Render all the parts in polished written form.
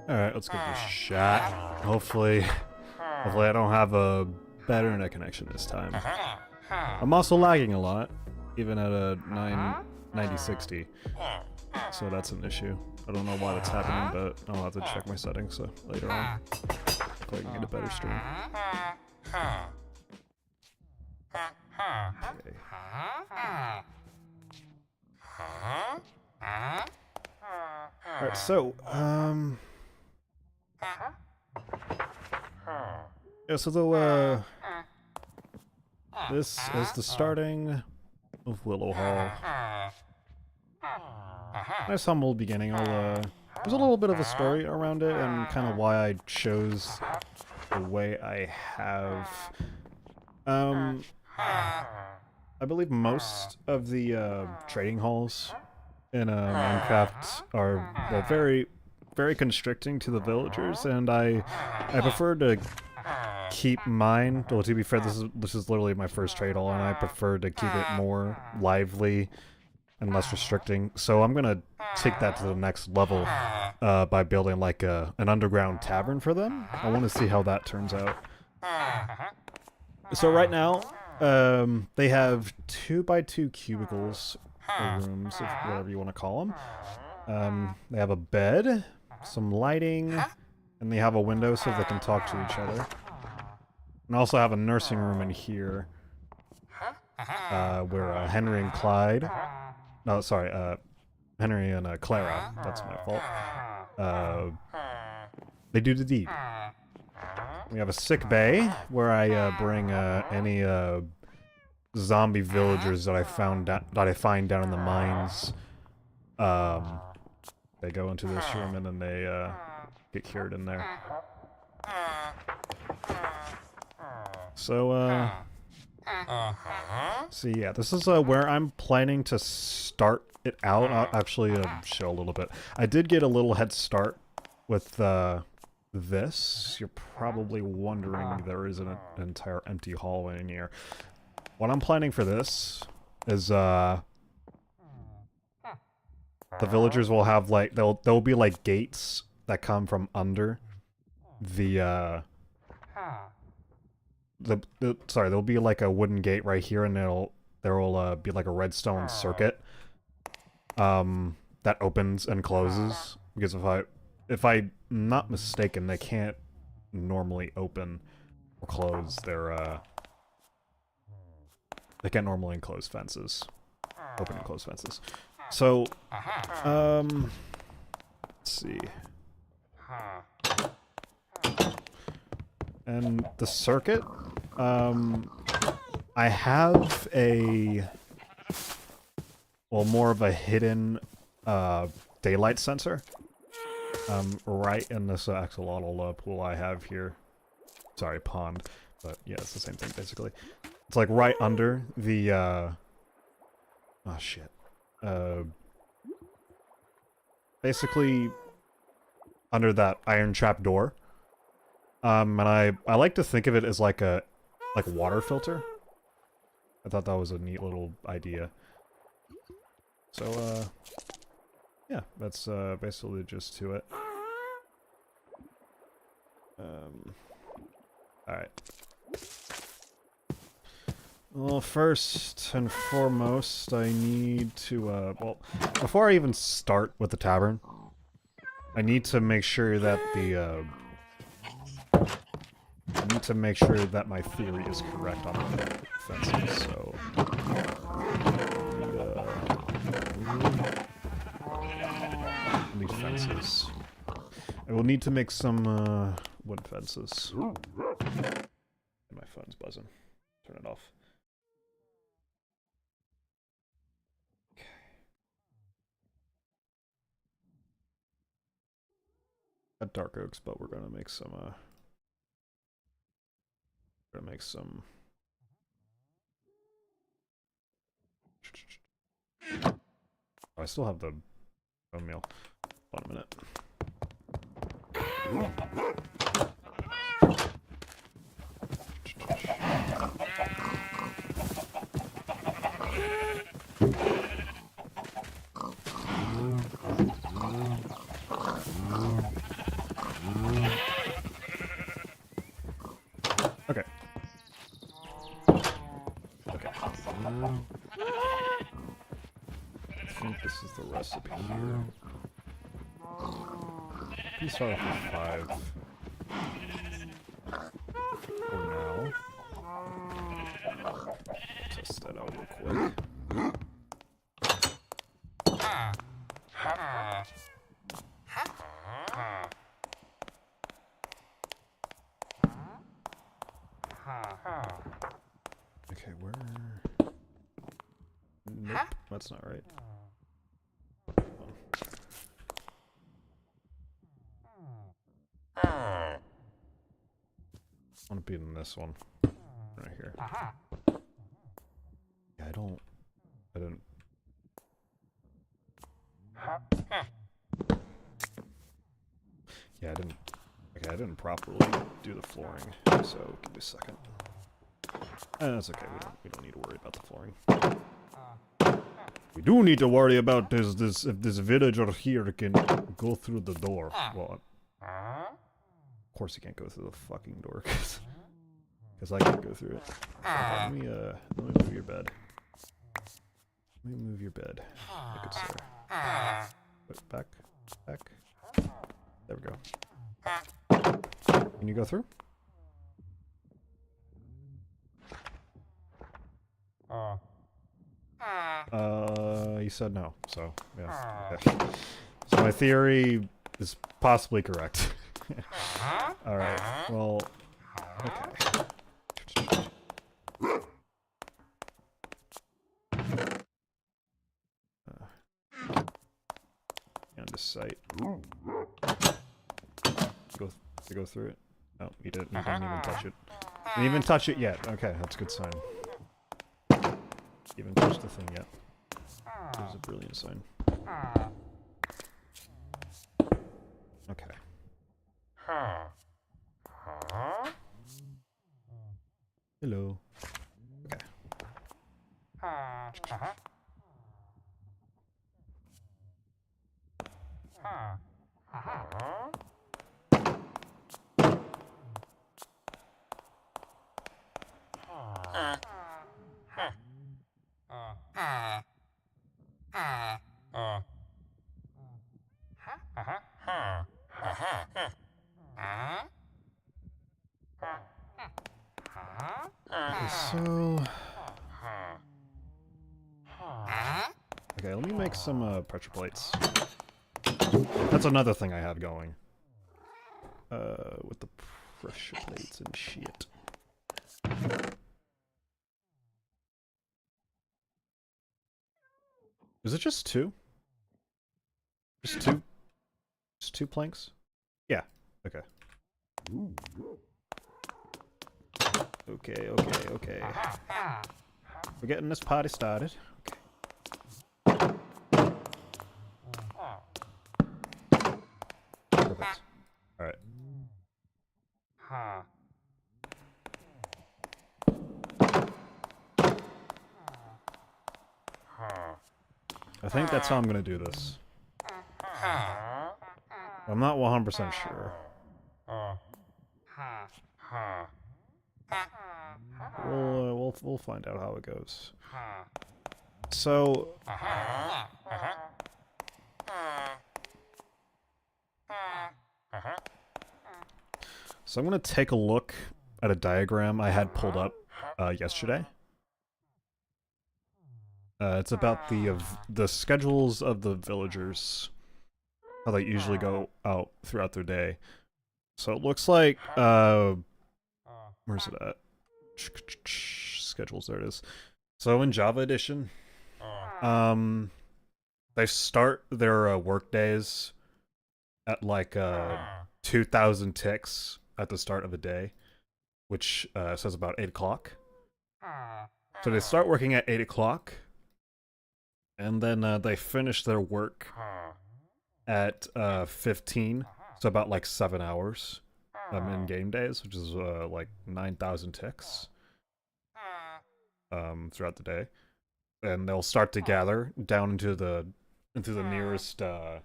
Alright, let's give this a shot. Hopefully Hopefully I don't have a better internet connection this time. I'm also lagging a lot, even at a 9060. So that's an issue. I don't know why that's happening, but I'll have to check my settings later on. Hopefully I can get a better stream. Okay. Alright, so, yeah, so though, this is the starting of Willow Hall. Nice humble beginning. There's a little bit of a story around it and kind of why I chose the way I have. I believe most of the trading halls in Minecraft are, well, very, very constricting to the villagers, and I prefer to keep mine. Well, to be fair, this is literally my first trade hall, and I prefer to keep it more lively and less restricting. So I'm gonna take that to the next level by building like an underground tavern for them. I want to see how that turns out. So right now, they have 2x2 cubicles, or rooms, whatever you want to call them. They have a bed, some lighting, and they have a window so they can talk to each other. And also have a nursing room in here, where Henry and Clyde... No, sorry, Henry and Clara, that's my fault. They do the deed. We have a sick bay, where I bring any zombie villagers that I find down in the mines. They go into this room and then they get cured in there. So, so yeah, this is where I'm planning to start it out. I'll actually show a little bit. I did get a little head start with this. You're probably wondering there is an entire empty hallway in here. What I'm planning for this is the villagers will have like there'll be like gates that come from under the sorry, there'll be like a wooden gate right here, and there'll be like a redstone circuit that opens and closes, because if I'm not mistaken, they can't normally open or close their they can't normally enclose fences. Open and close fences. So let's see. And the circuit, I have a, well, more of a hidden daylight sensor right in this axolotl pool I have here. Sorry, pond, but yeah, it's the same thing basically. It's like right under the oh shit, basically under that iron trap door. And I like to think of it as like a water filter. I thought that was a neat little idea. So yeah, that's basically just to it. Alright. Well, first and foremost, I need to, well, before I even start with the tavern, I need to make sure that I need to make sure that my theory is correct on the fences, so... I need fences. I will need to make some, wood fences. My phone's buzzing. Turn it off. Okay. Got dark oaks, but we're gonna make some, Oh, I still have the bone meal. Hold on a minute. I think this is the recipe here. Let's start off with 5. For now. Test that out real quick. Okay, where? Nope, that's not right. I want to be in this one. Right here. Yeah, I didn't. Yeah, I didn't properly do the flooring, so give me a second. That's okay, we don't need to worry about the flooring. We do need to worry about if this villager here can go through the door. Well, of course he can't go through the fucking door, because I can't go through it. Let me move your bed. Let me move your bed. I could say. Wait, back. There we go. Can you go through? You said no, so yeah. Okay. So my theory is possibly correct. Alright, well, okay. On this site. Go through it? No, you didn't even touch it. Didn't even touch it yet. Okay, that's a good sign. Even touched the thing yet. It was a brilliant sign. Okay. Hello. Okay. Okay, let me make some pressure plates. That's another thing I have going. With the pressure plates and shit. Is it just 2? Just 2? Just 2 planks? Yeah. Okay. Okay. We're getting this party started. Okay. Perfect. Alright. I think that's how I'm gonna do this. I'm not 100% sure. We'll find out how it goes. So I'm gonna take a look at a diagram I had pulled up yesterday. It's about the schedules of the villagers, how they usually go out throughout their day. So it looks like where's it at? Schedules, there it is. So in Java Edition, they start their work days at like 2,000 ticks at the start of the day, which says about 8 o'clock. So they start working at 8 o'clock, and then they finish their work at 15, so about like 7 hours in game days, which is like 9,000 ticks throughout the day. And they'll start to gather down into the nearest I'm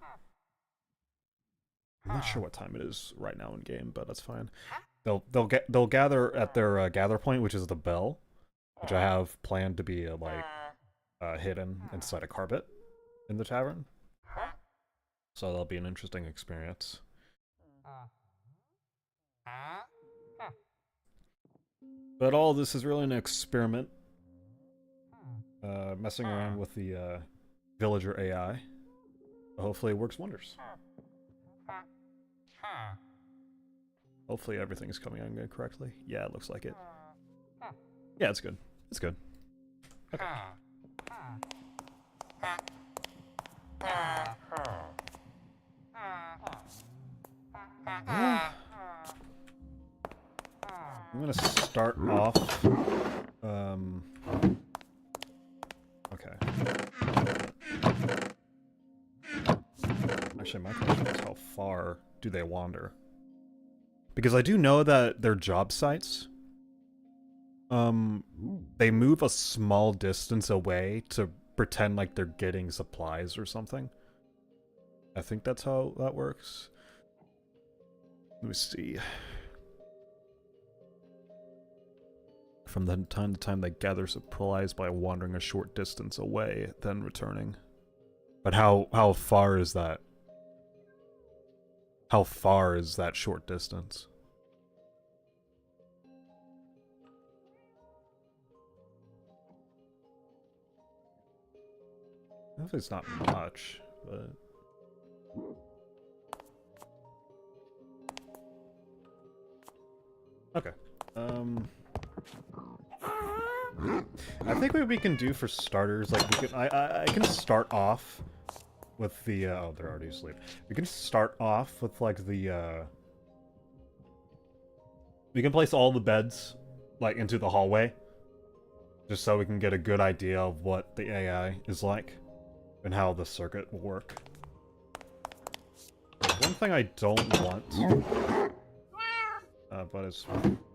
not sure what time it is right now in game, but that's fine. They'll gather at their gather point, which is the bell, which I have planned to be like hidden inside a carpet in the tavern. So that'll be an interesting experience. But all this is really an experiment. Messing around with the villager AI. Hopefully it works wonders. Hopefully everything's coming on correctly. Yeah, it looks like it. Yeah, it's good. It's good. Okay. I'm gonna start off. Okay. Actually, my question is how far do they wander? Because I do know that their job sites, they move a small distance away to pretend like they're getting supplies or something. I think that's how that works. Let me see. From the time to time they gather supplies by wandering a short distance away, then returning. But how far is that? How far is that short distance? I think it's not much, but... Okay. I think what we can do for starters, like we can, I can start off with the oh, they're already asleep. We can start off with like the we can place all the beds like into the hallway, just so we can get a good idea of what the AI is like and how the circuit will work. One thing I don't want, but it's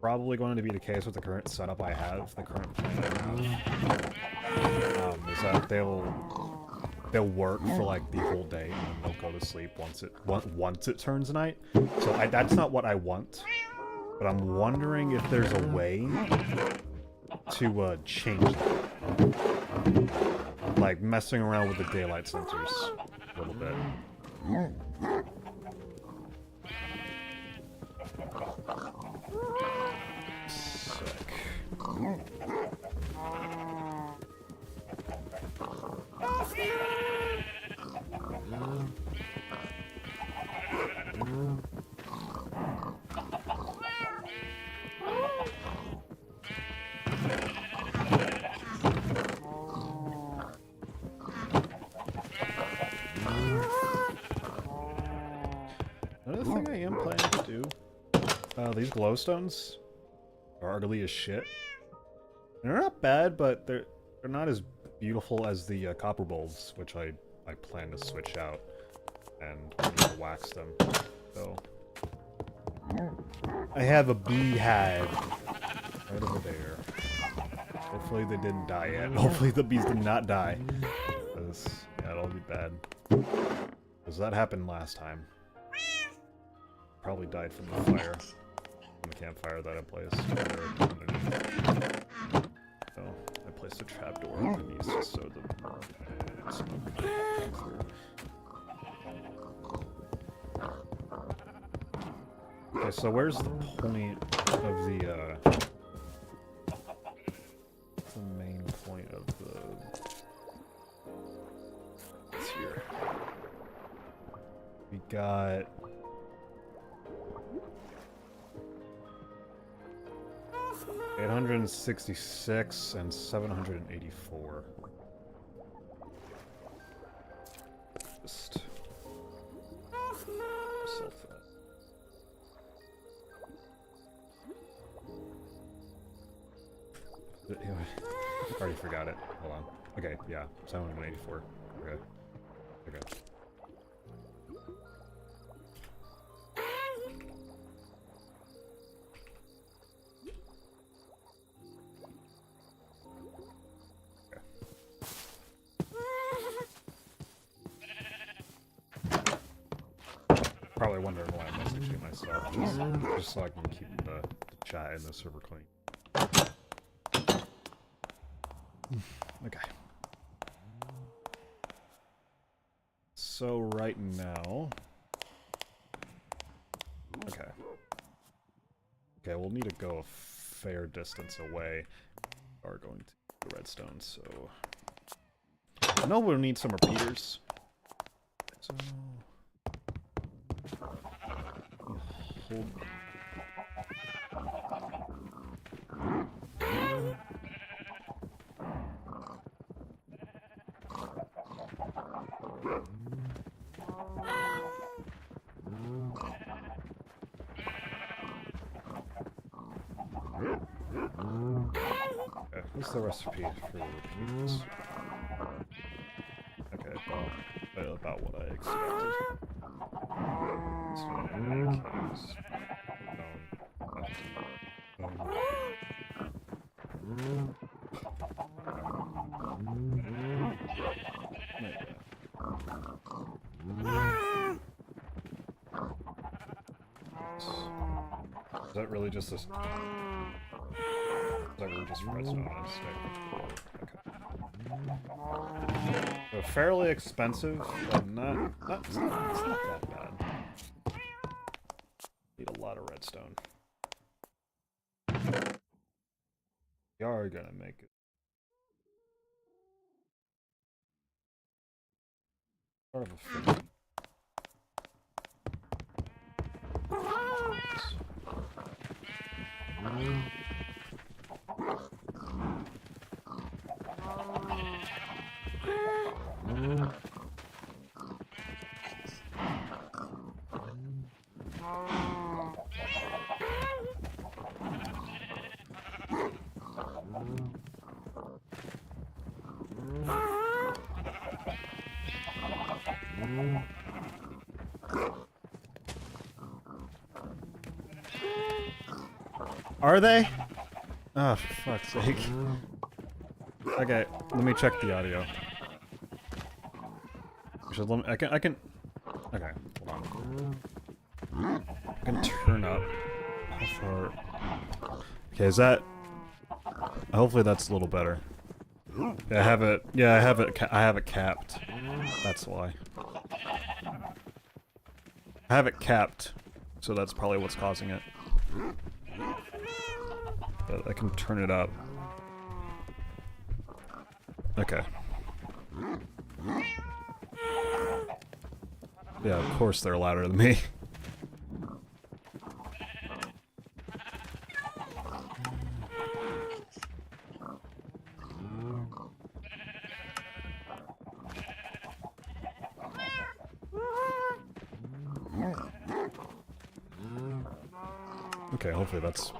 probably going to be the case with the current setup I have, the current plan I have, is that they'll work for like the whole day and then they'll go to sleep once it turns night. So that's not what I want, but I'm wondering if there's a way to change that, like messing around with the daylight sensors a little bit. Sick. Another thing I am planning to do, these glowstones are ugly as shit. They're not bad, but they're not as beautiful as the copper bulbs, which I plan to switch out and wax them. So I have a beehive right over there. Hopefully they didn't die yet. Hopefully the bees did not die. Because, yeah, it'll be bad. Because that happened last time. Probably died from the fire. From the campfire that I placed. So, I placed a trapdoor underneath just so the smoke could come through. Okay, so where's the point of the main point of the... It's here. We got... $866 and $784. Just self that. I already forgot it. Hold on. Okay, yeah, 784. Okay. Okay. Probably wondering why I'm messaging myself, just so I can keep the chat and the server clean. Okay. So right now... Okay. Okay, we'll need to go a fair distance away. We are going to redstone, so... I know we'll need some repeaters. So... Hold... Okay, what's the recipe for repeaters? Okay, well, about what I expected. Is that really just this? Is that really just redstone? Okay. So fairly expensive, but it's not that bad. Need a lot of redstone. We are gonna make it. Part of a thing. Are they? Oh, for fuck's sake. Okay, let me check the audio. Actually, I can... Okay, hold on. I can turn up. How far... Okay, is that... Hopefully that's a little better. Yeah, I have it capped. That's why. I have it capped, so that's probably what's causing it. But I can turn it up. Okay. Yeah, of course they're louder than me. Okay, hopefully that's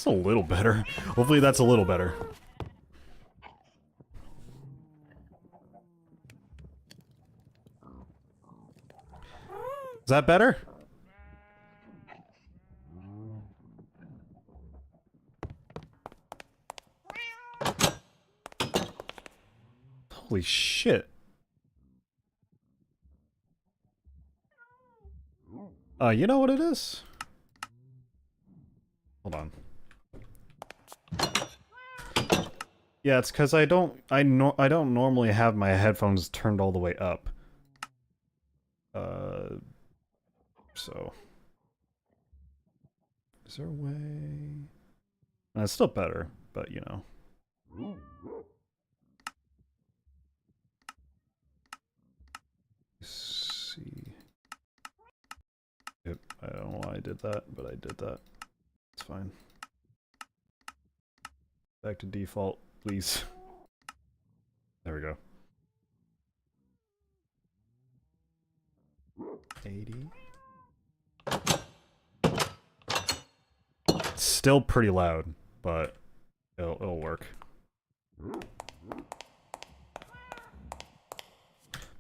a little better. Hopefully that's a little better. Is that better? Holy shit. You know what it is? Hold on. Yeah, it's because I don't normally have my headphones turned all the way up. So is there a way? It's still better, but you know. Let's see. Yep, I don't know why I did that, but I did that. It's fine. Back to default, please. There we go. 80. It's still pretty loud, but it'll work.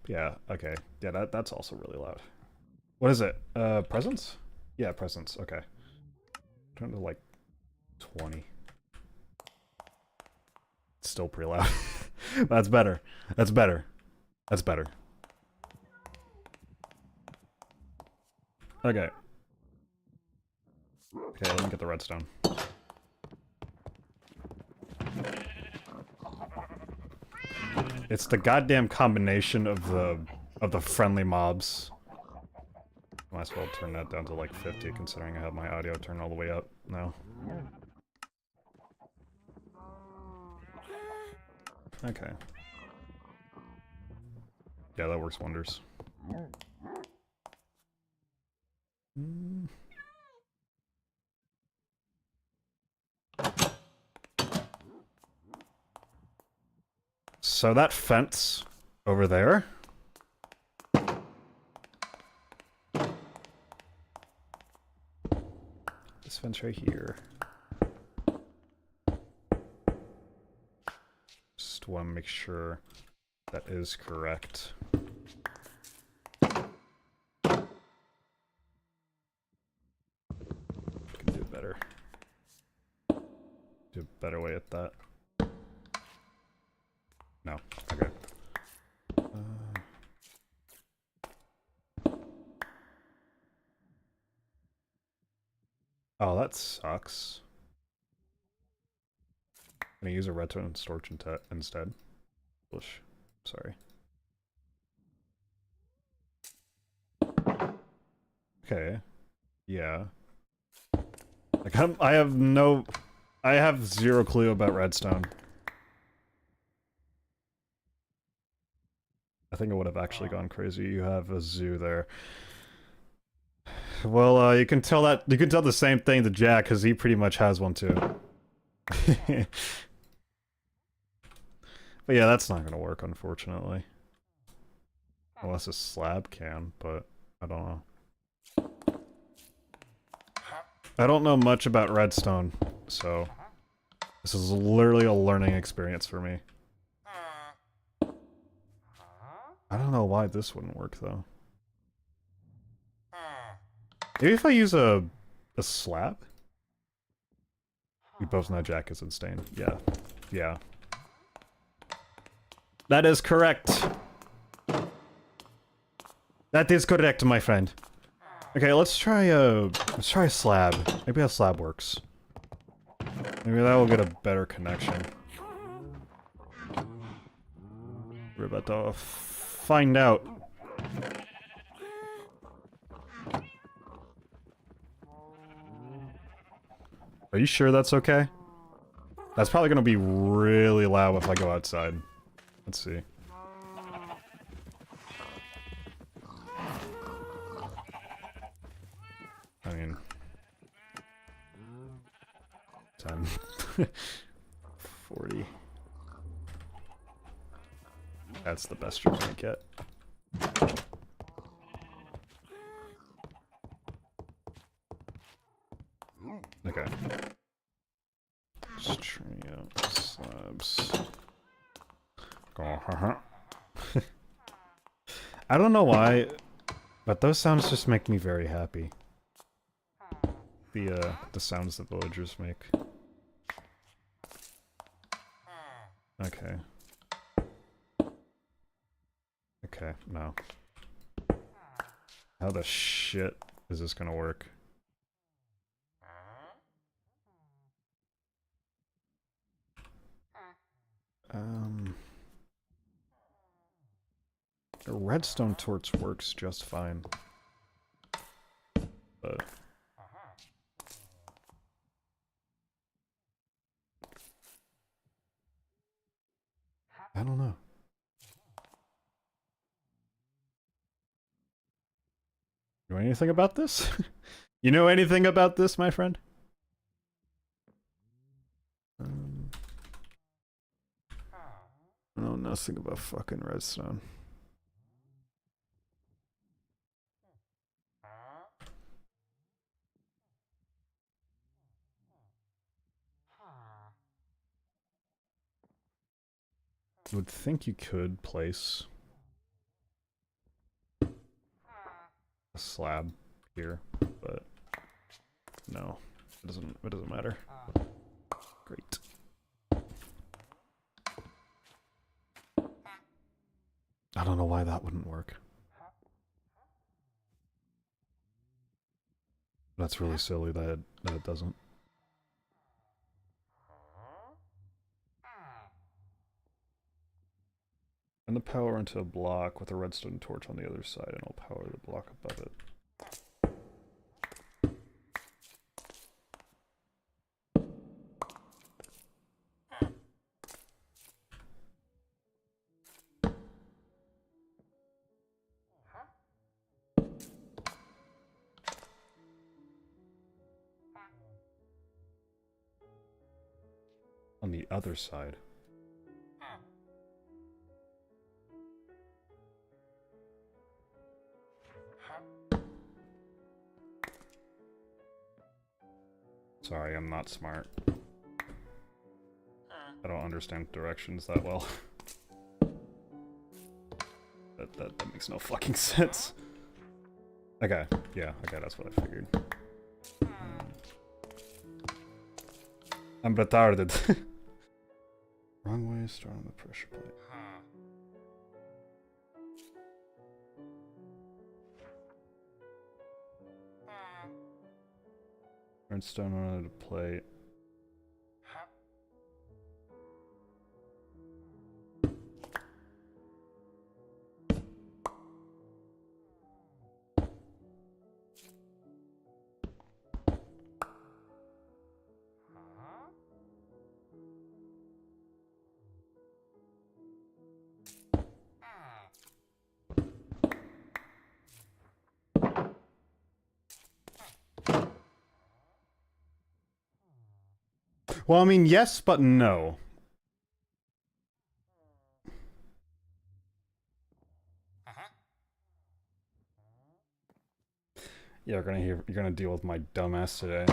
Yeah, okay. Yeah, that's also really loud. What is it? Presence? Yeah, presence. Okay. Turn to like 20. It's still pretty loud. That's better. That's better. That's better. Okay. Okay, let me get the redstone. It's the goddamn combination of the friendly mobs. Might as well turn that down to like 50, considering I have my audio turned all the way up now. Okay. Yeah, that works wonders. So that fence over there. This fence right here. Just want to make sure that is correct. Can do better. Do a better way at that. No. Okay. Oh, that sucks. I'm gonna use a redstone storage instead. Bush. Sorry. Okay. Yeah. Like I have zero clue about redstone. I think it would have actually gone crazy. You have a zoo there. Well, you can tell the same thing to Jack, because he pretty much has one too. But yeah, that's not gonna work, unfortunately. Unless a slab can, but I don't know. I don't know much about redstone, so this is literally a learning experience for me. I don't know why this wouldn't work, though. Maybe if I use a slab? We both know Jack is insane. Yeah. Yeah. That is correct! That is correct, my friend. Okay, let's try a slab. Maybe a slab works. Maybe that will get a better connection. We're about to find out. Are you sure that's okay? That's probably gonna be really loud if I go outside. Let's see. I mean... 10. 40. That's the best you're gonna get. Okay. Just trying out slabs. I don't know why, but those sounds just make me very happy. The sounds that villagers make. Okay. Okay, no. How the shit is this gonna work? The redstone torch works just fine. But... I don't know. You know anything about this? You know anything about this, my friend? I know nothing about fucking redstone. You would think you could place a slab here, but no, it doesn't matter. Great. I don't know why that wouldn't work. That's really silly that it doesn't. the power into a block with a redstone torch on the other side, and I'll power the block above it. On the other side. Sorry, I'm not smart. I don't understand directions that well. That makes no fucking sense. Okay, yeah, okay, that's what I figured. I'm retarded. Wrong way, start on the pressure plate. Redstone on the plate. Well, I mean, yes, but no. Yeah, you're gonna deal with my dumbass today.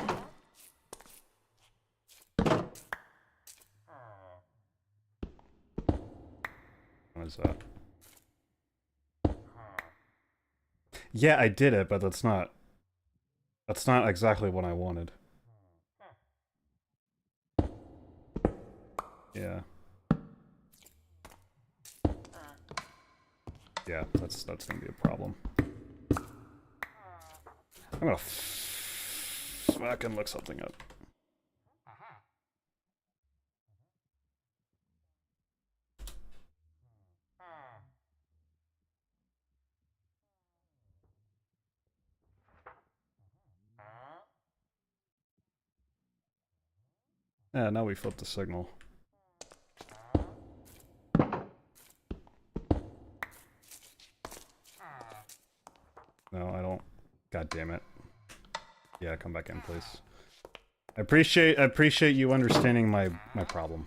What is that? Yeah, I did it, but that's not exactly what I wanted. Yeah. Yeah, that's gonna be a problem. I'm gonna fucking look something up. Yeah, now we flipped the signal. No, I don't. God damn it. Yeah, come back in, please. I appreciate you understanding my problem.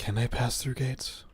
Can they pass through gates?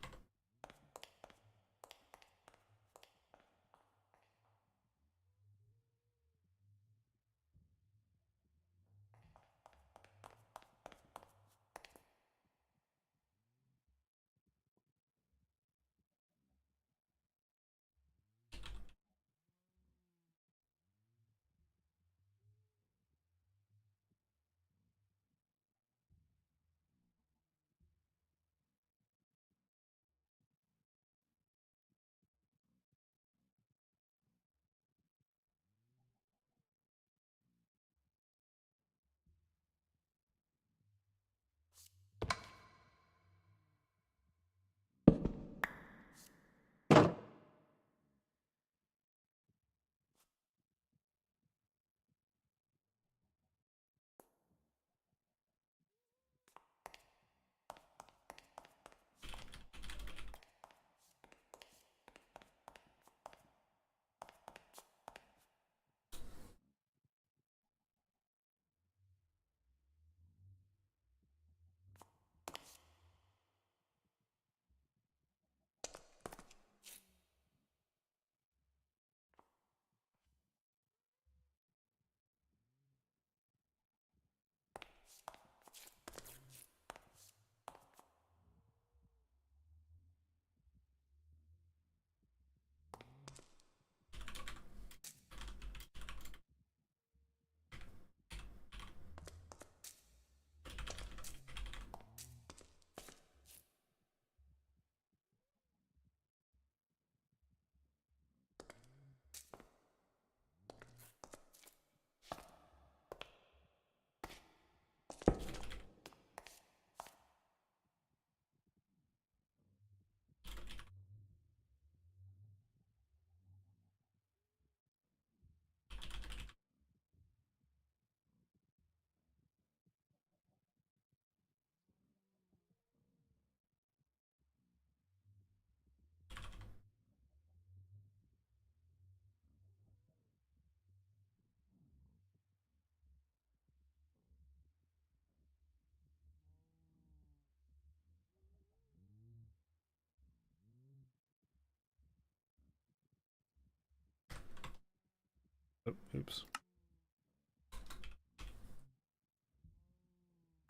Oh, oops.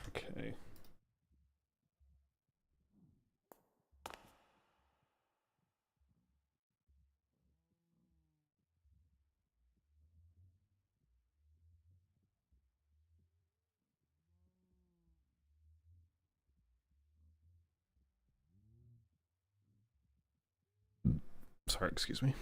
Okay. Sorry, excuse me.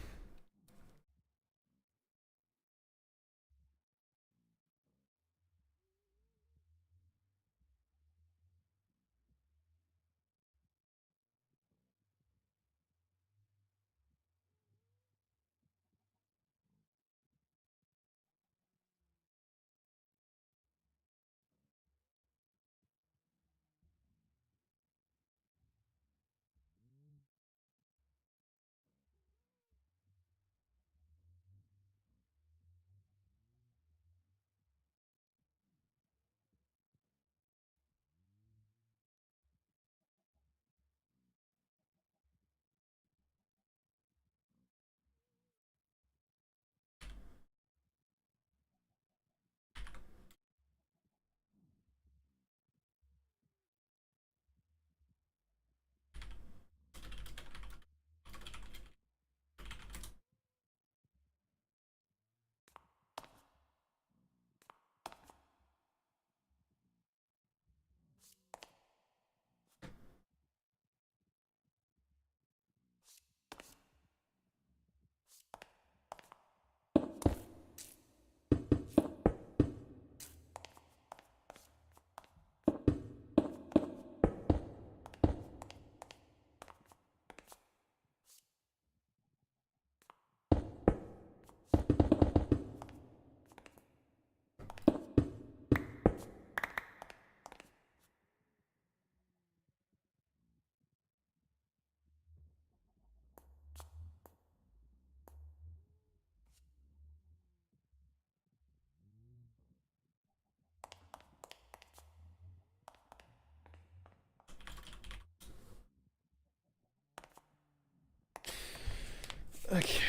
Okay.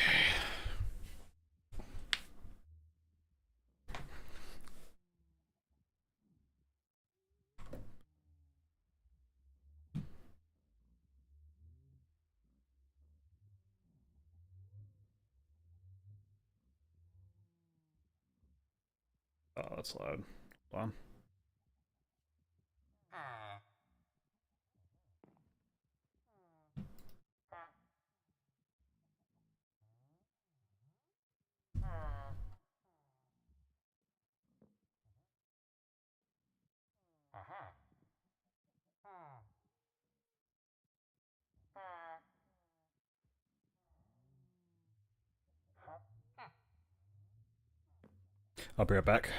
Oh, that's loud. Hold on. I'll be right back.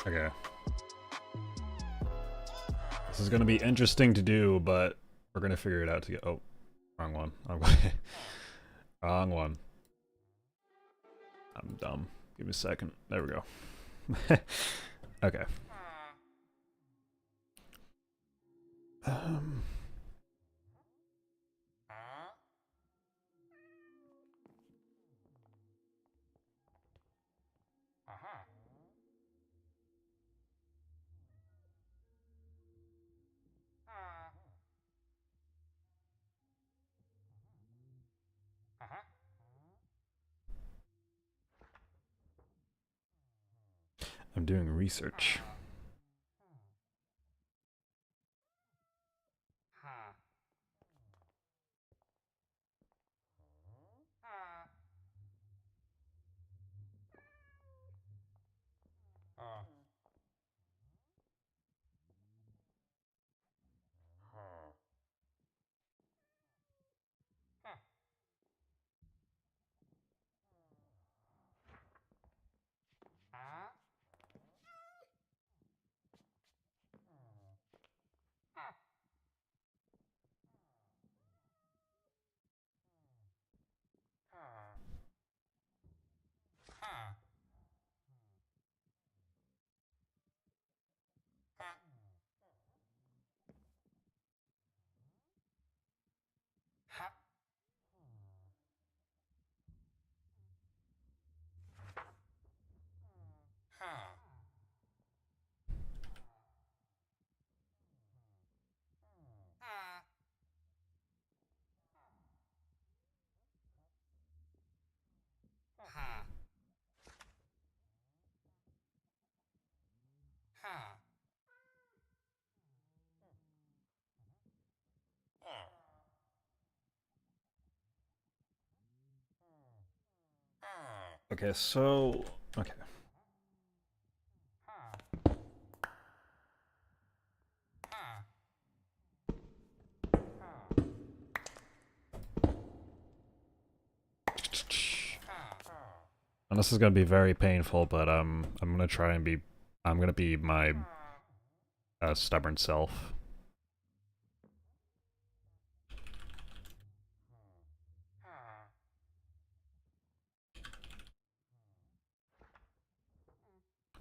Okay. This is gonna be interesting to do, but we're gonna figure it out to get. Oh, wrong one. Wrong one. I'm dumb. Give me a second. There we go. Okay. Um. I'm doing research. Okay, so... Okay. And this is gonna be very painful, but I'm gonna try and be... I'm gonna be my stubborn self.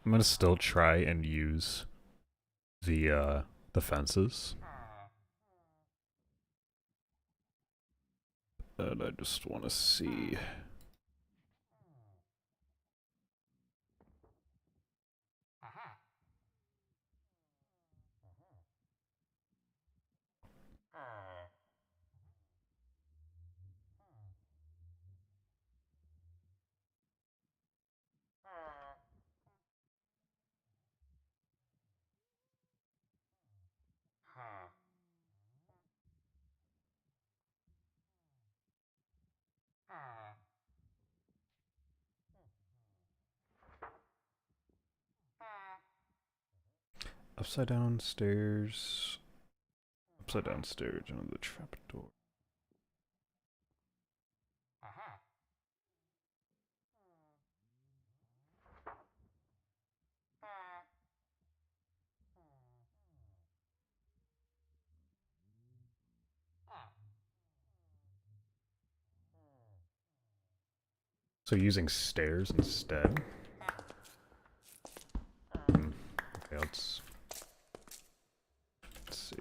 I'm gonna still try and use the fences. And I just want to see... Upside down stairs... Upside down stairs into the trapdoor. So using stairs instead? Okay, let's see.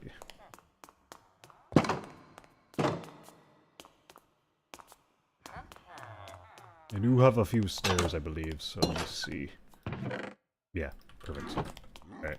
I do have a few stairs, I believe, so let me see. Yeah, perfect. Alright.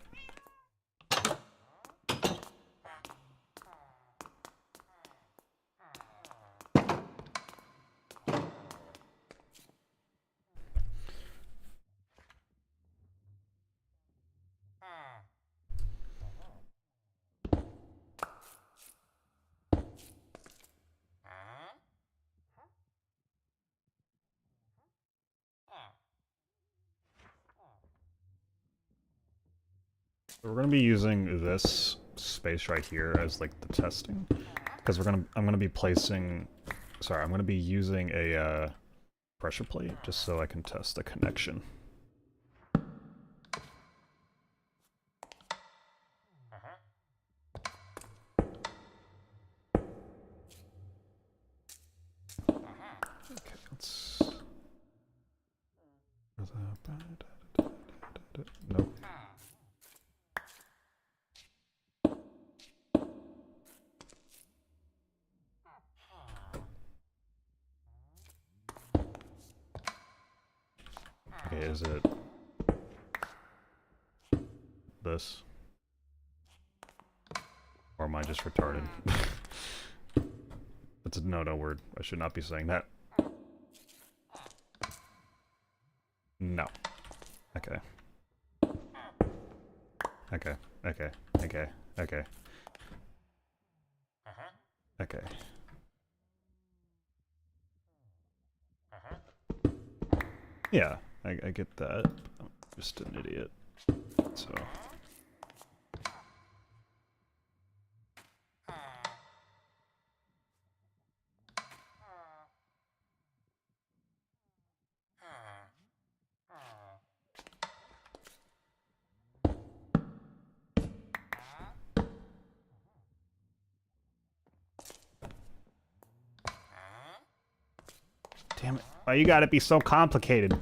We're gonna be using this space right here as like the testing, because I'm gonna be placing, sorry, I'm gonna be using a pressure plate just so I can test the connection. Okay, let's. Nope. Okay, is it this? Or am I just retarded? That's a no-no word. I should not be saying that. No. Okay. Okay. Okay. Okay. Okay. Okay. Yeah, I get that. I'm just an idiot. So. Damn it. Why you gotta be so complicated?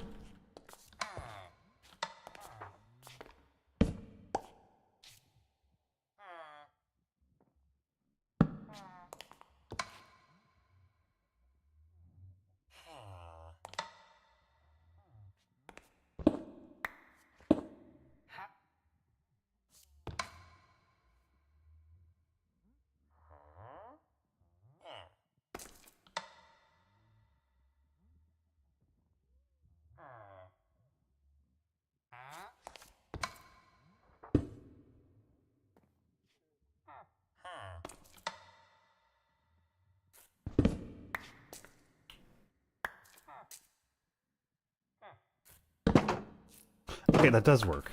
Okay, that does work.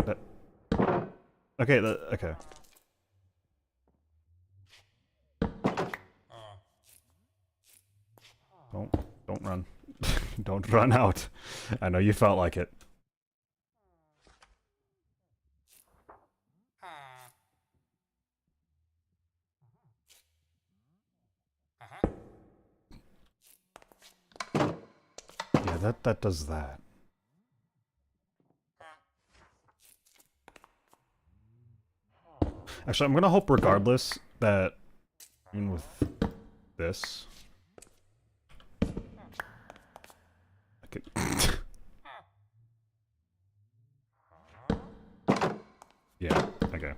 That... Okay, okay. Don't run. Don't run out. I know you felt like it. Yeah, that does that. Actually, I'm gonna hope regardless that, I mean, with this, I could... Yeah, okay.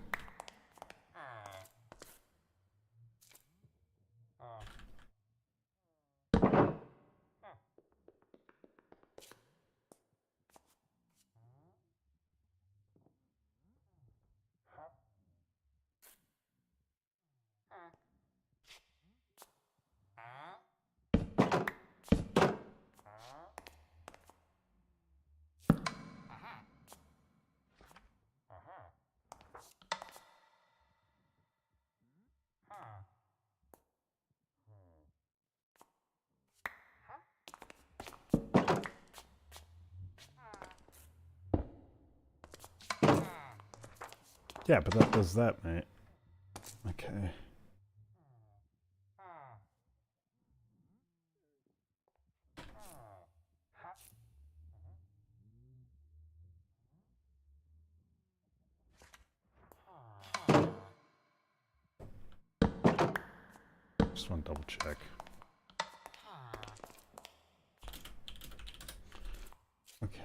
Yeah, but that does that, mate. Okay. Just want to double check. Okay.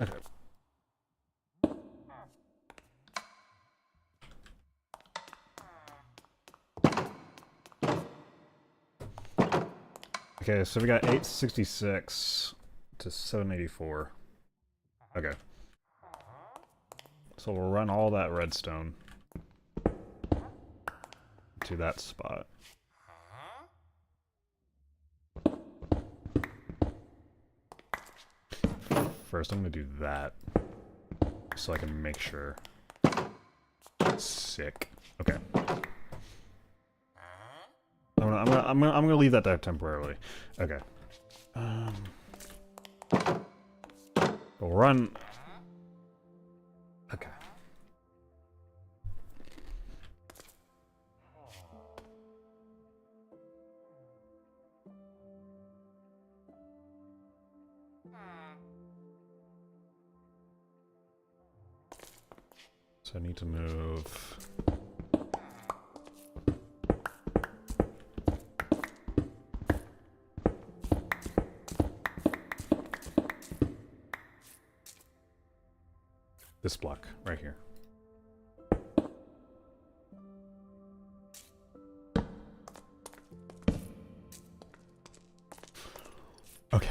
Okay. Okay, so we got 866 to 784. Okay. So we'll run all that redstone to that spot. First, I'm gonna do that so I can make sure. Sick. Okay. I'm gonna leave that there temporarily. Okay. We'll run. Okay. So I need to move. This block right here. Okay.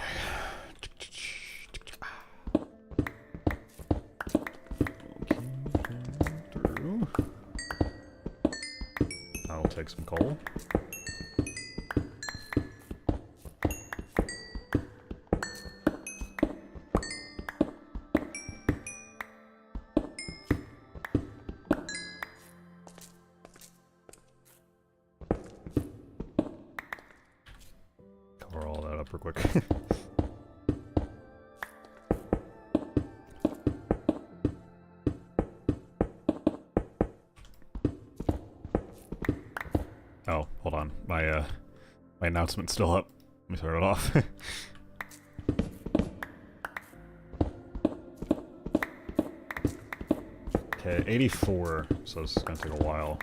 Through. I'll take some coal. up real quick. Oh, hold on. My announcement's still up. Let me start it off. Okay, 84, so this is gonna take a while.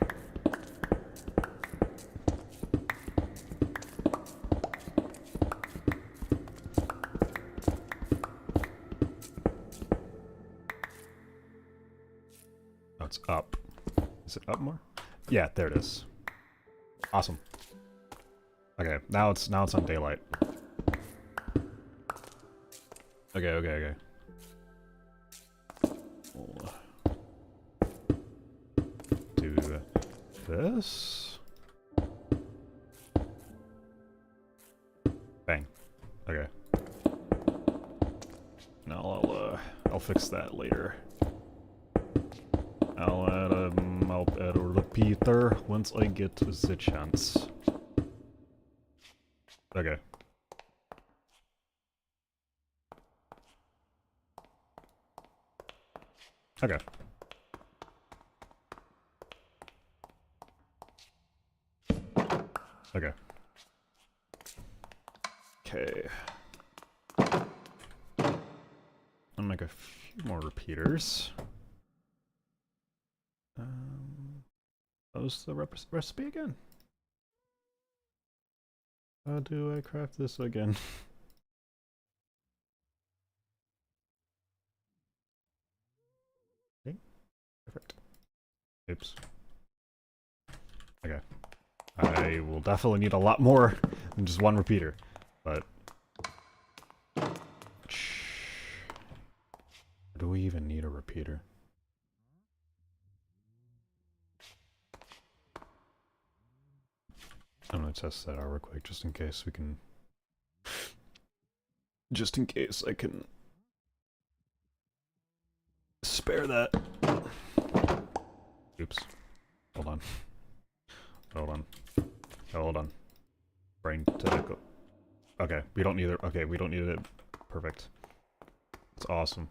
Oh, it's up. Is it up more? Yeah, there it is. Awesome. Okay, now it's on daylight. Okay. We'll do this. Bang. Okay. Now I'll fix that later. I'll add a repeater once I get the chance. Okay. Okay. Okay. Okay. I'll make a few more repeaters. How's the recipe again? How do I craft this again? Okay. Perfect. Oops. Okay. I will definitely need a lot more than just one repeater, but... Do we even need a repeater? I'm gonna test that out real quick, just in case we can... Just in case I can... spare that. Oops. Hold on. Hold on. Hold on. Brain to go. Okay, we don't need it. Okay, we don't need it. Perfect. It's awesome.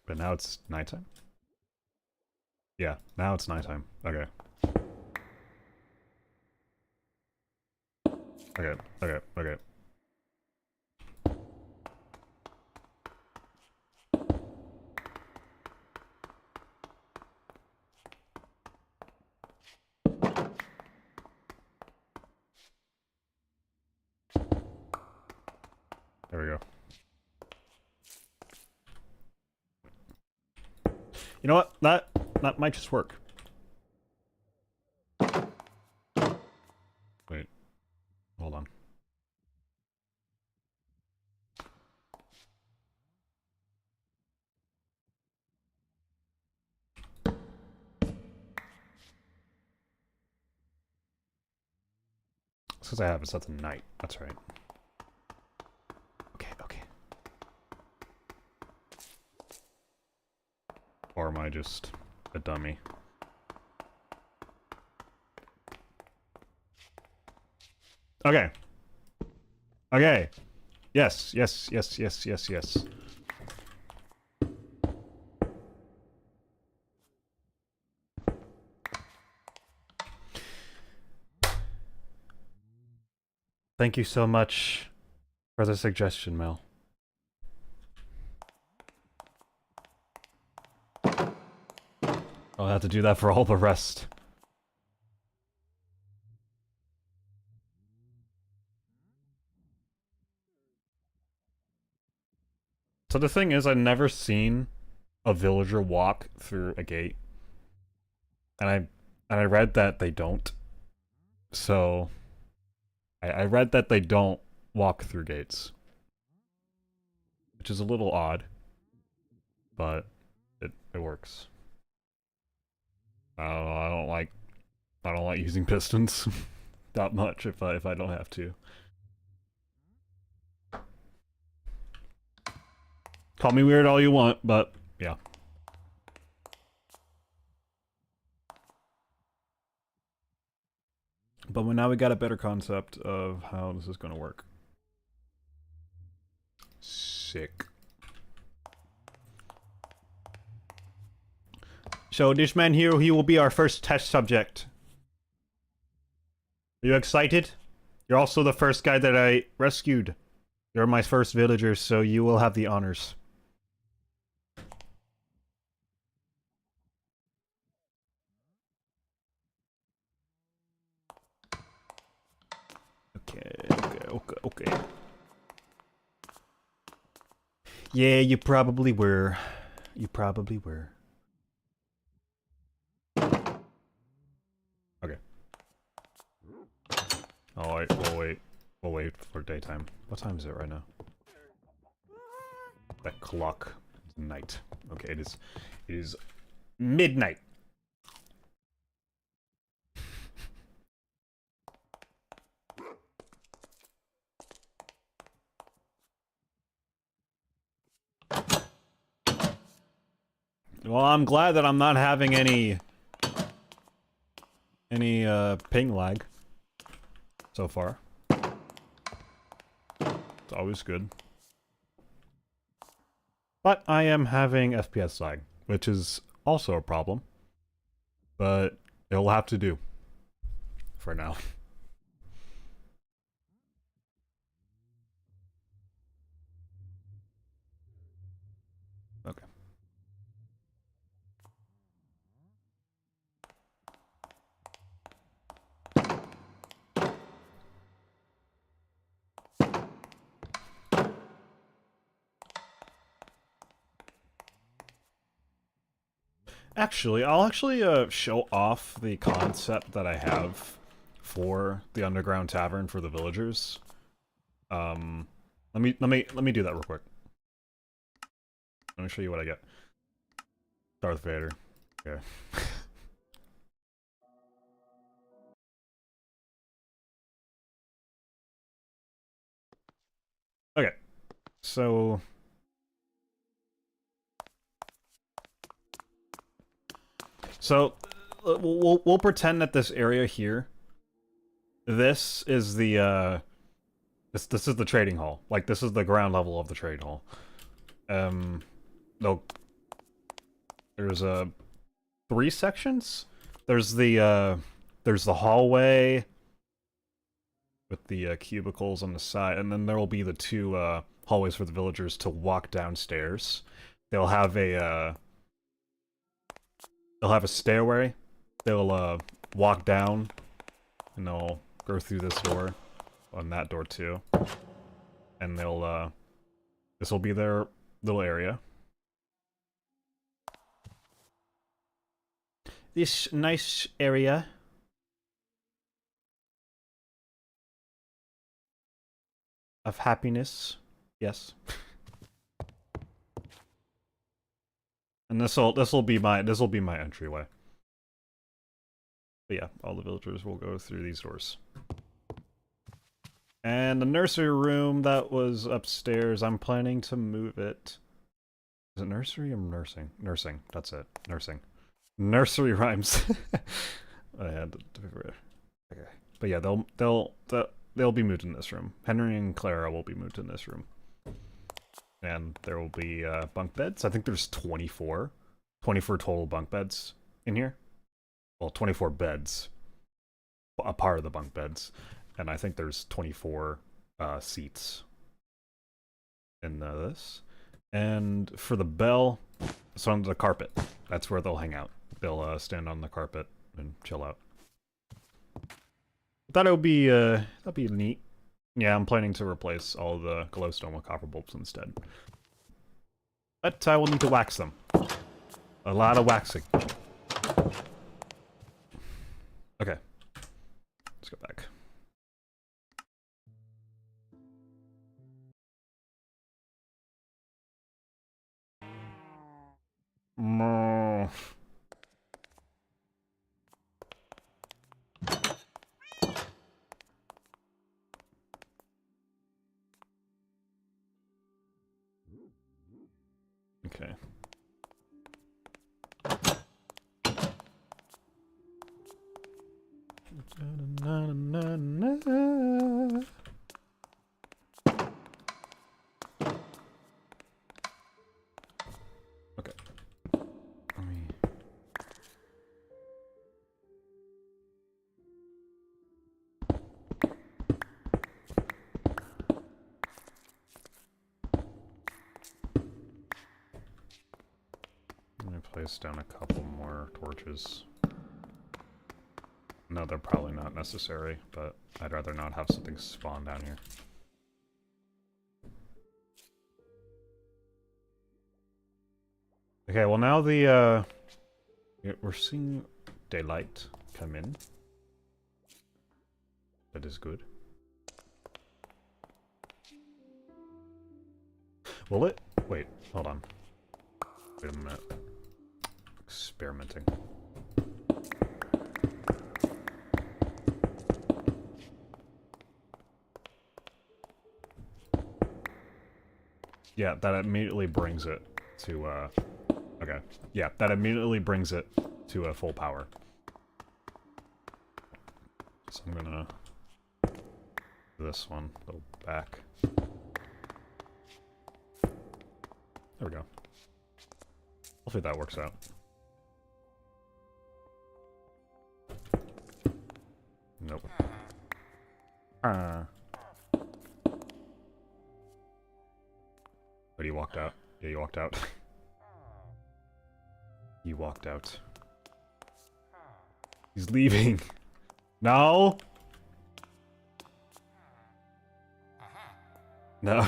But now it's nighttime? Yeah, now it's nighttime. Okay. Okay. There we go. You know what? That might just work. Wait. Hold on. It's because I have it set to night. That's right. Okay. Or am I just a dummy? Okay. Okay. Yes. Thank you so much for the suggestion, Mel. I'll have to do that for all the rest. So the thing is, I've never seen a villager walk through a gate. And I read that they don't. So I read that they don't walk through gates. Which is a little odd. But it works. I don't know, I don't like using pistons that much if I don't have to. Call me weird all you want, but yeah. But now we got a better concept of how this is going to work. Sick. So this man here, he will be our first test subject. Are you excited? You're also the first guy that I rescued. You're my first villager, so you will have the honors. Okay. Yeah, you probably were. You probably were. Okay. Oh, we'll wait for daytime. What time is it right now? That clock. Night. Okay, it is midnight. Well, I'm glad that I'm not having any ping lag so far. It's always good. But I am having FPS lag, which is also a problem. But it'll have to do for now. Okay. Actually, I'll show off the concept that I have for the underground tavern for the villagers. Let me do that real quick. Let me show you what I get. Darth Vader. Yeah. Okay. So we'll pretend that this area here, this is the this is the trading hall. Like, this is the ground level of the trading hall. No, there's 3 sections. There's the hallway with the cubicles on the side, and then there will be the 2 hallways for the villagers to walk downstairs. They'll have a stairway. They'll walk down, and they'll go through this door, on that door too, and they'll this will be their little area. This nice area. Of happiness, yes. And this'll be my entryway. But yeah, all the villagers will go through these doors. And the nursery room that was upstairs, I'm planning to move it. Is it nursery or nursing? Nursing. That's it. Nursing. Nursery rhymes. I had to. Okay. But yeah, they'll be moved in this room. Henry and Clara will be moved in this room. And there will be bunk beds. I think there's 24 total bunk beds in here. Well, 24 beds. A part of the bunk beds. And I think there's 24 seats in this. And for the bell, it's on the carpet. That's where they'll hang out. They'll stand on the carpet and chill out. Thought it would be that'd be neat. Yeah, I'm planning to replace all the glowstone with copper bulbs instead. But I will need to wax them. A lot of waxing. Okay. Let's go back. Okay. place down a couple more torches. No, they're probably not necessary, but I'd rather not have something spawn down here. Okay, well now the, we're seeing daylight come in. That is good. Will it? Wait, hold on. Wait a minute. Experimenting. Yeah, that immediately brings it to, okay. Yeah, that immediately brings it to a full power. So I'm gonna do this one, go back. There we go. Hopefully that works out. Nope. But he walked out. Yeah, you walked out. He walked out. He's leaving. No! No.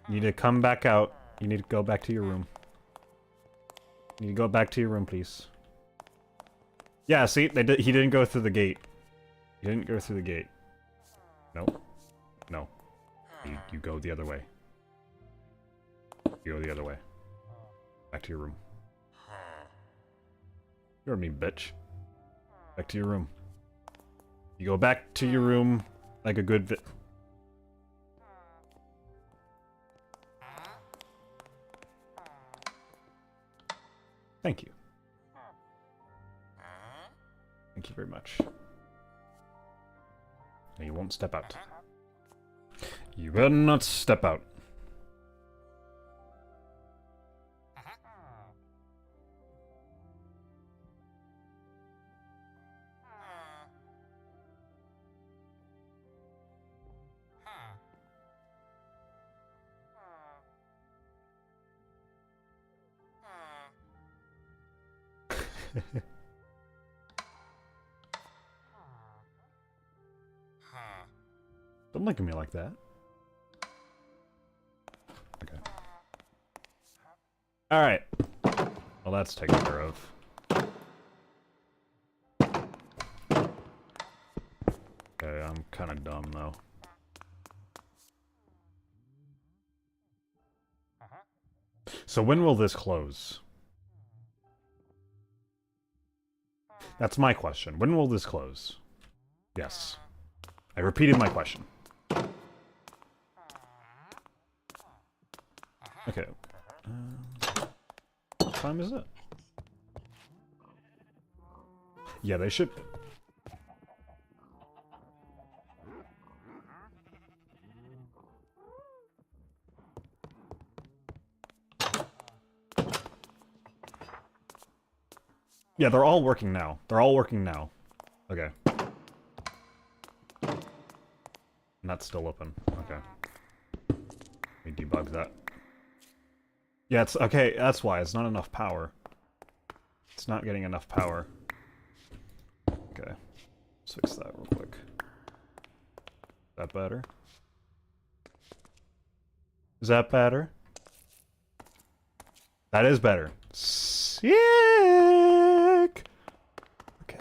You need to come back out. You need to go back to your room. You need to go back to your room, please. Yeah, see? He didn't go through the gate. He didn't go through the gate. Nope. No. You go the other way. You go the other way. Back to your room. You heard me, bitch. Back to your room. You go back to your room like a good Thank you. Thank you very much. Now you won't step out. You will not step out. Don't look at me like that. Okay. Alright. Well, that's taken care of. Okay, I'm kind of dumb, though. So when will this close? That's my question. When will this close? Yes. I repeated my question. Okay. What time is it? Yeah, they should... Yeah, they're all working now. They're all working now. Okay. And that's still open. Okay. Let me debug that. Yeah, it's... Okay, that's why. It's not enough power. It's not getting enough power. Okay. Let's fix that real quick. Is that better? Is that better? That is better. Sick! Okay.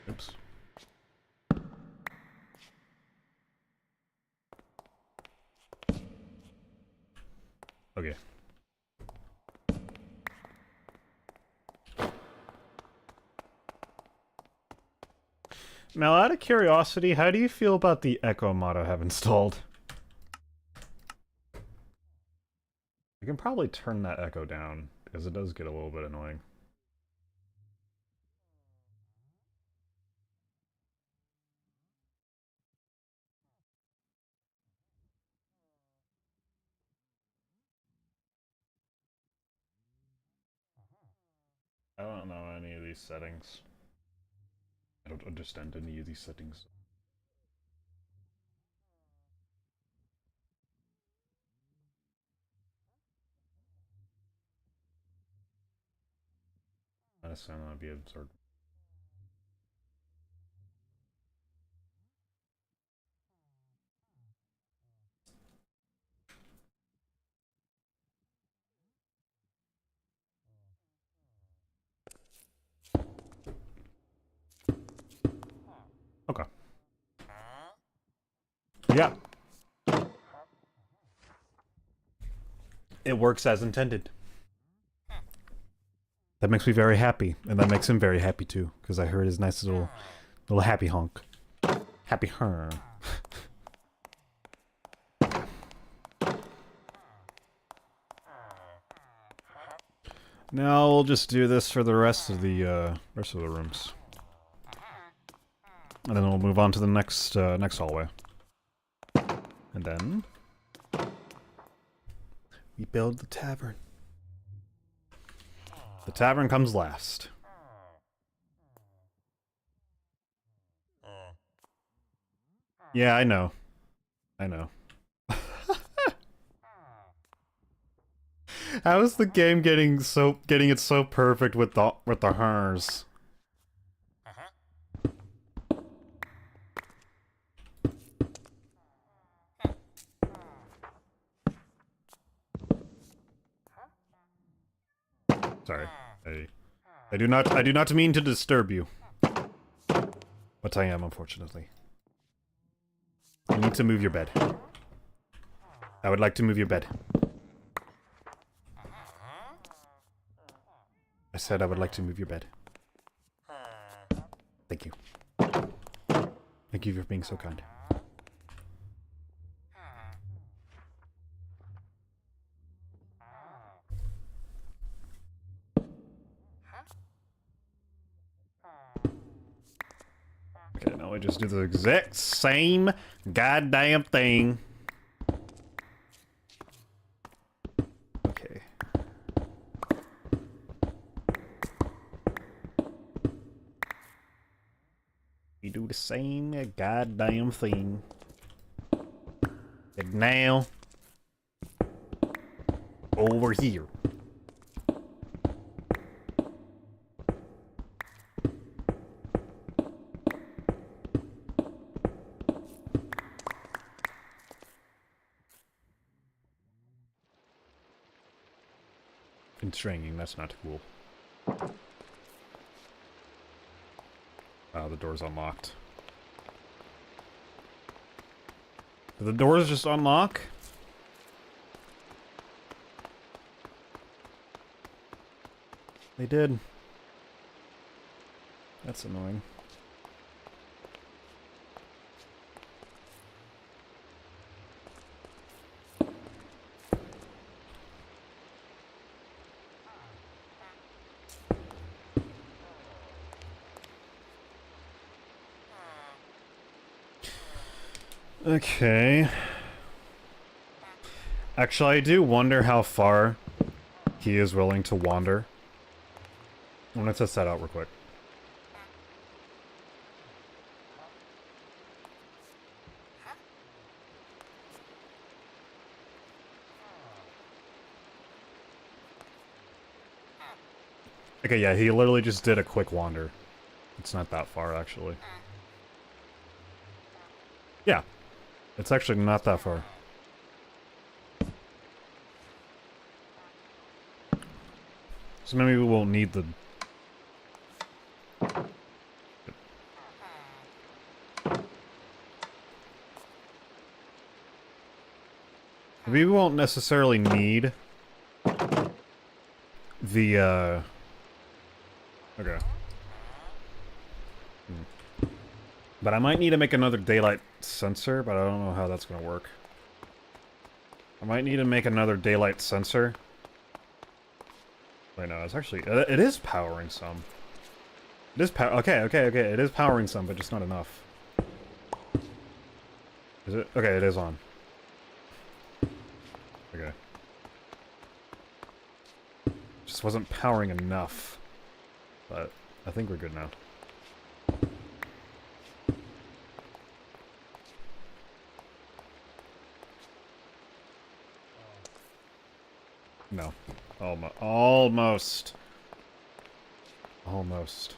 Oops. Okay. Now, out of curiosity, how do you feel about the Echo mod I have installed? I can probably turn that echo down, because it does get a little bit annoying. I don't know any of these settings. I don't understand any of these settings. Not necessarily want to be absorbed. Okay. Yeah. It works as intended. That makes me very happy, and that makes him very happy too, because I heard his nice little happy honk. Happy her. Now we'll just do this for the rest of the rooms, and then we'll move on to the next next hallway, and then we build the tavern. The tavern comes last. Yeah, I know. I know. How is the game getting it so perfect with the hers? Sorry. I do not mean to disturb you. But I am, unfortunately. You need to move your bed. I would like to move your bed. I said I would like to move your bed. Thank you. Thank you for being so kind. Okay, now we just do the exact same goddamn thing. Okay. We do the same goddamn thing. And now, over here. Constraining, that's not cool. The door's unlocked. Did the doors just unlock? They did. That's annoying. Okay. Actually, I do wonder how far he is willing to wander. I'm gonna test that out real quick. Okay, yeah, he literally just did a quick wander. It's not that far, actually. Yeah. It's actually not that far. So maybe we won't need the... Maybe we won't necessarily need the, Okay. But I might need to make another daylight sensor, but I don't know how that's gonna work. I might need to make another daylight sensor. Wait, no, it's actually... It is powering some. It is okay, it is powering some, but just not enough. Is it? Okay, it is on. Okay. Just wasn't powering enough. But I think we're good now. No. Almost. Almost.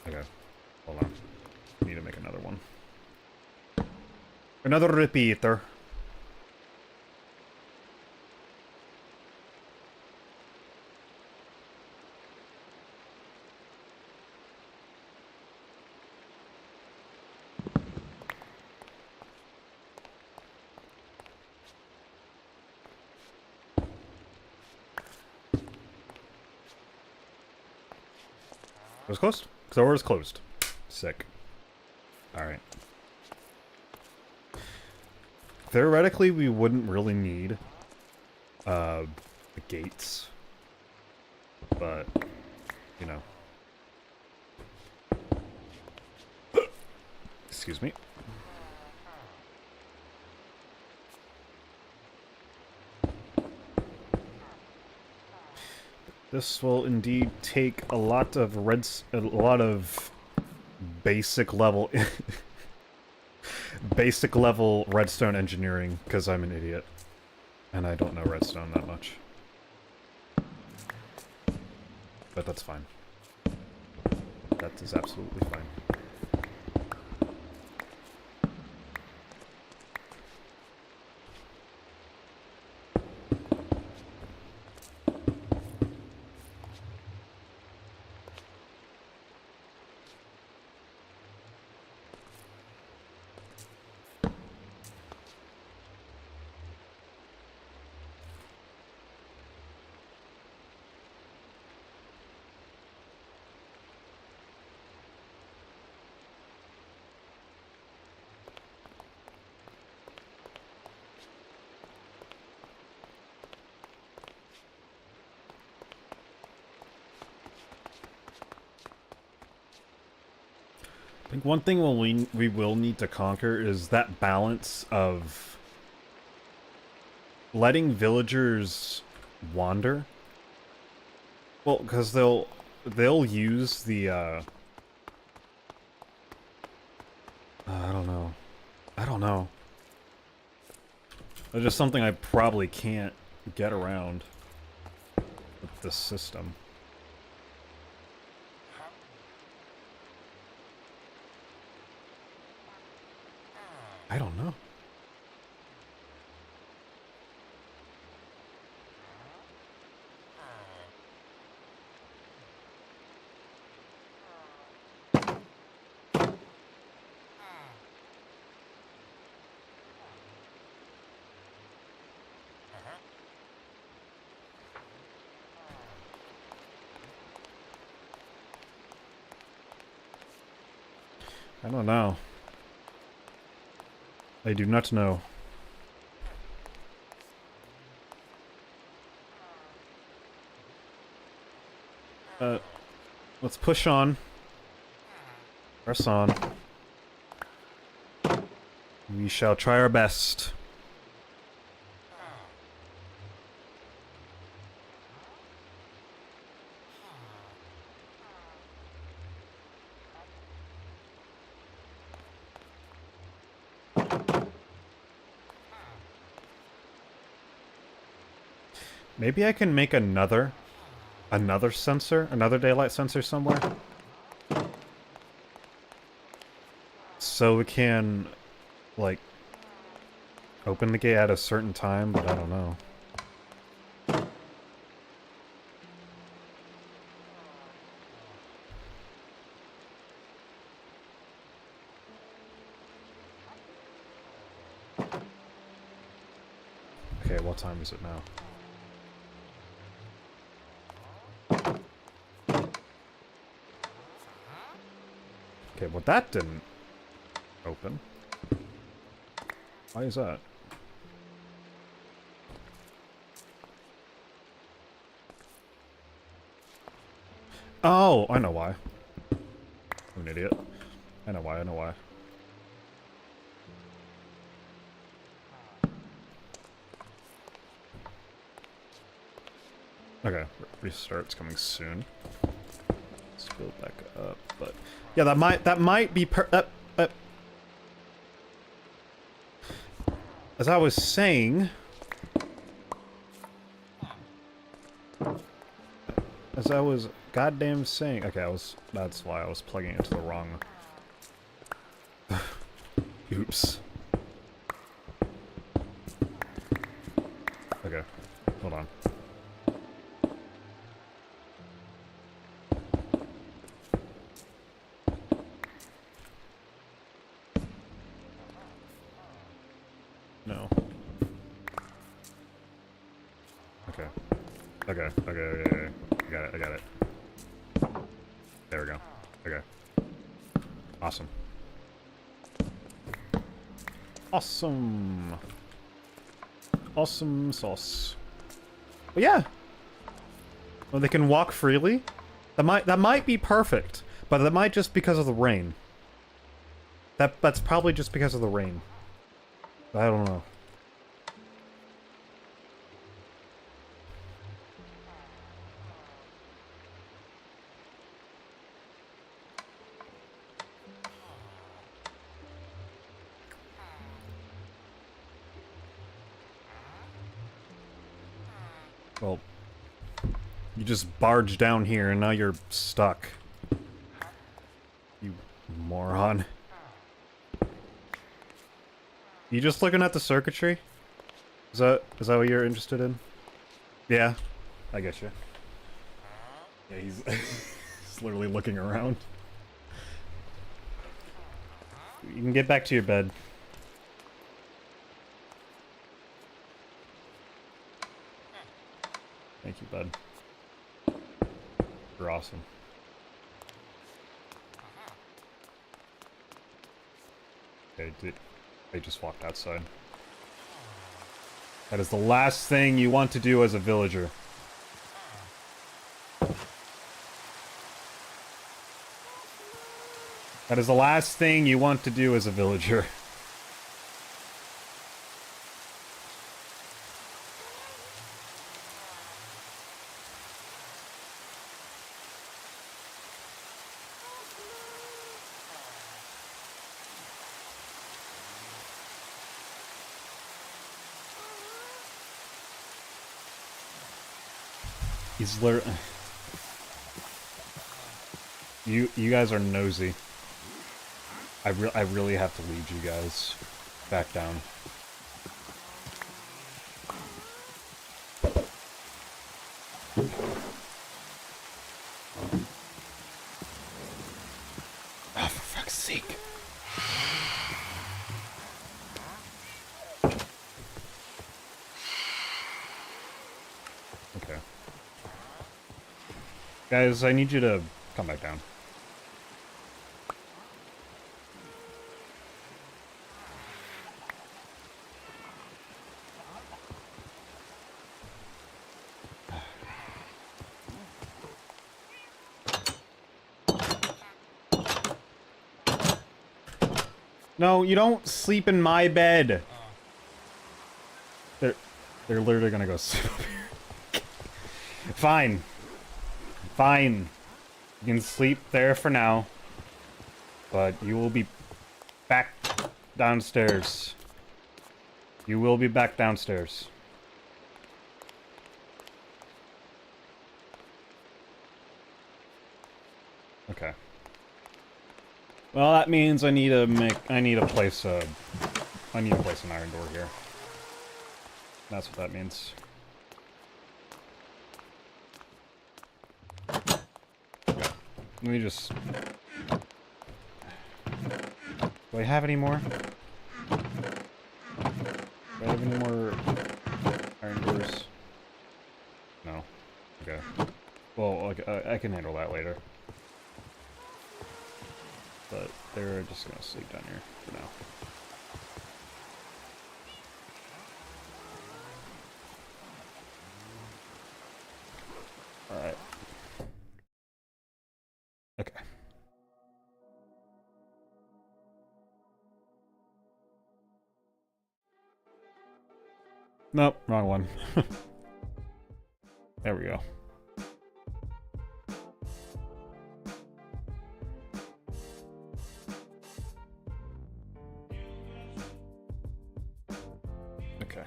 Okay. Hold on. Need to make another one. Another repeater. It was closed? The door is closed. Sick. Alright. Theoretically, we wouldn't really need the gates. But, you know. Excuse me. This will indeed take a lot of basic level basic level redstone engineering, because I'm an idiot and I don't know redstone that much. But that's fine. That is absolutely fine. I think one thing we will need to conquer is that balance of letting villagers wander. Well, because they'll use the I don't know. I don't know. It's just something I probably can't get around with this system. I don't know. I don't know. I do not know. Let's push on. Press on. We shall try our best. Maybe I can make another sensor, another daylight sensor somewhere. So we can, like, open the gate at a certain time, but I don't know. Okay, what time is it now? Okay, well that didn't open. Why is that? Oh, I know why. I'm an idiot. I know why, I know why. Okay, restart's coming soon. Let's build back up, but yeah, that might be as I was saying, as I was goddamn saying... Okay, that's why I was plugging into the wrong... Oops. Okay, hold on. No. Okay. Okay. I got it. There we go. Okay. Awesome. Awesome. Awesome sauce. But yeah. Well, they can walk freely. That might be perfect, but that might just because of the rain. That's probably just because of the rain. I don't know. Well, you just barged down here and now you're stuck. You moron. You just looking at the circuitry? Is that what you're interested in? Yeah, I get you. Yeah, he's, he's literally looking around. You can get back to your bed. Thank you, bud. You're awesome. Okay, they just walked outside. That is the last thing you want to do as a villager. That is the last thing you want to do as a villager. He's literally... You guys are nosy. I really have to lead you guys back down. Oh, for fuck's sake. Okay. Guys, I need you to come back down. No, you don't sleep in my bed. They're literally gonna go sleep up here. Fine. Fine. You can sleep there for now. But you will be back downstairs. You will be back downstairs. Okay. Well, that means I need to place an iron door here. That's what that means. Okay. Let me just... Do I have any more? Do I have any more iron doors? No. Okay. Well, I can handle that later. But they're just gonna sleep down here for now. Alright. Okay. Nope, wrong one. There we go. Okay.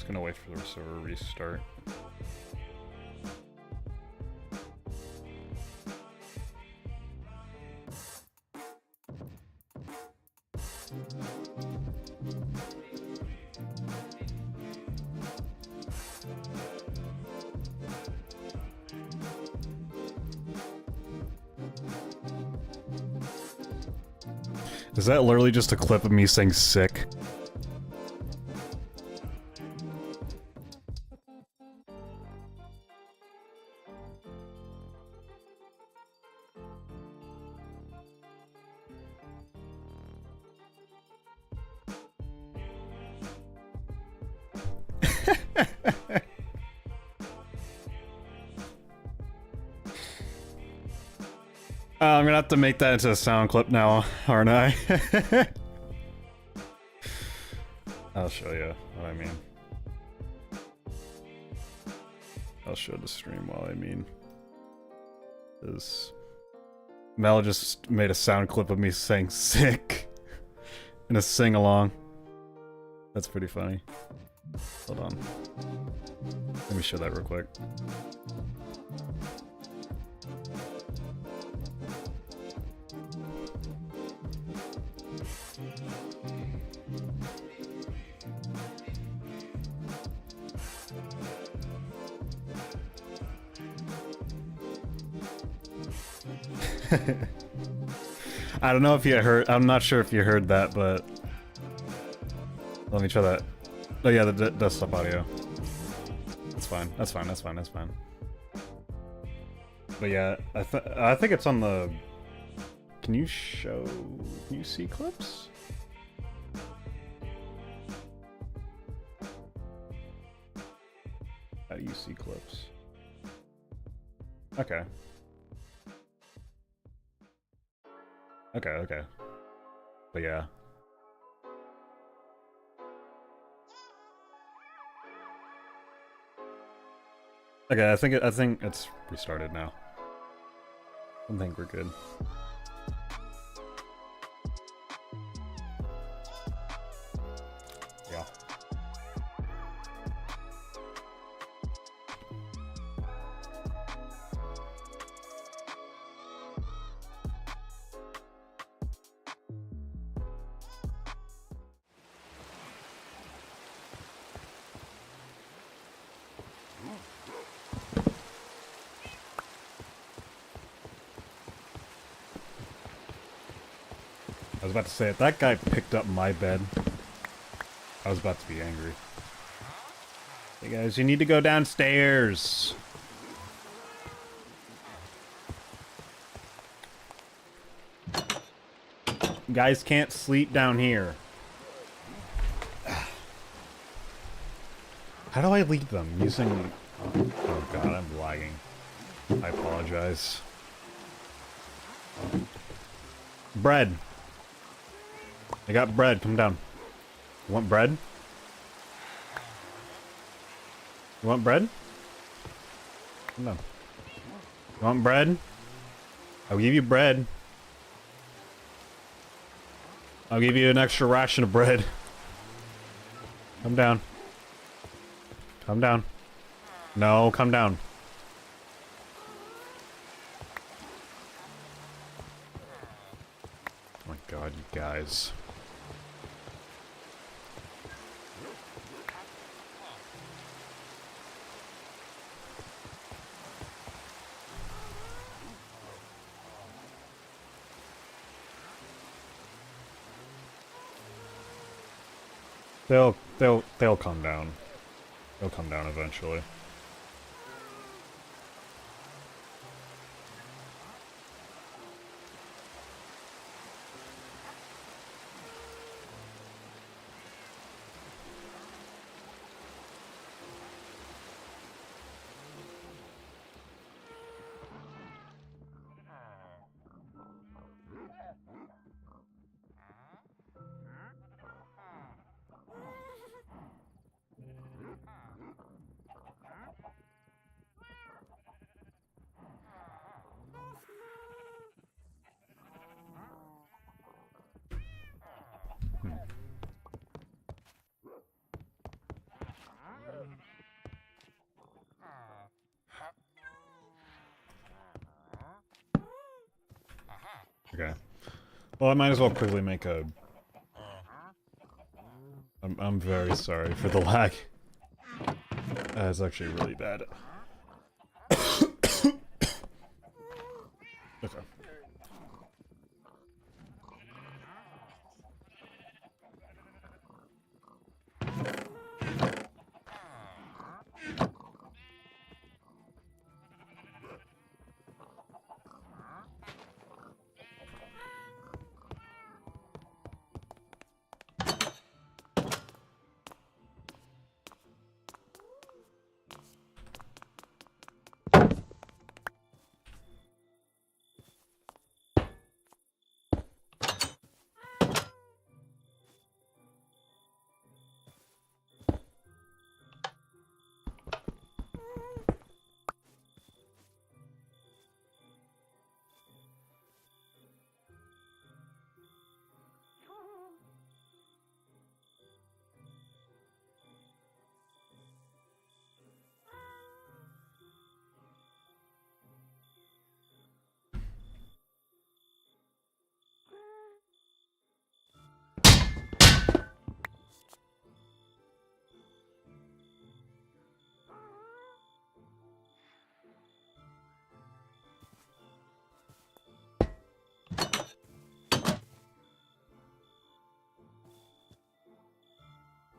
just gonna wait for the server restart. Is that literally just a clip of me saying sick? I'm gonna have to make that into a sound clip now, aren't I? I'll show you what I mean. I'll show the stream while I mean. This Mel just made a sound clip of me saying sick in a sing-along. That's pretty funny. Hold on. Let me show that real quick. I don't know if you heard, I'm not sure if you heard that, but let me try that. Oh yeah, the desktop audio. That's fine, that's fine, that's fine, that's fine. But yeah, I think it's on the... Can you see clips? How do you see clips? Okay. Okay. But yeah. Okay, I think it's restarted now. I think we're good. Yeah. I was about to say, if that guy picked up my bed, I was about to be angry. Hey guys, you need to go downstairs! Guys can't sleep down here. How do I lead them? Using... Oh god, I'm lagging. I apologize. Bread! I got bread, come down. You want bread? You want bread? Come down. You want bread? I'll give you bread. I'll give you an extra ration of bread. Come down. Come down. No, come down. Oh my god, you guys. They'll come down. They'll come down eventually. Okay. Well, I might as well quickly make a... I'm very sorry for the lag. It's actually really bad. Okay.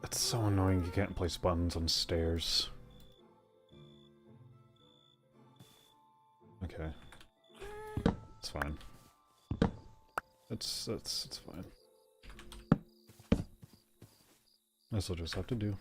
It's so annoying you can't place buttons on stairs. Okay. It's fine. It's fine. This'll just have to do.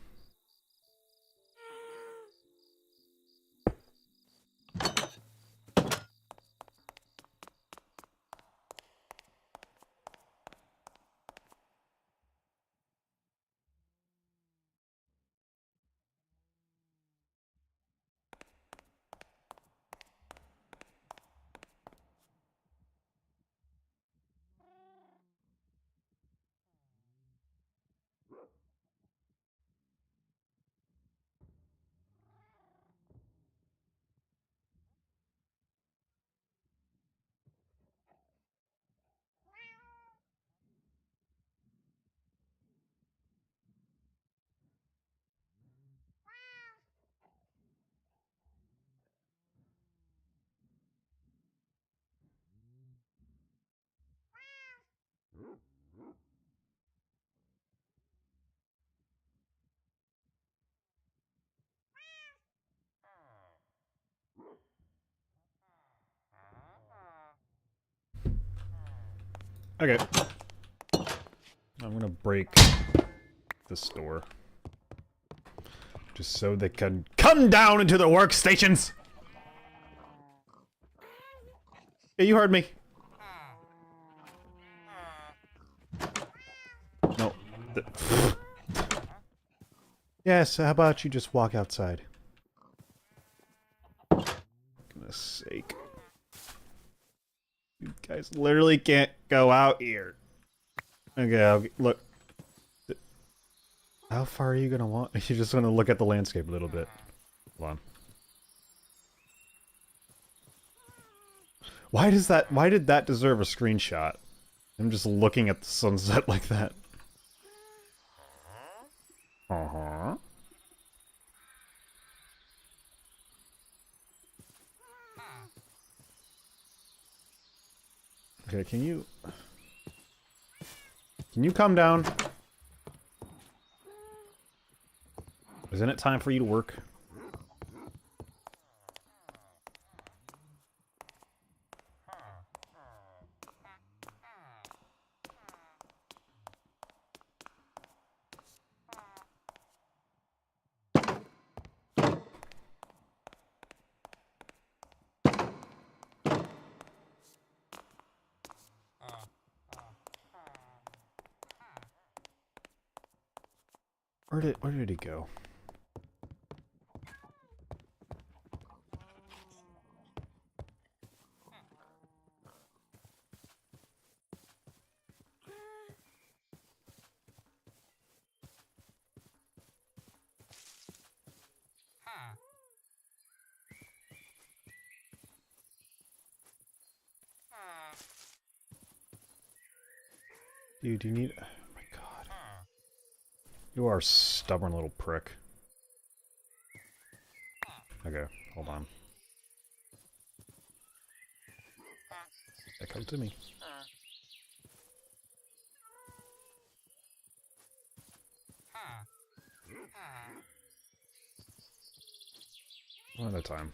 Okay. I'm gonna break this door. Just so they can come down into the workstations! Yeah, you heard me. No. Yes, how about you just walk outside? For goodness sake. You guys literally can't go out here. Okay, look. How far are you gonna want? You just want to look at the landscape a little bit. Hold on. Why did that deserve a screenshot? I'm just looking at the sunset like that. Uh-huh. Okay, can you calm down? Isn't it time for you to work? Where did he go? You do you need... Oh my god. You are a stubborn little prick. Okay, hold on. Come to me. One at a time.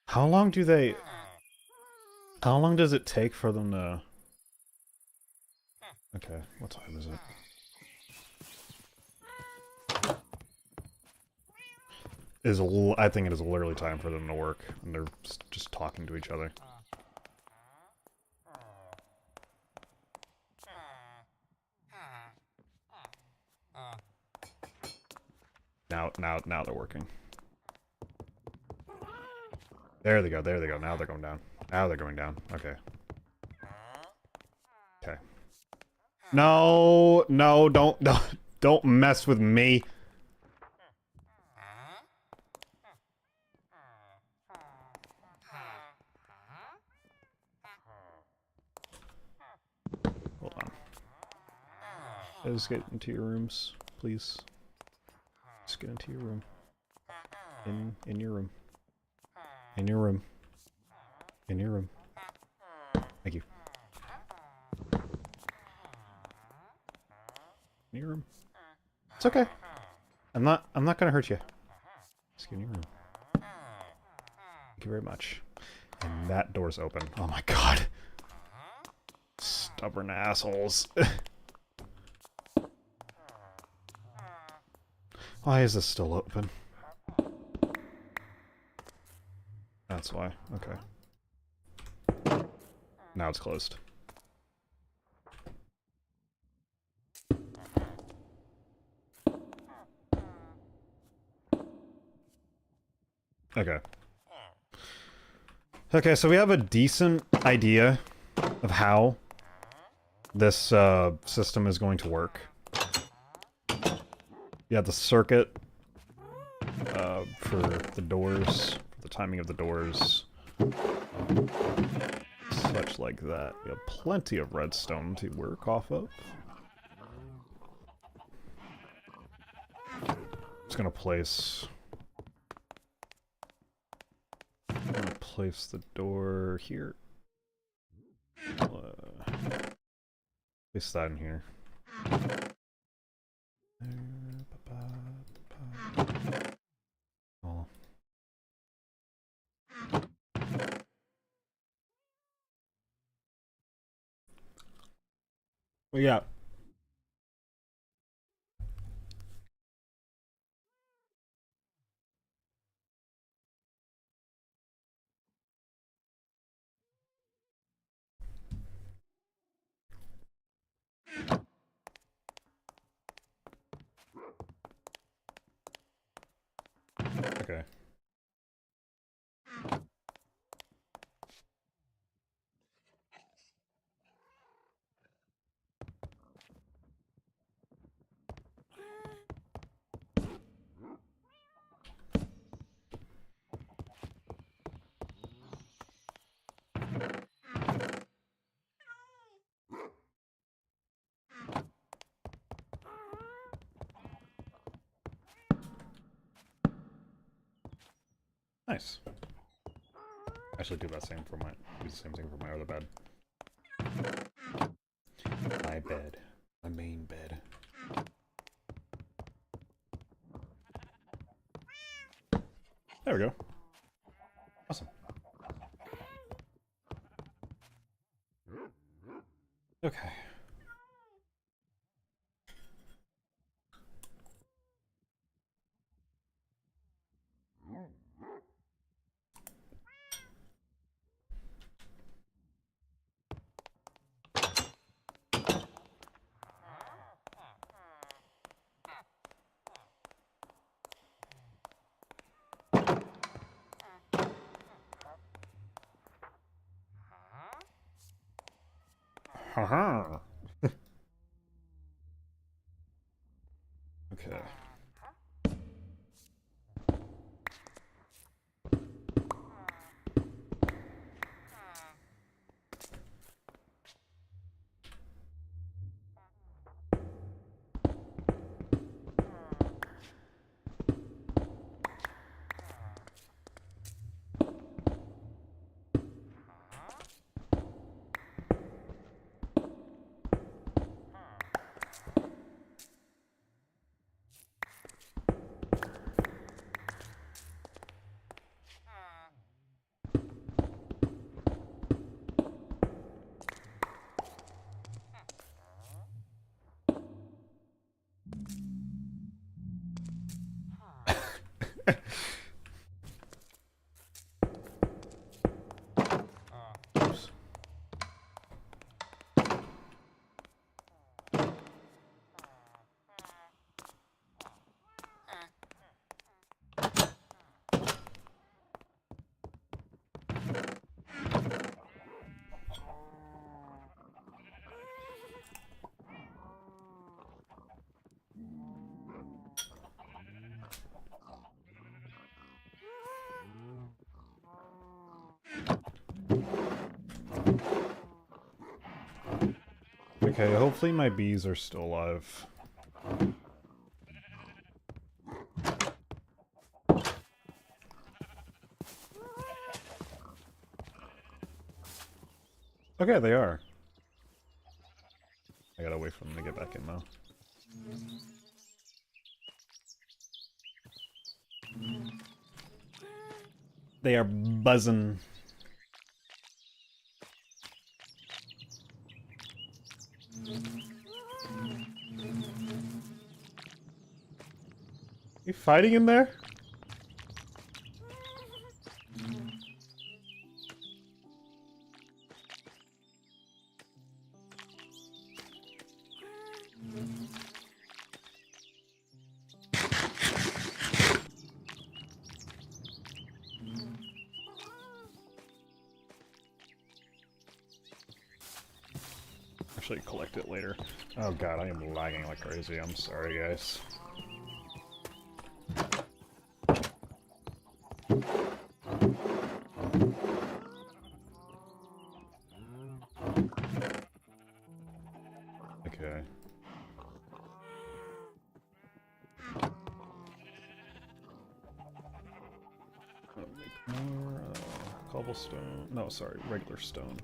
How long do they... How long does it take for them to... Okay, what time is it? I think it is literally time for them to work, and they're just talking to each other. Now they're working. There they go, there they go. Now they're going down. Now they're going down. Okay. Okay. No, no, don't mess with me. Hold on. Let's get into your rooms, please. Just get into your room. In your room. In your room. In your room. Thank you. In your room. It's okay. I'm not gonna hurt you. Just get in your room. Thank you very much. And that door's open. Oh my god. Stubborn assholes. Why is this still open? That's why. Okay. Now it's closed. Okay. Okay, so we have a decent idea of how this system is going to work. Yeah, the circuit for the doors, for the timing of the doors, such like that. We have plenty of redstone to work off of. Just gonna place the door here. Place that in here. Oh. Well, yeah. Okay. Nice. I should do the same thing for my other bed. My bed. My main bed. There we go. Awesome. Okay. Haha. Okay. Okay, hopefully my bees are still alive. Okay, they are. I gotta wait for them to get back in though. They are buzzing. You fighting in there? Actually collect it later. Oh god, I am lagging like crazy. I'm sorry, guys. Okay. I'll make more cobblestone. No, sorry, regular stone.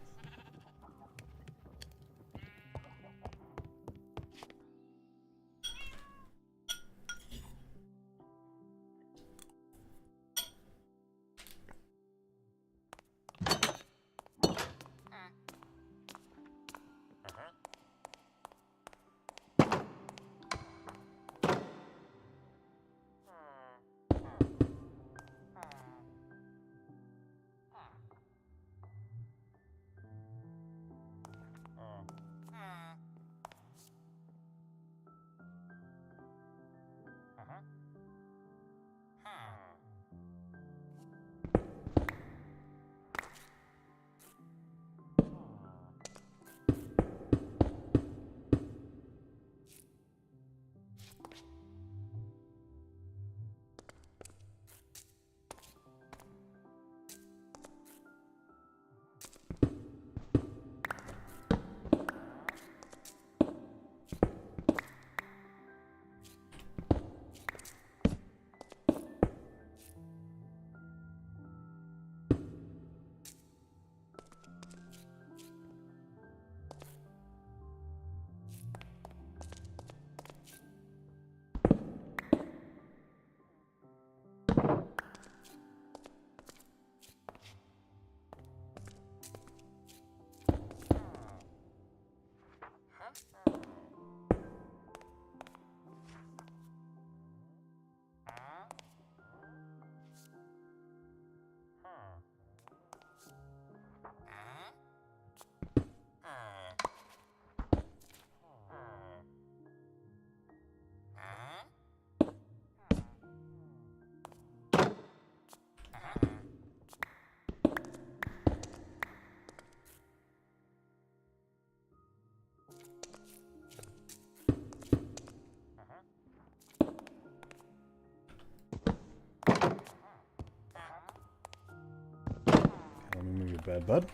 Let me move your bed, bud.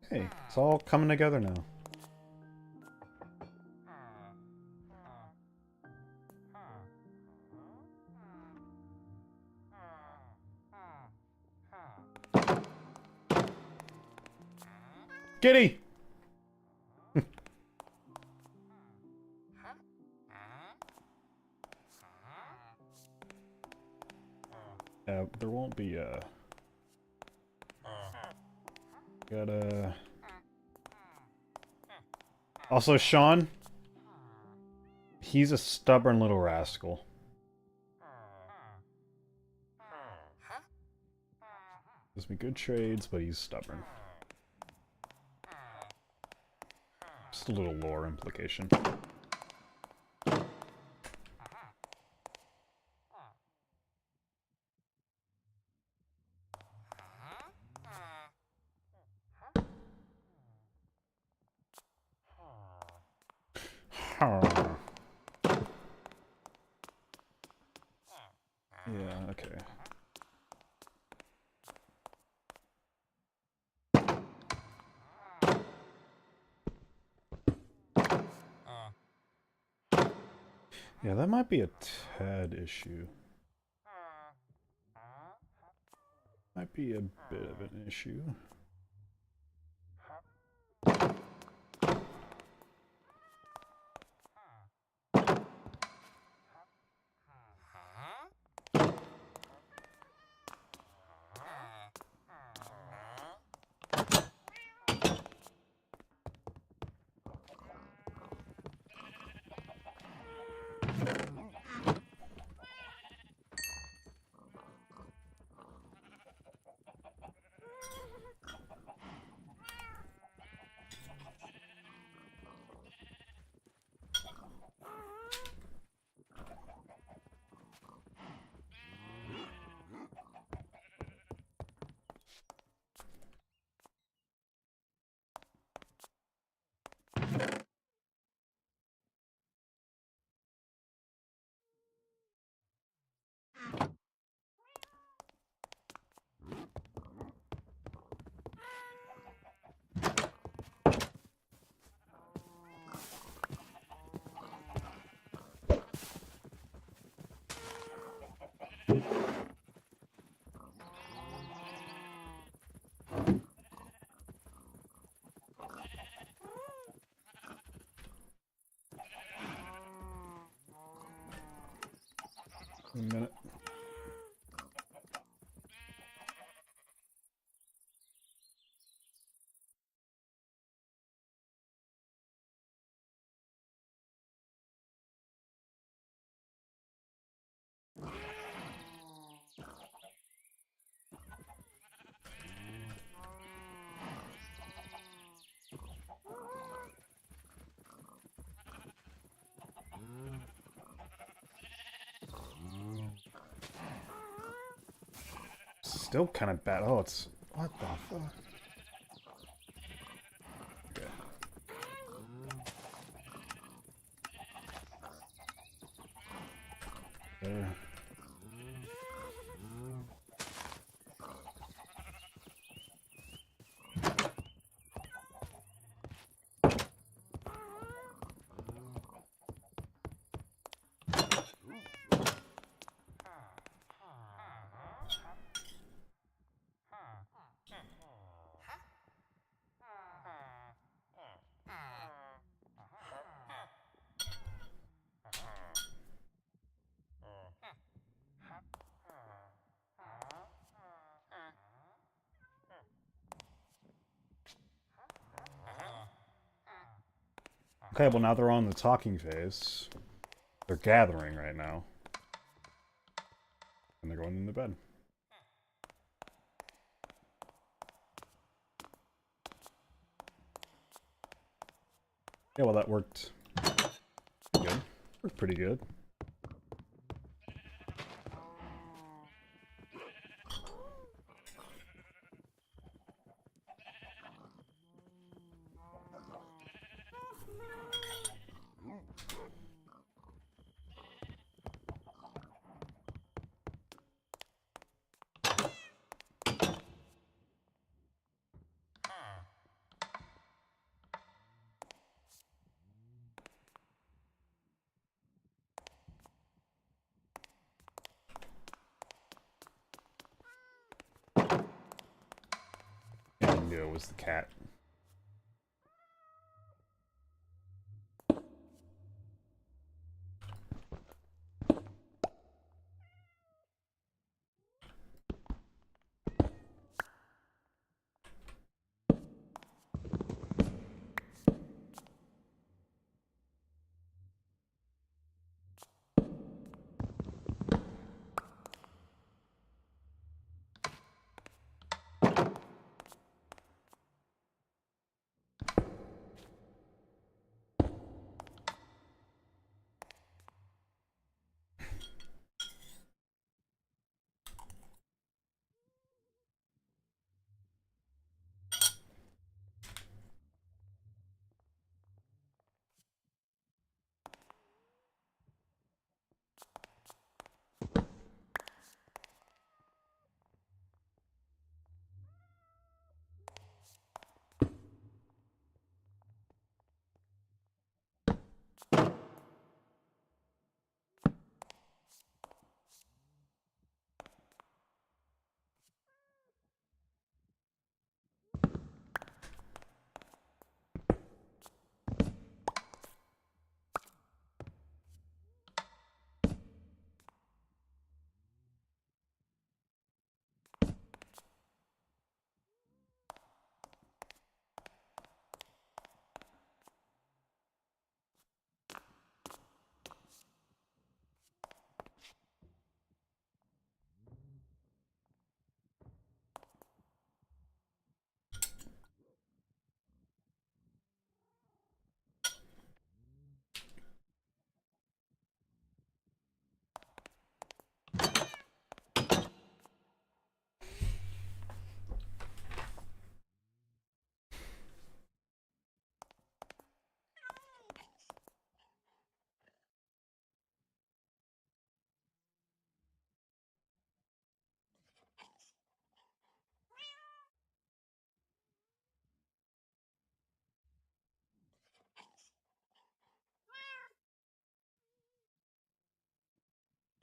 Hey, it's all coming together now. Kitty! There won't be gotta... Also, Sean, he's a stubborn little rascal. Gives me good trades, but he's stubborn. Just a little lore implication. Yeah, Yeah, that might be a tad issue. Might be a bit of an issue. A minute. Still kind of bad. Oh, it's... What the fuck? Okay. There. Okay, well now they're on the talking phase. They're gathering right now. And they're going into bed. Yeah, well that worked good. Worked pretty good. Indigo was the cat.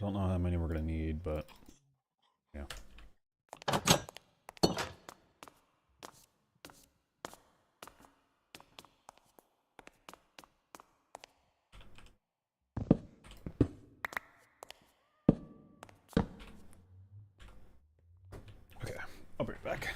Don't know how many we're gonna need, but yeah. Okay, I'll bring it back.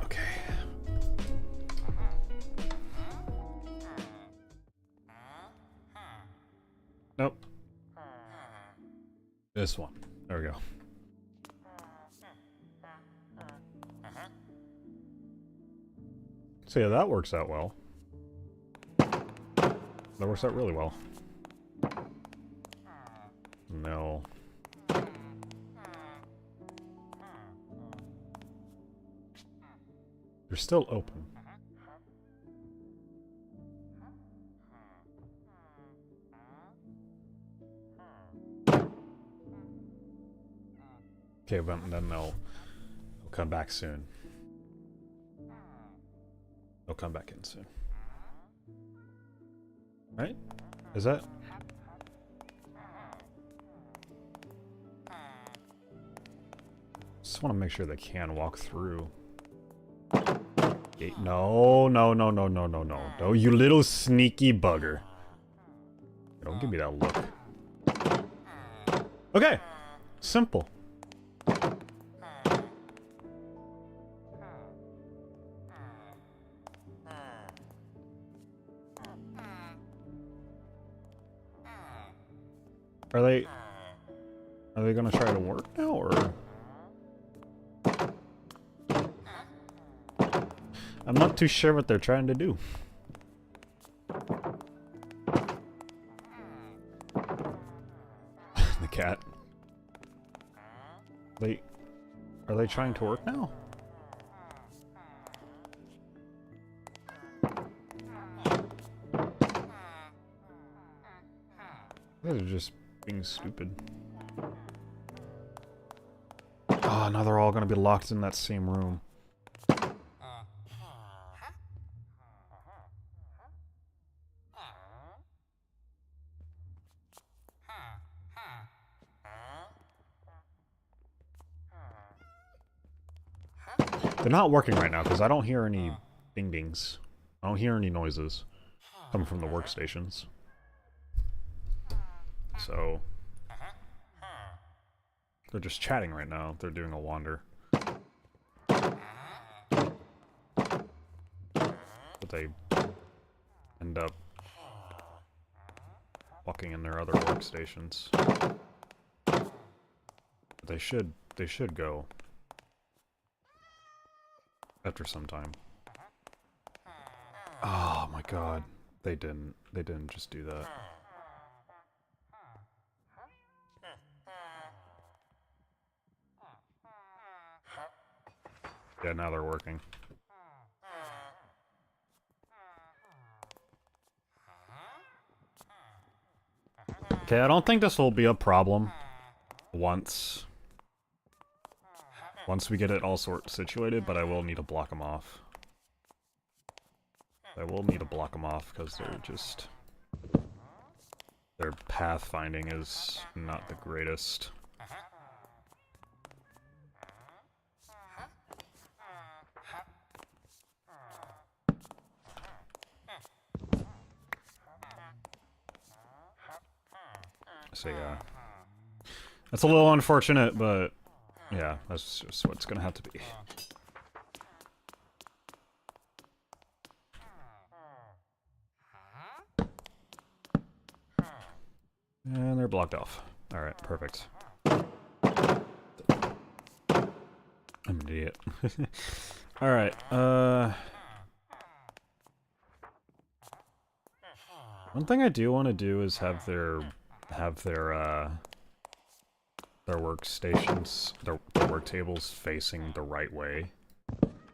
Okay. Nope. This one. There we go. So yeah, that works out well. That works out really well. No. They're still open. Okay, but then they'll come back soon. They'll come back in soon. Right? Is that? Just want to make sure they can walk through. No, no, no, no, no, no, no. No, you little sneaky bugger. Don't give me that look. Okay. Simple. Are they gonna try to work now, or? I'm not too sure what they're trying to do. The cat. Are they trying to work now? They're just being stupid. Oh, now they're all gonna be locked in that same room. They're not working right now because I don't hear any ding-dings. I don't hear any noises coming from the workstations. So they're just chatting right now. They're doing a wander. But they end up walking in their other workstations. They should go after some time. Oh my god. They didn't just do that. Yeah, now they're working. Okay, I don't think this will be a problem once we get it all situated, but I will need to block them off. I will need to block them off because they're just... their pathfinding is not the greatest. So yeah, that's a little unfortunate, but yeah, that's just what's gonna have to be. And they're blocked off. Alright, perfect. I'm an idiot. Alright, one thing I do want to do is have their workstations, their work tables facing the right way.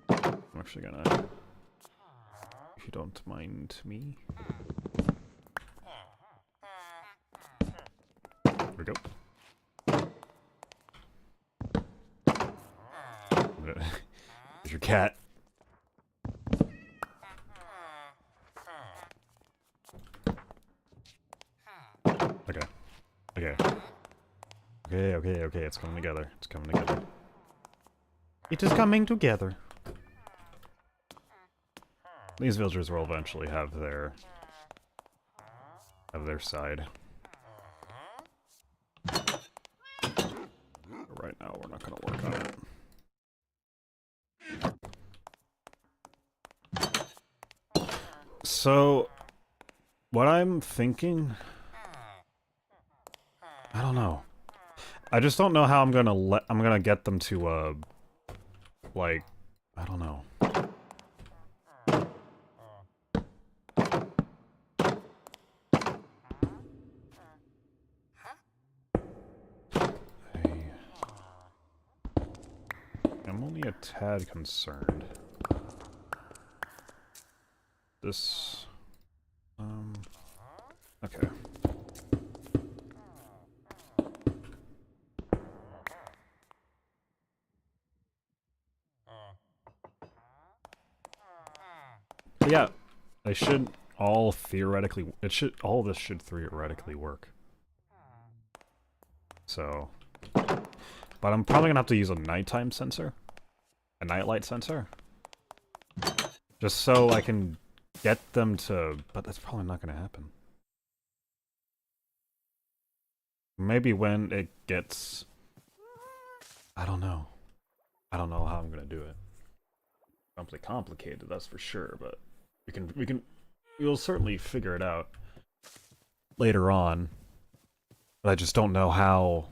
I'm actually gonna, if you don't mind me. There we go. There's your cat. Okay. Okay. Okay, it's coming together. It's coming together. It is coming together. These villagers will eventually have their side. Right No, we're not gonna work on it. So, what I'm thinking... I don't know. I just don't know how I'm gonna get them to, like, I don't know. I'm only a tad concerned. This... okay. But yeah, they should all theoretically... all of this should theoretically work. So... But I'm probably gonna have to use a nighttime sensor. A nightlight sensor. Just so I can get them to... But that's probably not gonna happen. Maybe when it gets... I don't know. I don't know how I'm gonna do it. It's complicated, that's for sure, but we'll certainly figure it out later on. But I just don't know how.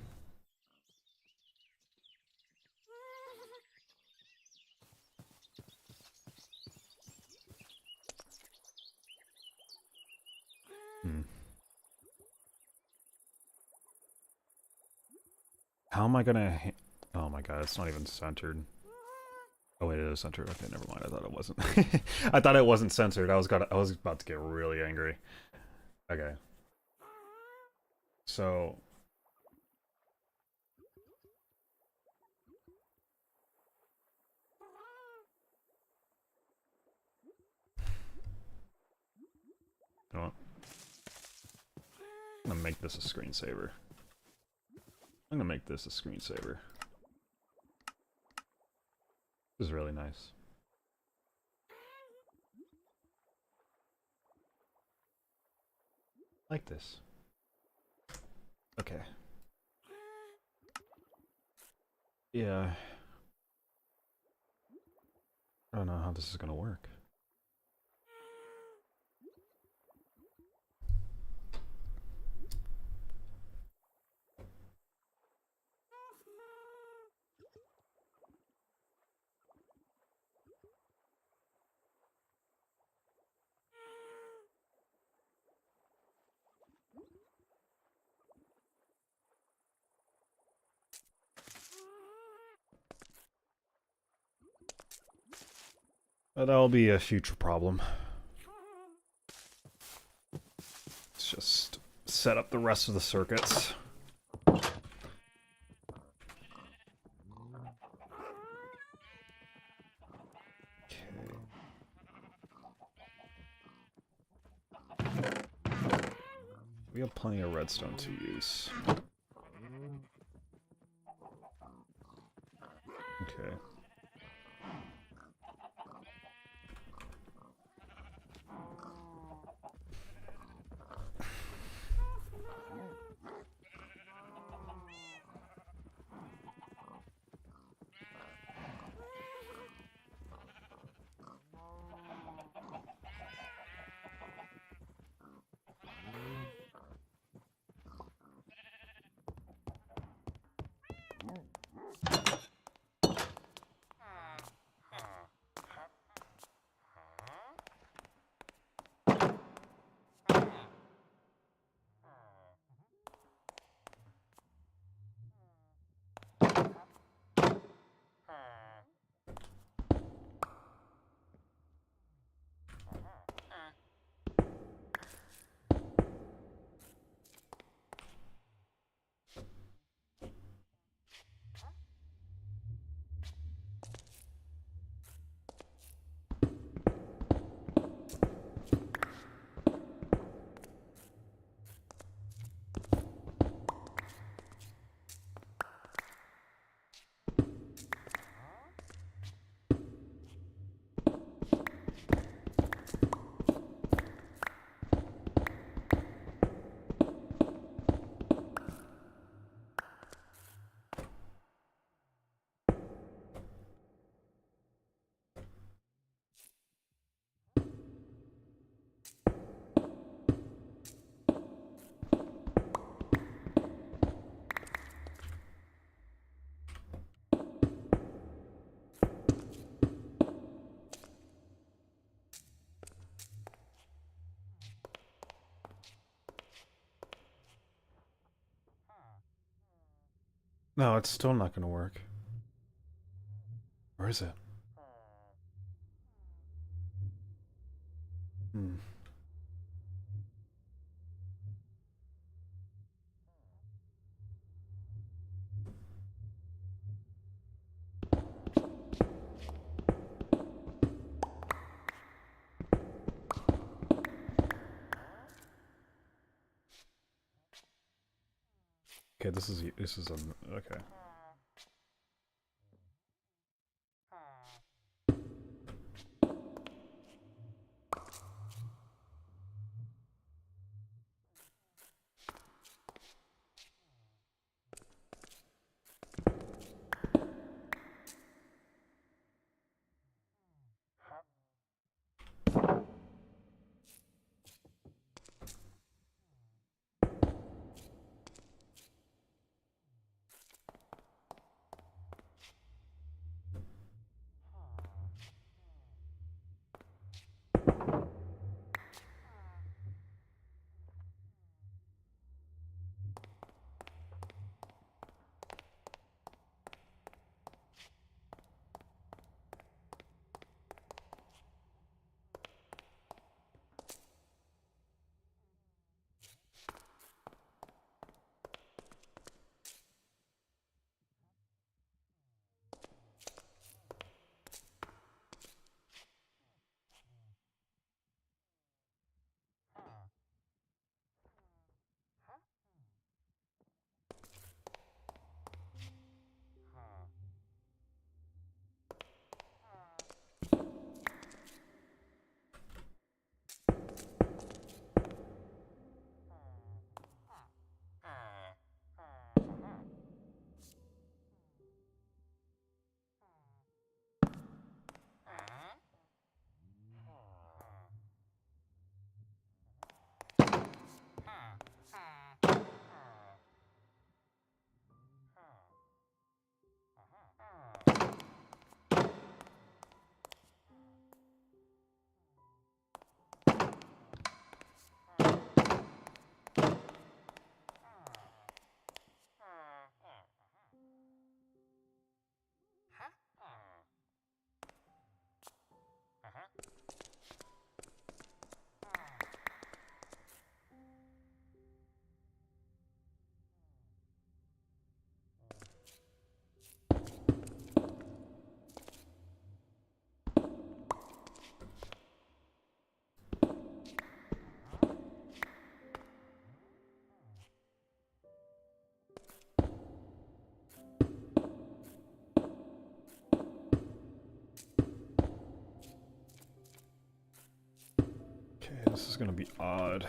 How am I gonna oh my god, it's not even centered. Oh wait, it is centered. Okay, never mind. I thought it wasn't. I thought it wasn't censored. I was about to get really angry. Okay. So you know what? I'm gonna make this a screensaver. I'm gonna make this a screensaver. This is really nice. Like this. Okay. Yeah. I don't know how this is gonna work. But that'll be a future problem. Let's just set up the rest of the circuits. We have plenty of redstone to use. Okay. No, it's still not gonna work. Where is it? Hmm. Okay, this is okay. Okay, this is gonna be odd.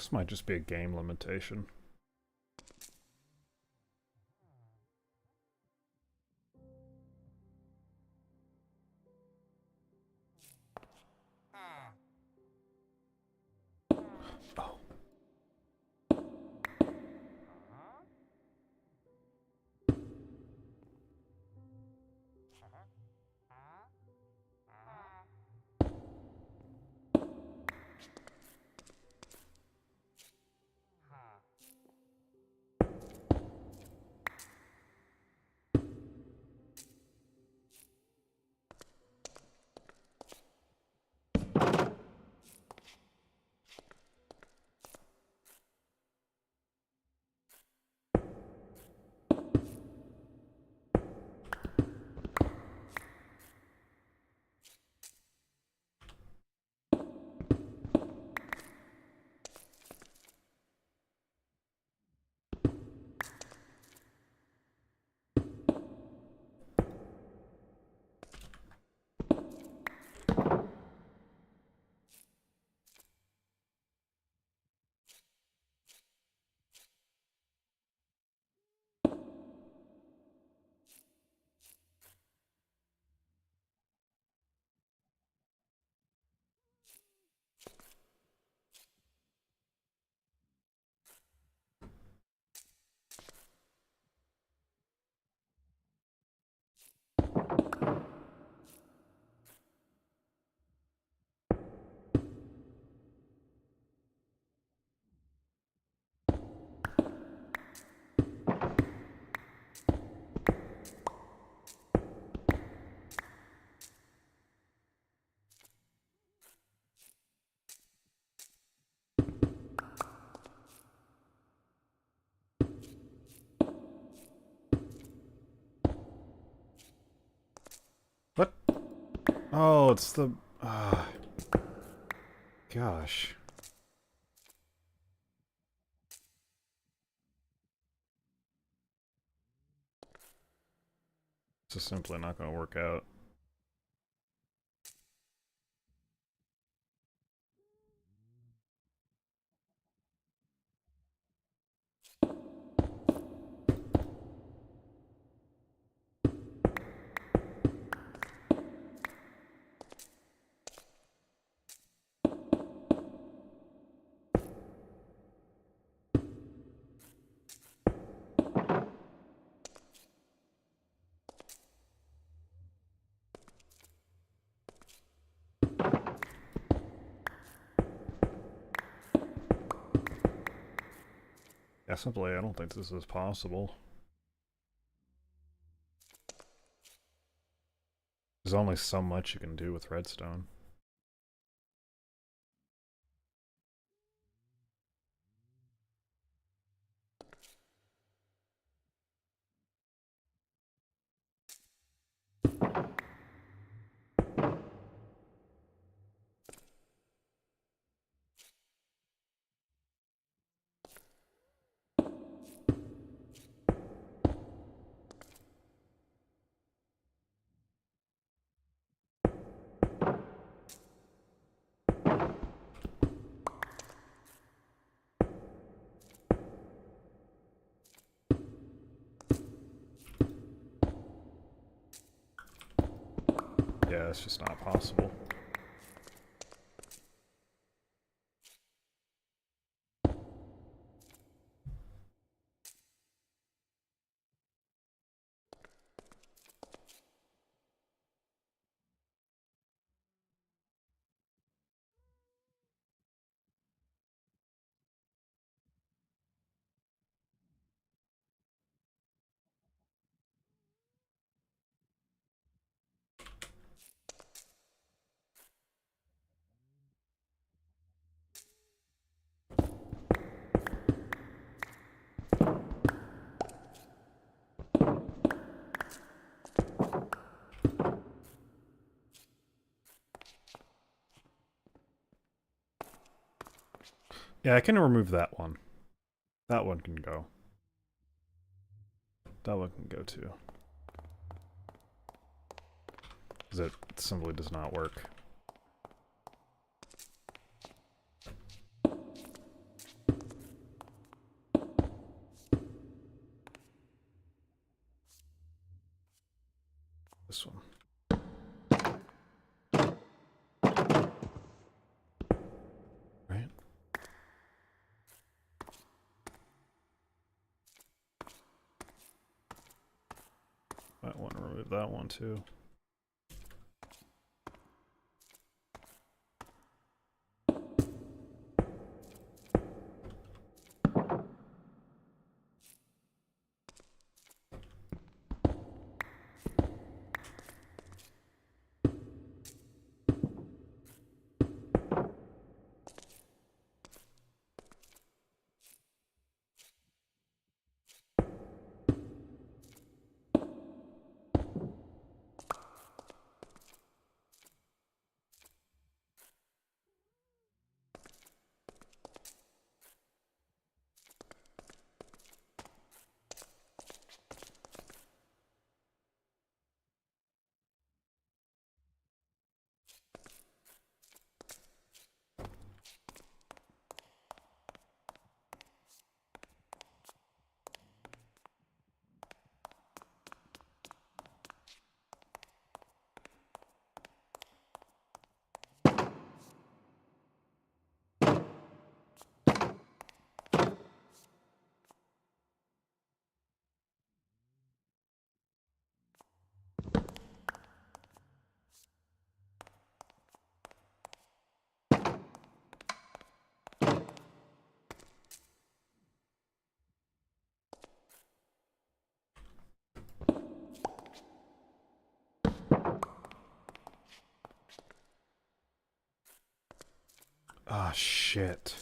This might just be a game limitation. Oh. What? Oh, it's the... gosh. It's just simply not going to work out. Yeah, simply, I don't think this is possible. There's only so much you can do with redstone. Yeah, it's just not possible. Yeah, I can remove that one. That one can go. That one can go too. Because it simply does not work. This one. Right? Might want to remove that one too. Ah, shit.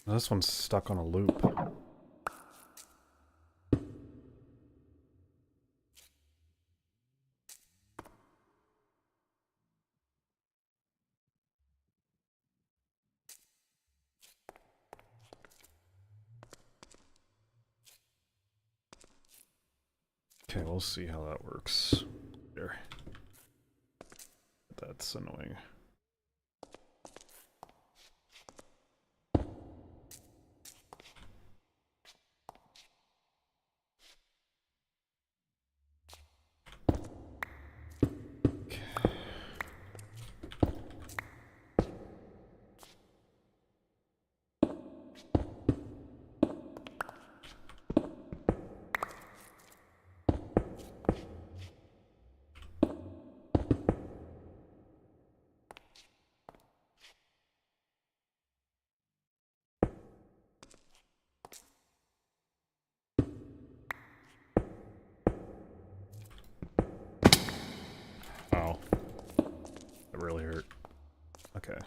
This one's stuck on a loop. Okay, we'll see how that works. There. That's annoying. Oh. That really hurt. Okay.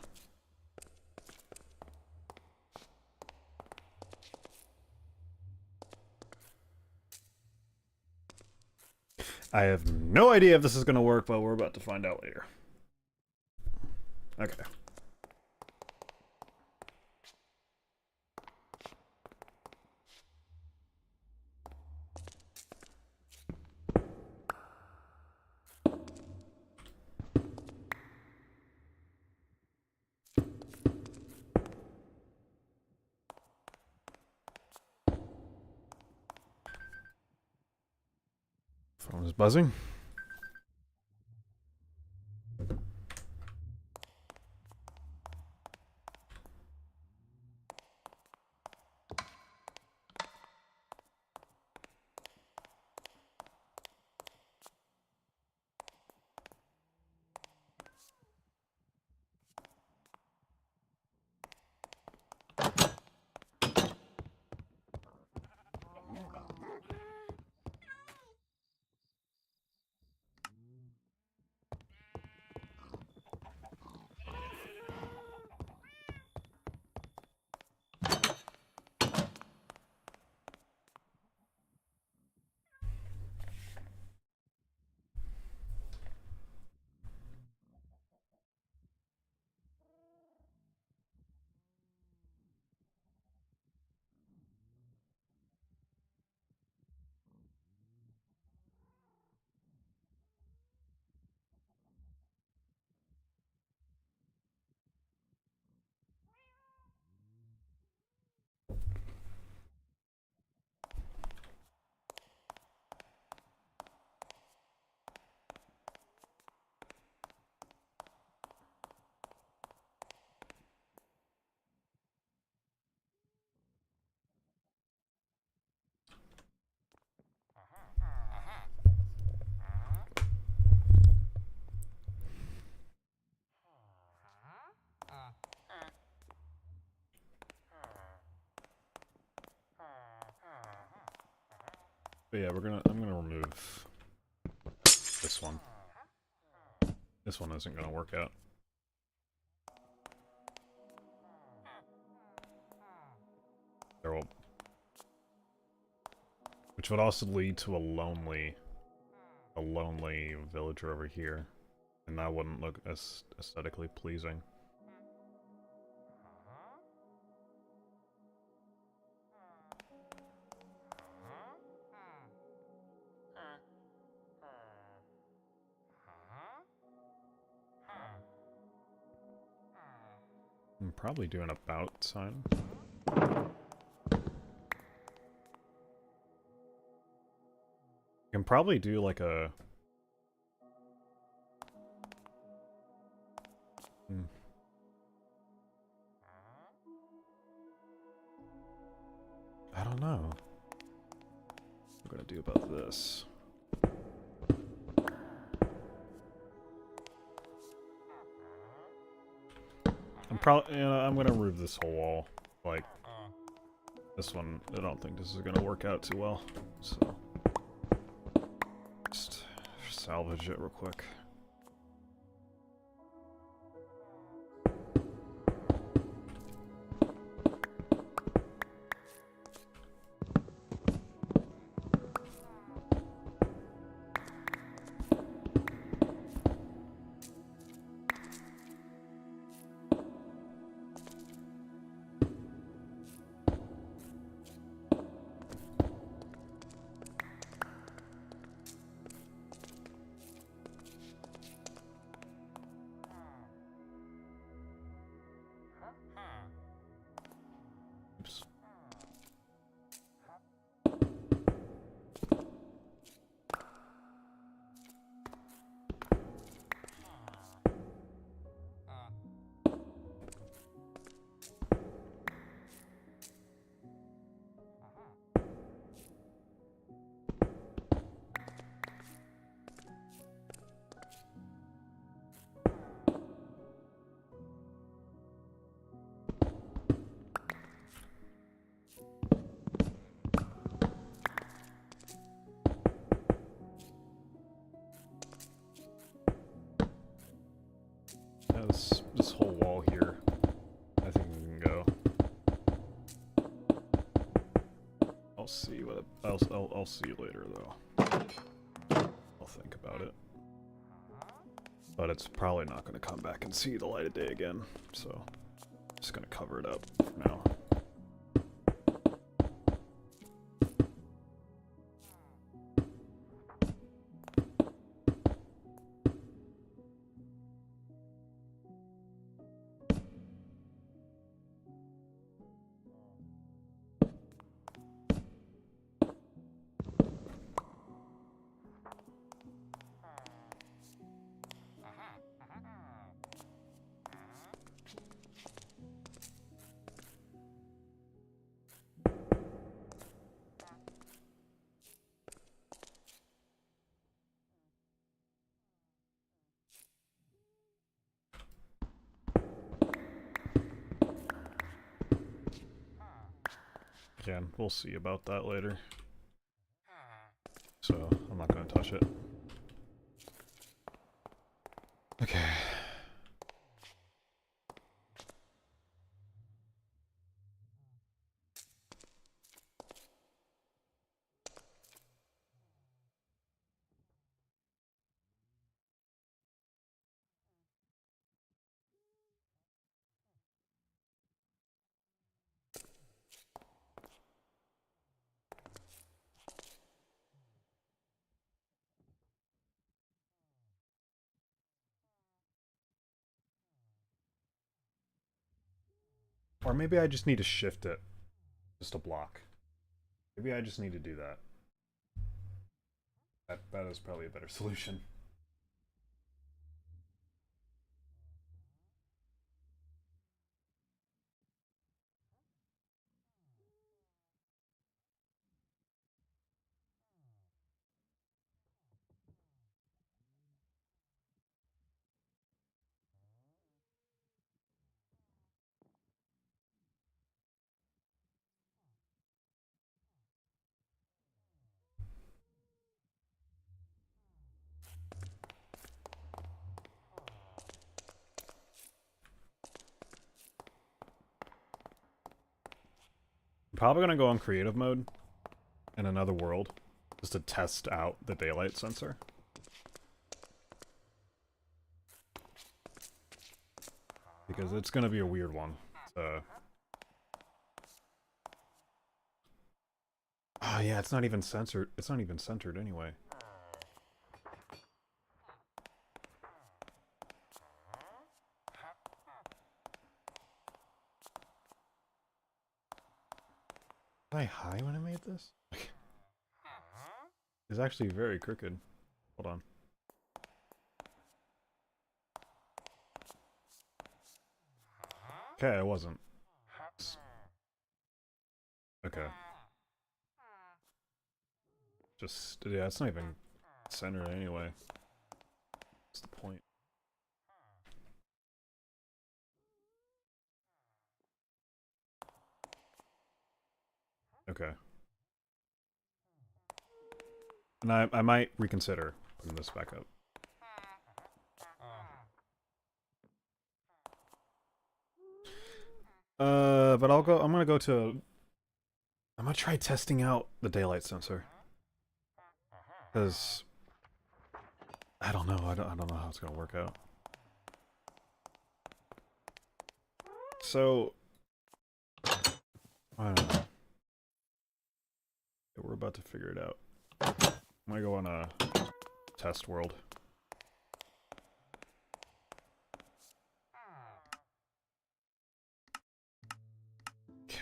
I have no idea if this is going to work, but we're about to find out later. Okay. Phone is buzzing. But yeah, I'm gonna remove this one. This one isn't gonna work out. There will, which would also lead to a lonely villager over here, and that wouldn't look as aesthetically pleasing. I'm probably doing an about sign. I can probably do like a... I don't know. What I'm gonna do about this. I'm gonna remove this whole wall. Like, this one, I don't think this is gonna work out too well. So, just salvage it real quick. Oops. This whole wall here, I think we can go. I'll see what I'll see you later though. I'll think about it. But it's probably not going to come back and see the light of day again, so I'm just going to cover it up for now. Again, we'll see about that later. So, I'm not going to touch it. Okay. Or maybe I just need to shift it. Just a block. Maybe I just need to do that. That is probably a better solution. probably gonna go on creative mode in another world just to test out the daylight sensor. Because it's gonna be a weird one. Oh yeah, it's not even censored. It's not even centered anyway. Was I high when I made this? It's actually very crooked. Hold on. Okay, I wasn't. Okay. Just, yeah, it's not even centered anyway. What's the point? Okay. And I might reconsider putting this back up. But I'm gonna go to... I'm gonna try testing out the daylight sensor. Because... I don't know, I don't know how it's gonna work out. So... I don't know. We're about to figure it out. I'm gonna go on a test world. Okay.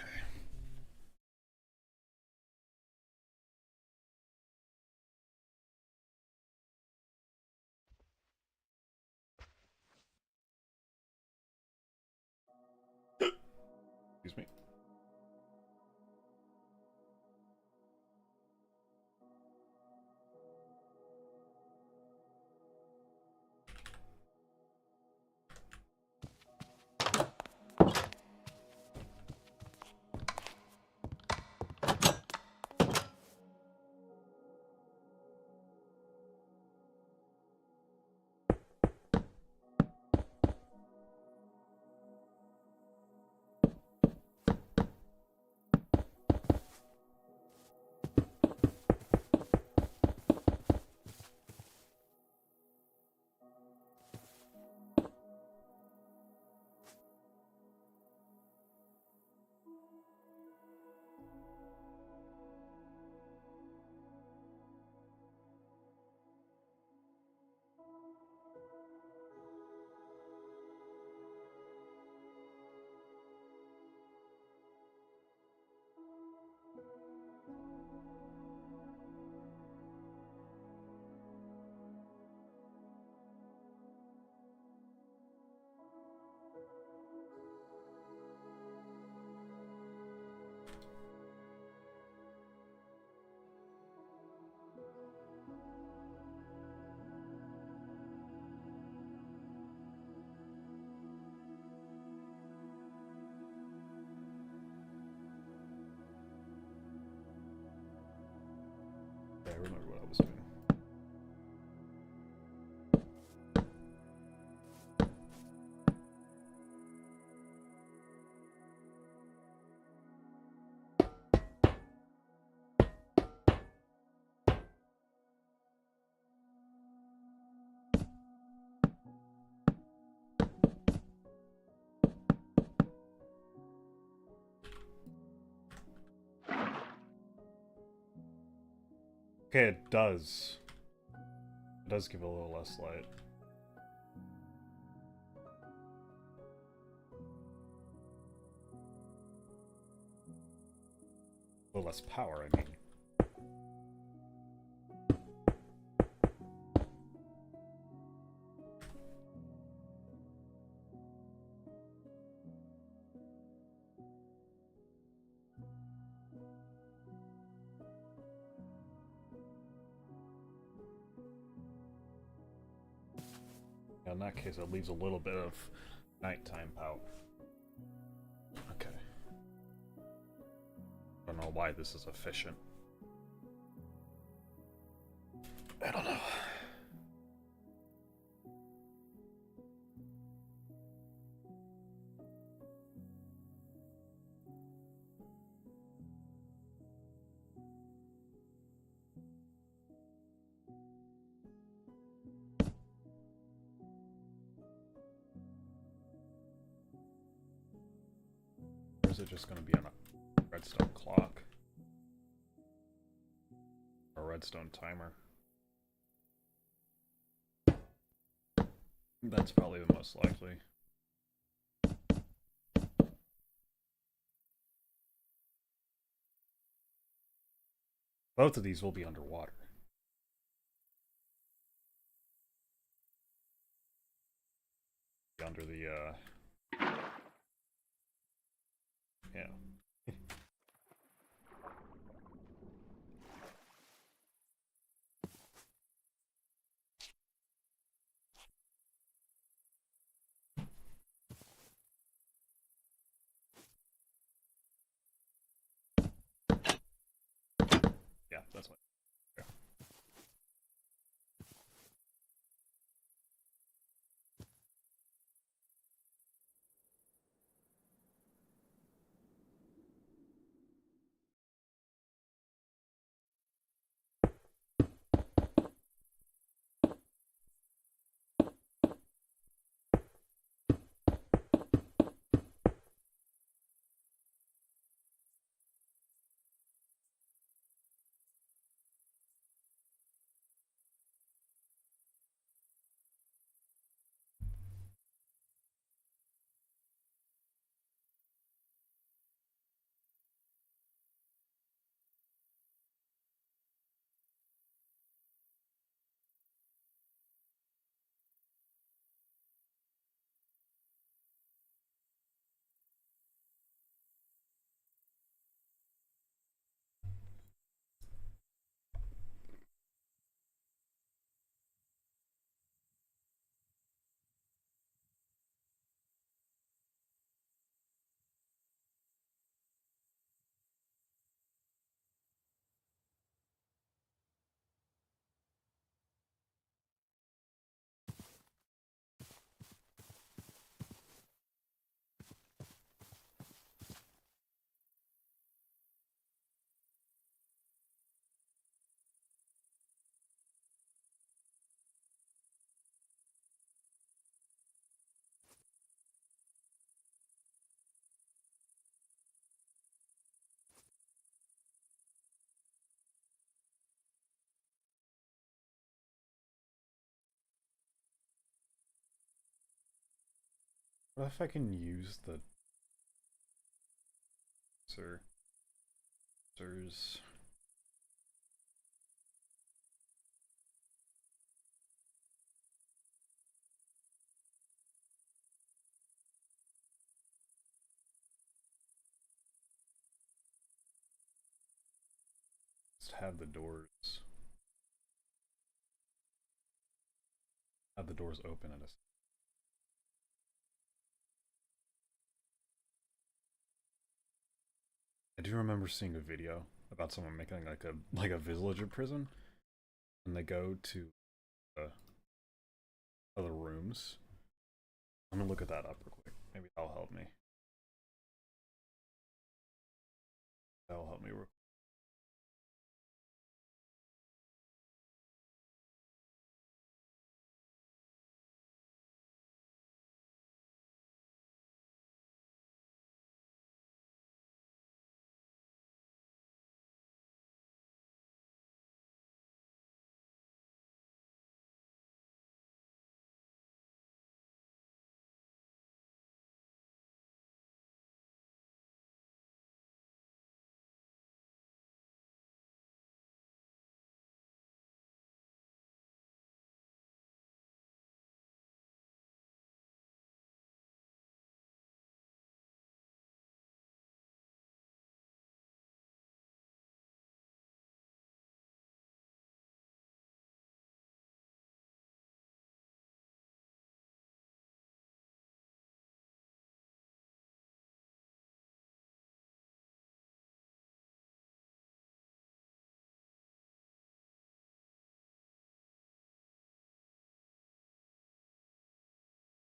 Excuse me. I remember what I was doing. Okay, it does. It does give a little less light. A little less power, I mean. In that case, it leaves a little bit of nighttime power. Okay. I don't know why this is efficient. I don't know. is it just going to be on a redstone clock? Or a redstone timer? That's probably the most likely. Both of these will be underwater. Under the, yeah. Yeah, that's what. Yeah. What if I can use the sensors? Just have the doors. Have the doors open at a. I do remember seeing a video about someone making like a villager prison, and they go to other rooms. I'm gonna look at that up real quick. Maybe that'll help me. That'll help me real quick.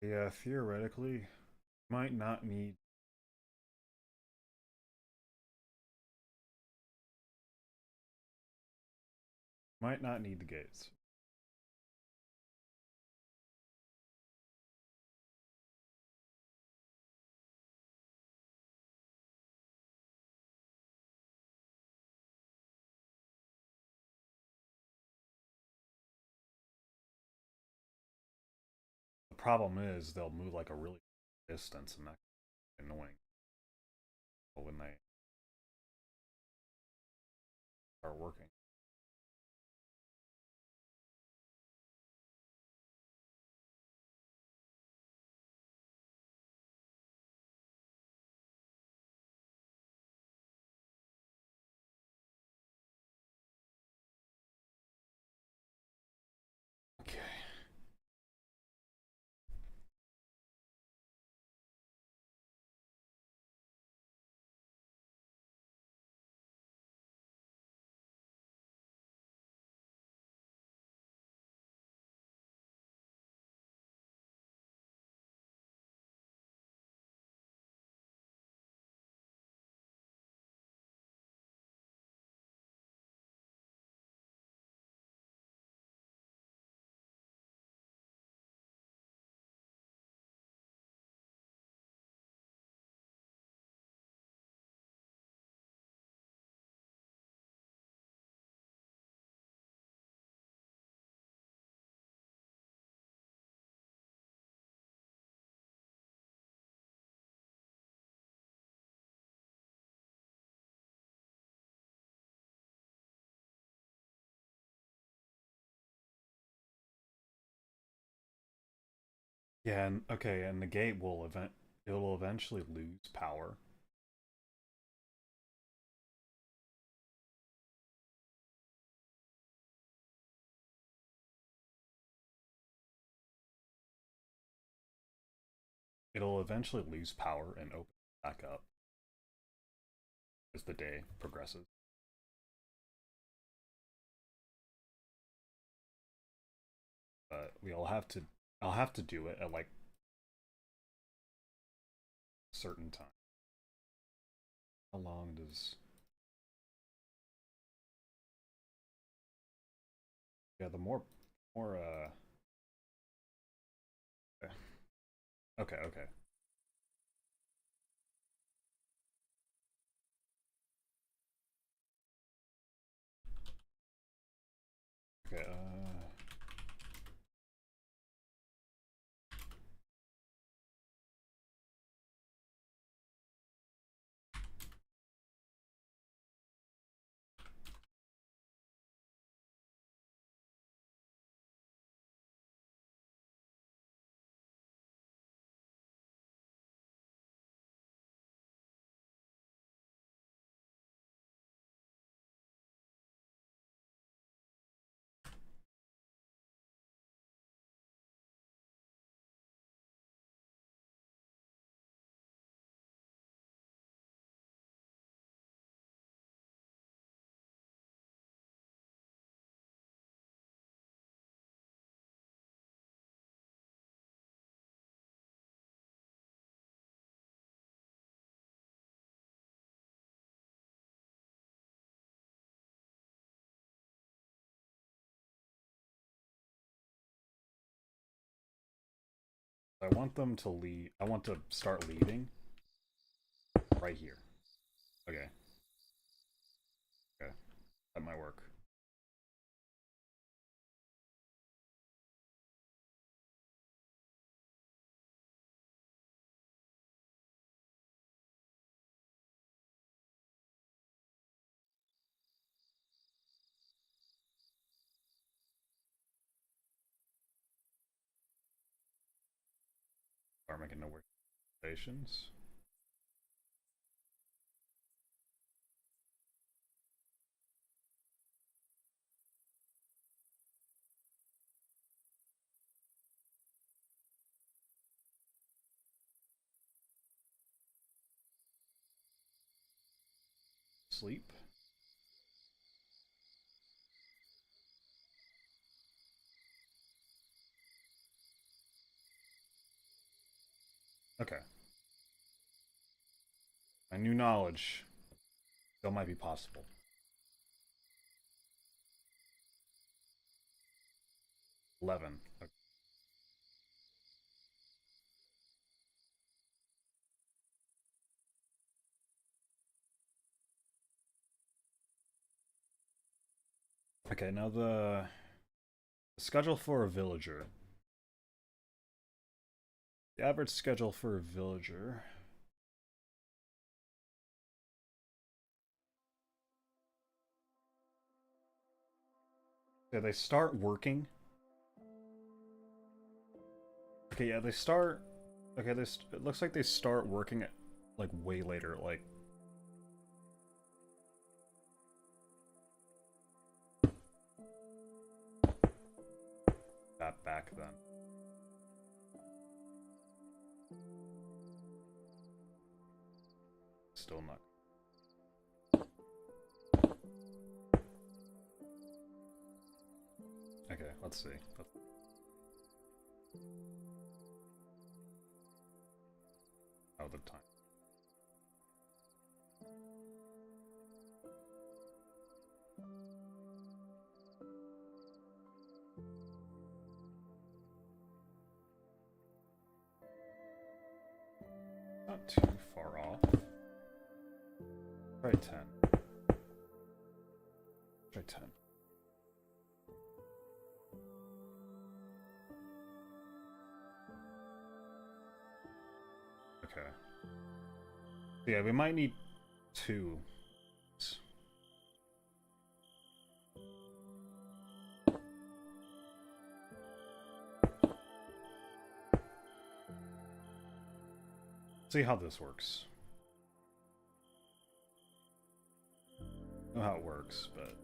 Yeah, theoretically, might not need. Might not need the gates. problem is they'll move like a really distance, and that's annoying. But when they start working. Okay. Yeah, and okay, and the gate will it'll eventually lose power. It'll eventually lose power and open back up as the day progresses. But we'll have to I'll have to do it at like a certain time. How long does yeah, the more okay, okay. Okay, I want them to lead. I want to start leading right here. Okay, okay, that might work. Start making the workstations. Sleep. Okay. My new knowledge still might be possible. 11. Okay. Okay, now the schedule for a villager. The average schedule for a villager. Yeah, they start working. Okay, yeah, they start. Okay, it looks like they start working at like way later, like that back then. Still not. Okay, let's see. Oh, the time. Not too far off. Try 10. Try 10. Okay. Yeah, we might need 2. See how this works. I know how it works, but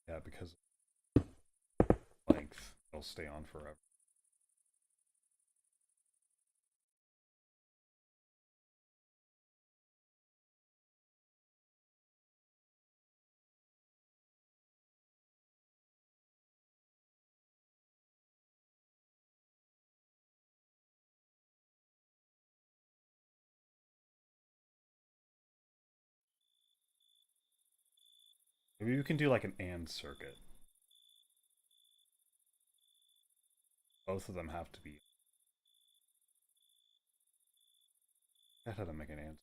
yeah, because length, it'll stay on forever. Maybe we can do like an AND circuit. Both of them have to be. I had to make an AND.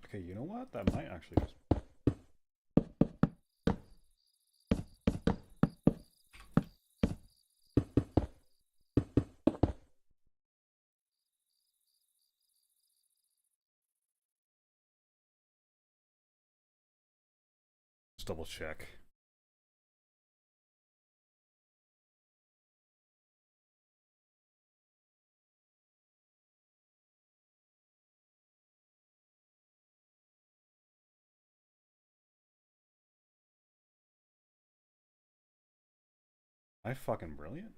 Okay, you know what? That might actually just double check. I fucking brilliant?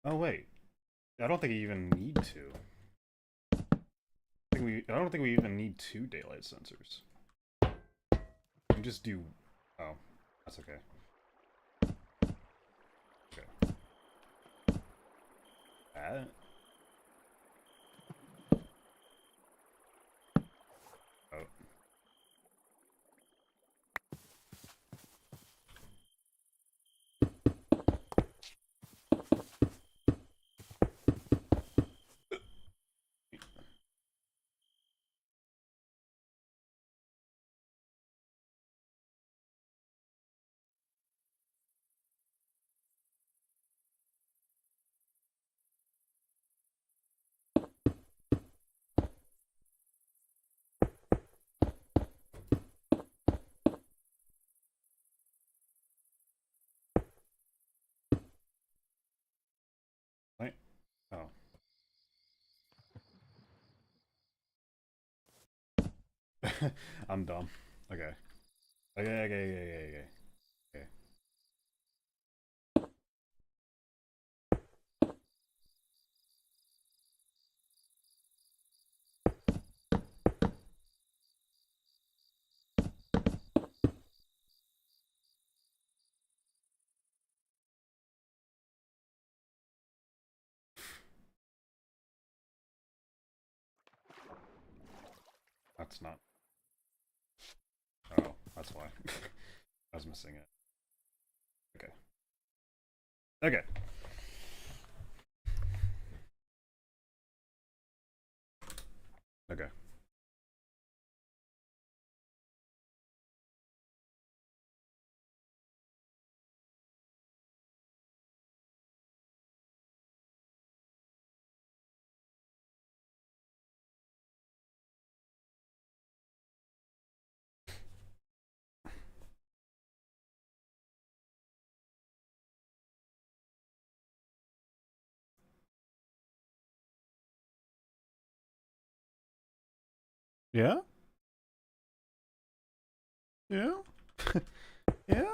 Oh wait. I don't think I even need to. I don't think we even need 2 daylight sensors. We can just do... Oh, that's okay. Okay. That... Oh. Right? Oh. I'm dumb. Okay. Okay. That's not... Oh, that's why. I was missing it. Okay. Okay. Okay. Yeah? Yeah? Yeah?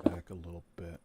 Back a little bit.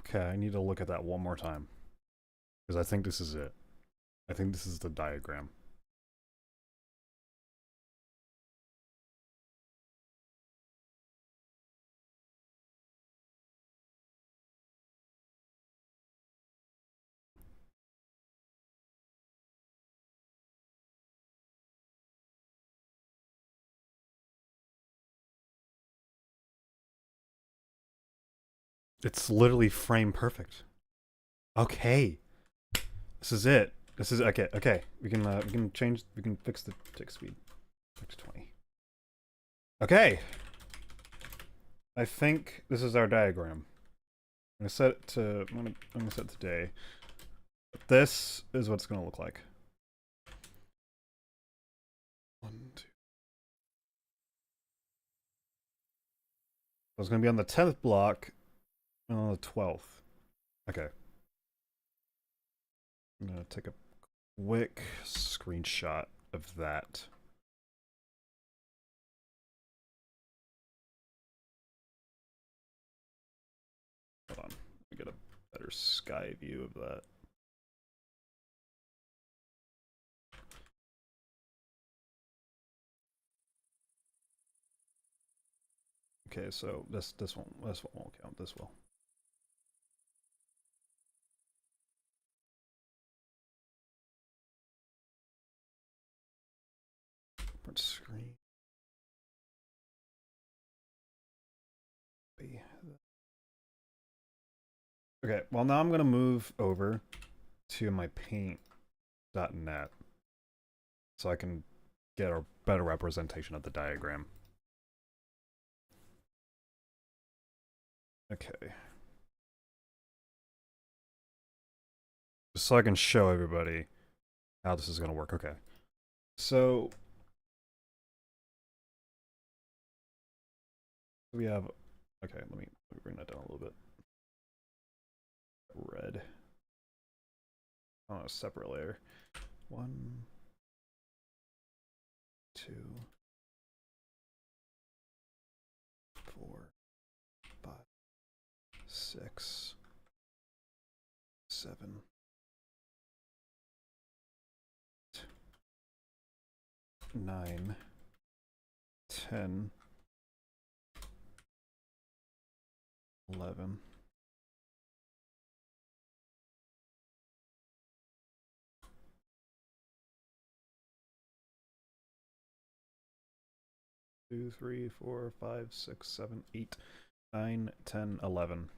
Okay, I need to look at that one more time. Because I think this is it. I think this is the diagram. It's literally frame perfect. Okay. This is it. This is okay. Okay, we can change. We can fix the tick speed. Fix 20. Okay. I think this is our diagram. I'm gonna set it to. I'm gonna set it to day. This is what it's going to look like. 1, 2. So it's going to be on the 10th block and on the 12th. Okay. I'm going to take a quick screenshot of that. Hold on. Let me get a better sky view of that. Okay, so this one won't count. This will. Print screen. Okay, well now I'm gonna move over to my paint.net so I can get a better representation of the diagram. Okay. Just so I can show everybody how this is gonna work. Okay. So we have, okay, let me bring that down a little bit. Red on a separate layer. 1, 2, 4, 5, 6, 7, 9, 10, 11. 2, 3, 4, 5, 6, 7, 8, 9, 10, 11.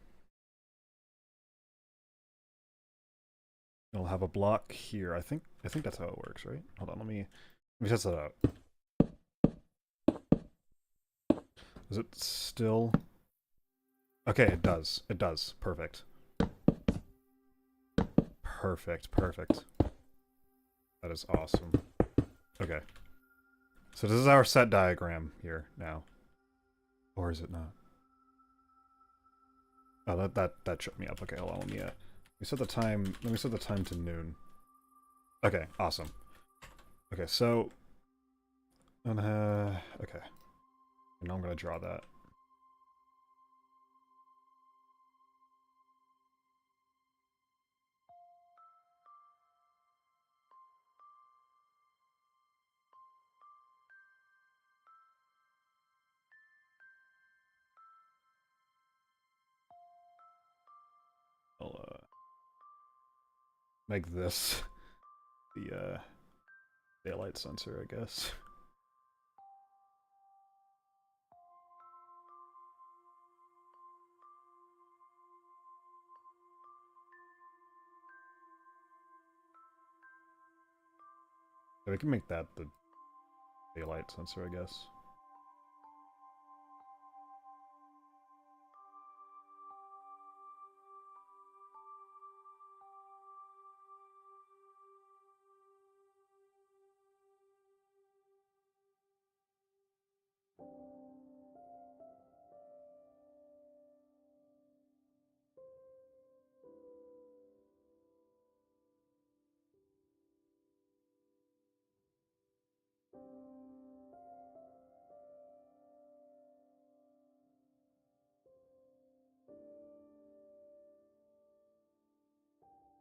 It'll have a block here. I think that's how it works, right? Hold on, let me test that out. Is it still? Okay, it does. It does. Perfect. Perfect. Perfect. That is awesome. Okay. So this is our set diagram here now. Or is it not? Oh, that showed me up. Okay, hold on. Let me set the time. Let me set the time to noon. Okay, awesome. Okay, so okay. Now I'm gonna draw that. I'll make this the daylight sensor, I guess. So we can make that the daylight sensor, I guess.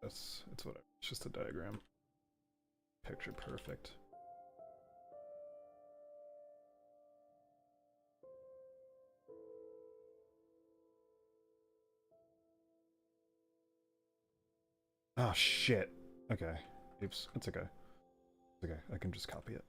It's whatever. It's just a diagram. Picture perfect. Oh shit. Okay. Oops. It's okay. It's okay. I can just copy it.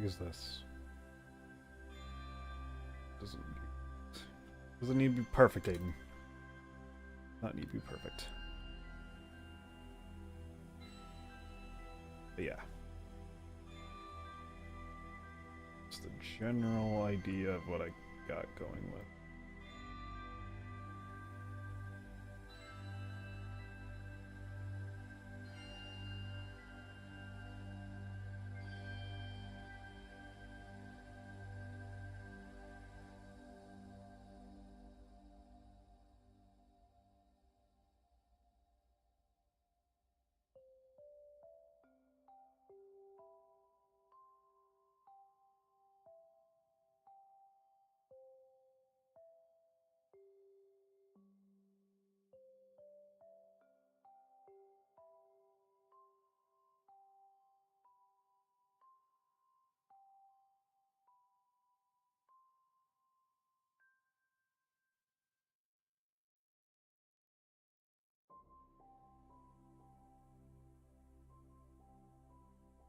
use this. Doesn't need to be perfect, Aiden. Not need to be perfect. But yeah. It's the general idea of what I got going with.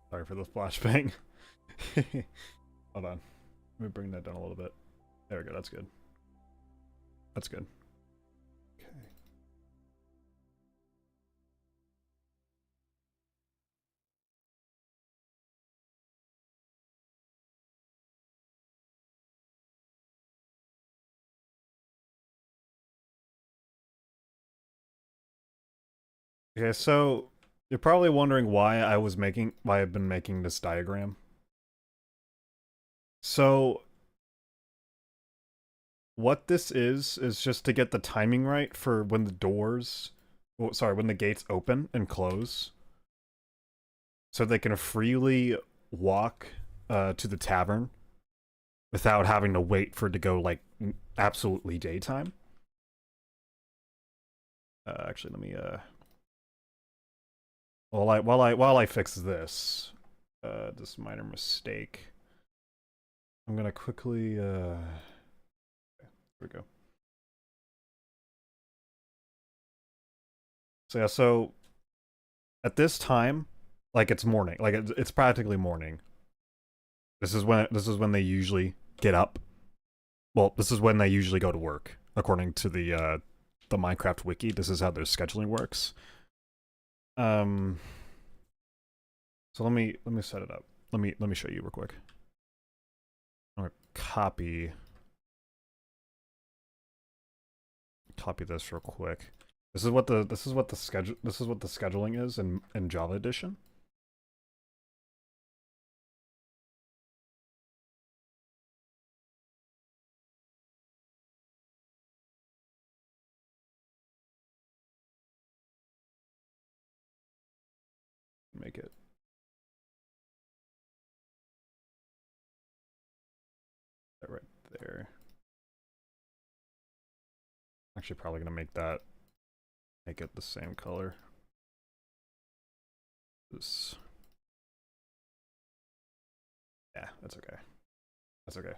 Sorry for the flashbang. Hold on. Let me bring that down a little bit. There we go. That's good. That's good. Okay. Okay, so you're probably wondering why I've been making this diagram. So what this is just to get the timing right for when the doors, well, sorry, when the gates open and close, so they can freely walk to the tavern without having to wait for it to go like absolutely daytime. Actually, let me while I fix this minor mistake, I'm gonna quickly okay, here we go. So yeah, so at this time, like it's morning, like it's practically morning. This is when they usually get up. Well, this is when they usually go to work, according to the Minecraft wiki. This is how their scheduling works. So let me set it up. Let me show you real quick. I'm gonna copy this real quick. This is what the scheduling is in Java Edition. Make it that right there. Actually, probably gonna make it the same color. This. Yeah, that's okay. That's okay.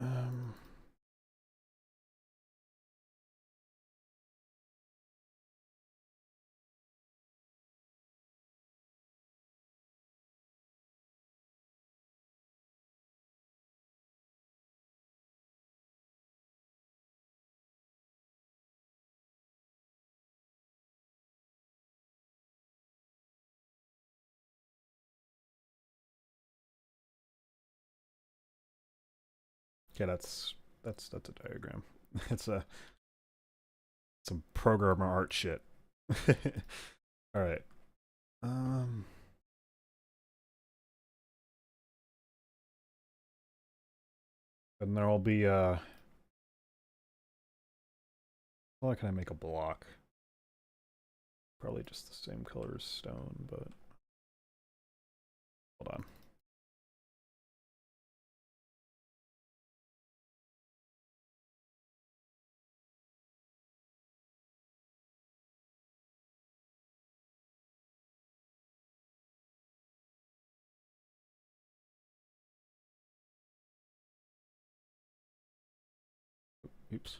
Um. Yeah, that's a diagram. It's some programmer art shit. All right. And there will be well, can I make a block? Probably just the same color as stone, but hold on. Oops.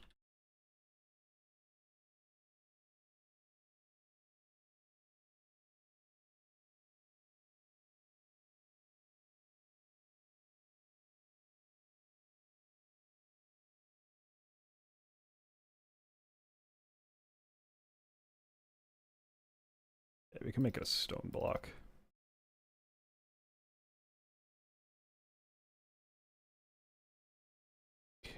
We can make it a stone block. Okay.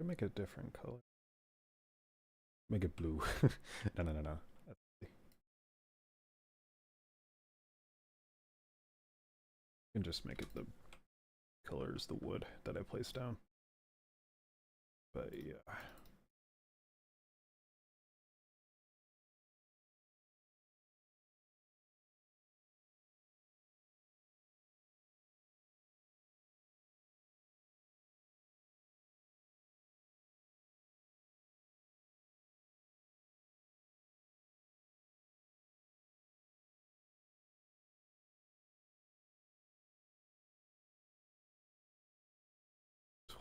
Make a different color. Make it blue. No. You can just make it the colors, the wood that I placed down. But yeah.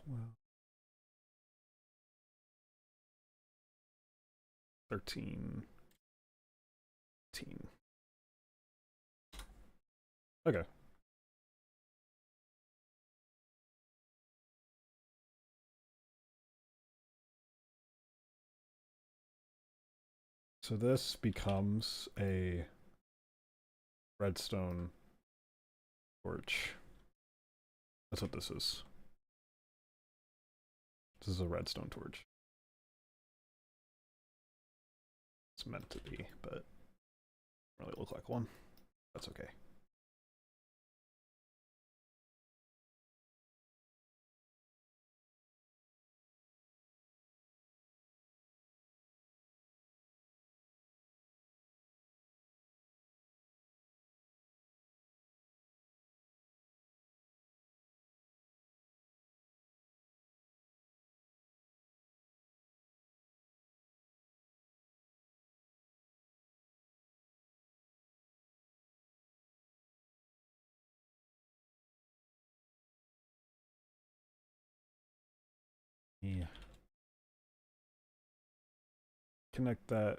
Well, 13. Okay. So this becomes a redstone torch. That's what this is. This is a redstone torch. It's meant to be, but it doesn't really look like one. That's okay. Yeah. Connect that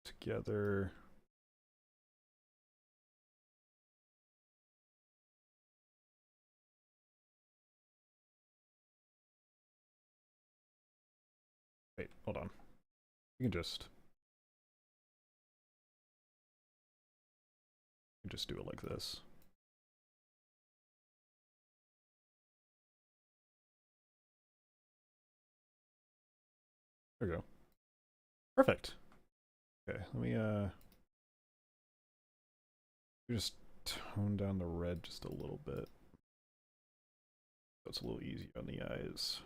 together. Wait, hold on. You can just do it like this. There we go. Perfect. Okay, let me just tone down the red just a little bit. So it's a little easier on the eyes.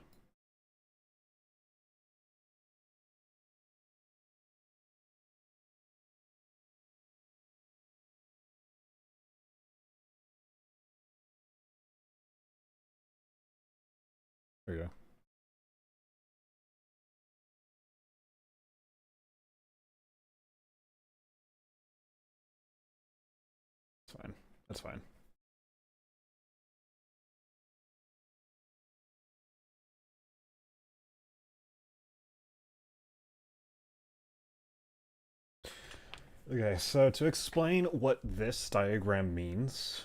There you go. That's fine. That's fine. Okay, so to explain what this diagram means,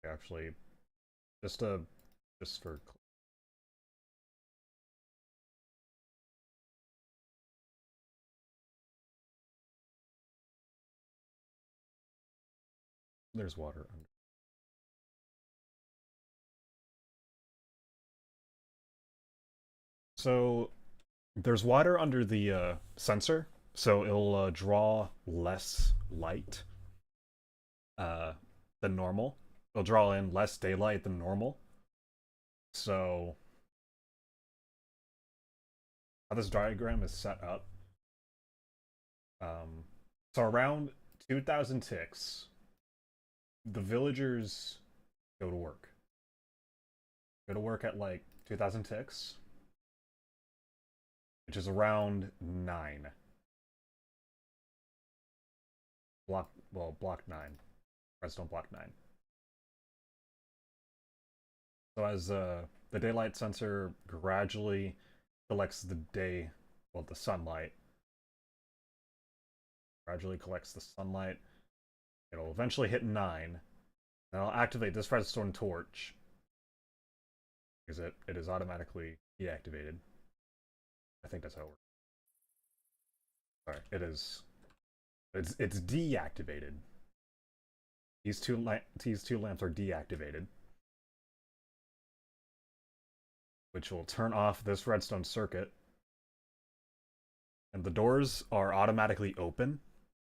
actually, just for there's water under. So there's water under the sensor, so it'll draw less light than normal. It'll draw in less daylight than normal. So how this diagram is set up. So around 2,000 ticks, the villagers go to work. Go to work at like 2,000 ticks, which is around 9. well, block 9. Redstone block 9. So as the daylight sensor gradually collects the the sunlight, it'll eventually hit 9, and I'll activate this redstone torch, because it is automatically deactivated. I think that's how it works. Sorry, it's deactivated. These two lamps are deactivated, which will turn off this redstone circuit, and the doors are automatically open.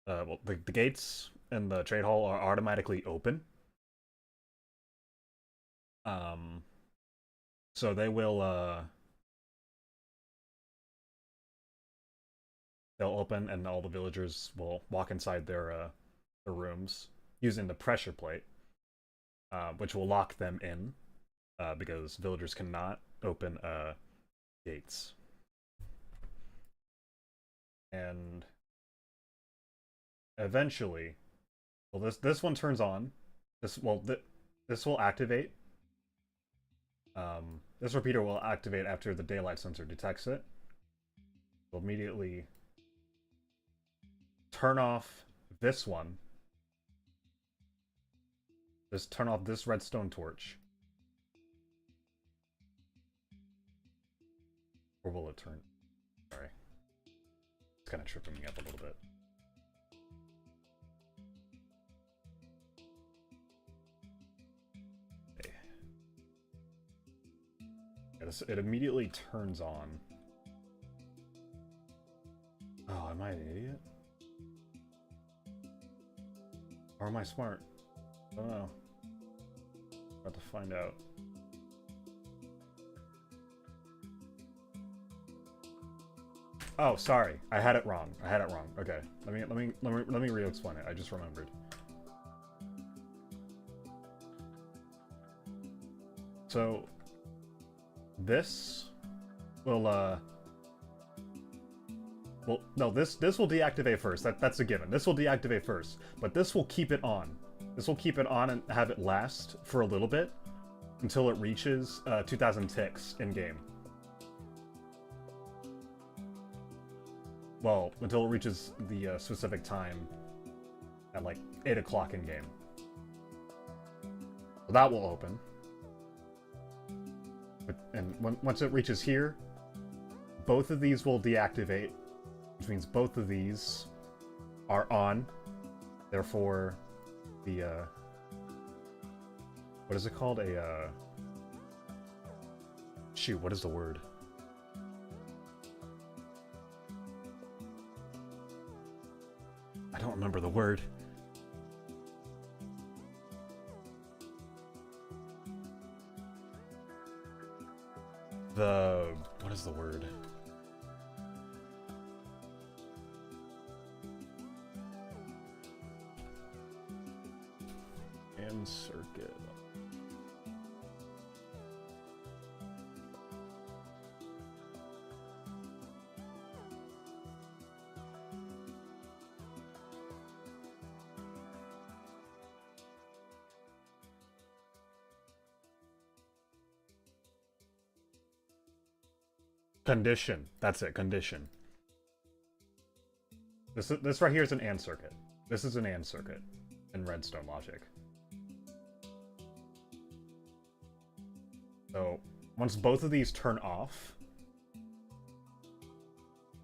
Well, the gates in the trade hall are automatically open. So they will they'll open, and all the villagers will walk inside their rooms using the pressure plate, which will lock them in, because villagers cannot open gates. And eventually, well, this one turns on. This will activate. This repeater will activate after the daylight sensor detects it. Will immediately turn off this one. Just turn off this redstone torch. Or will it turn? Sorry. It's kind of tripping me up a little bit. Okay. Yeah, it immediately turns on. Oh, am I an idiot? Or am I smart? I don't know. About to find out. Oh, sorry. I had it wrong. Okay. Let me re-explain it. I just remembered. So this will well, no, this will deactivate first. That's a given. This will deactivate first, but this will keep it on. This will keep it on and have it last for a little bit until it reaches 2,000 ticks in game. Well, until it reaches the specific time at like 8 o'clock in game. So that will open. And once it reaches here, both of these will deactivate, which means both of these are on. Therefore, the what is it called? Shoot, what is the word? I don't remember the word. What is the word? And circuit. Condition. That's it. Condition. This right here is an AND circuit. This is an AND circuit in redstone logic. So once both of these turn off,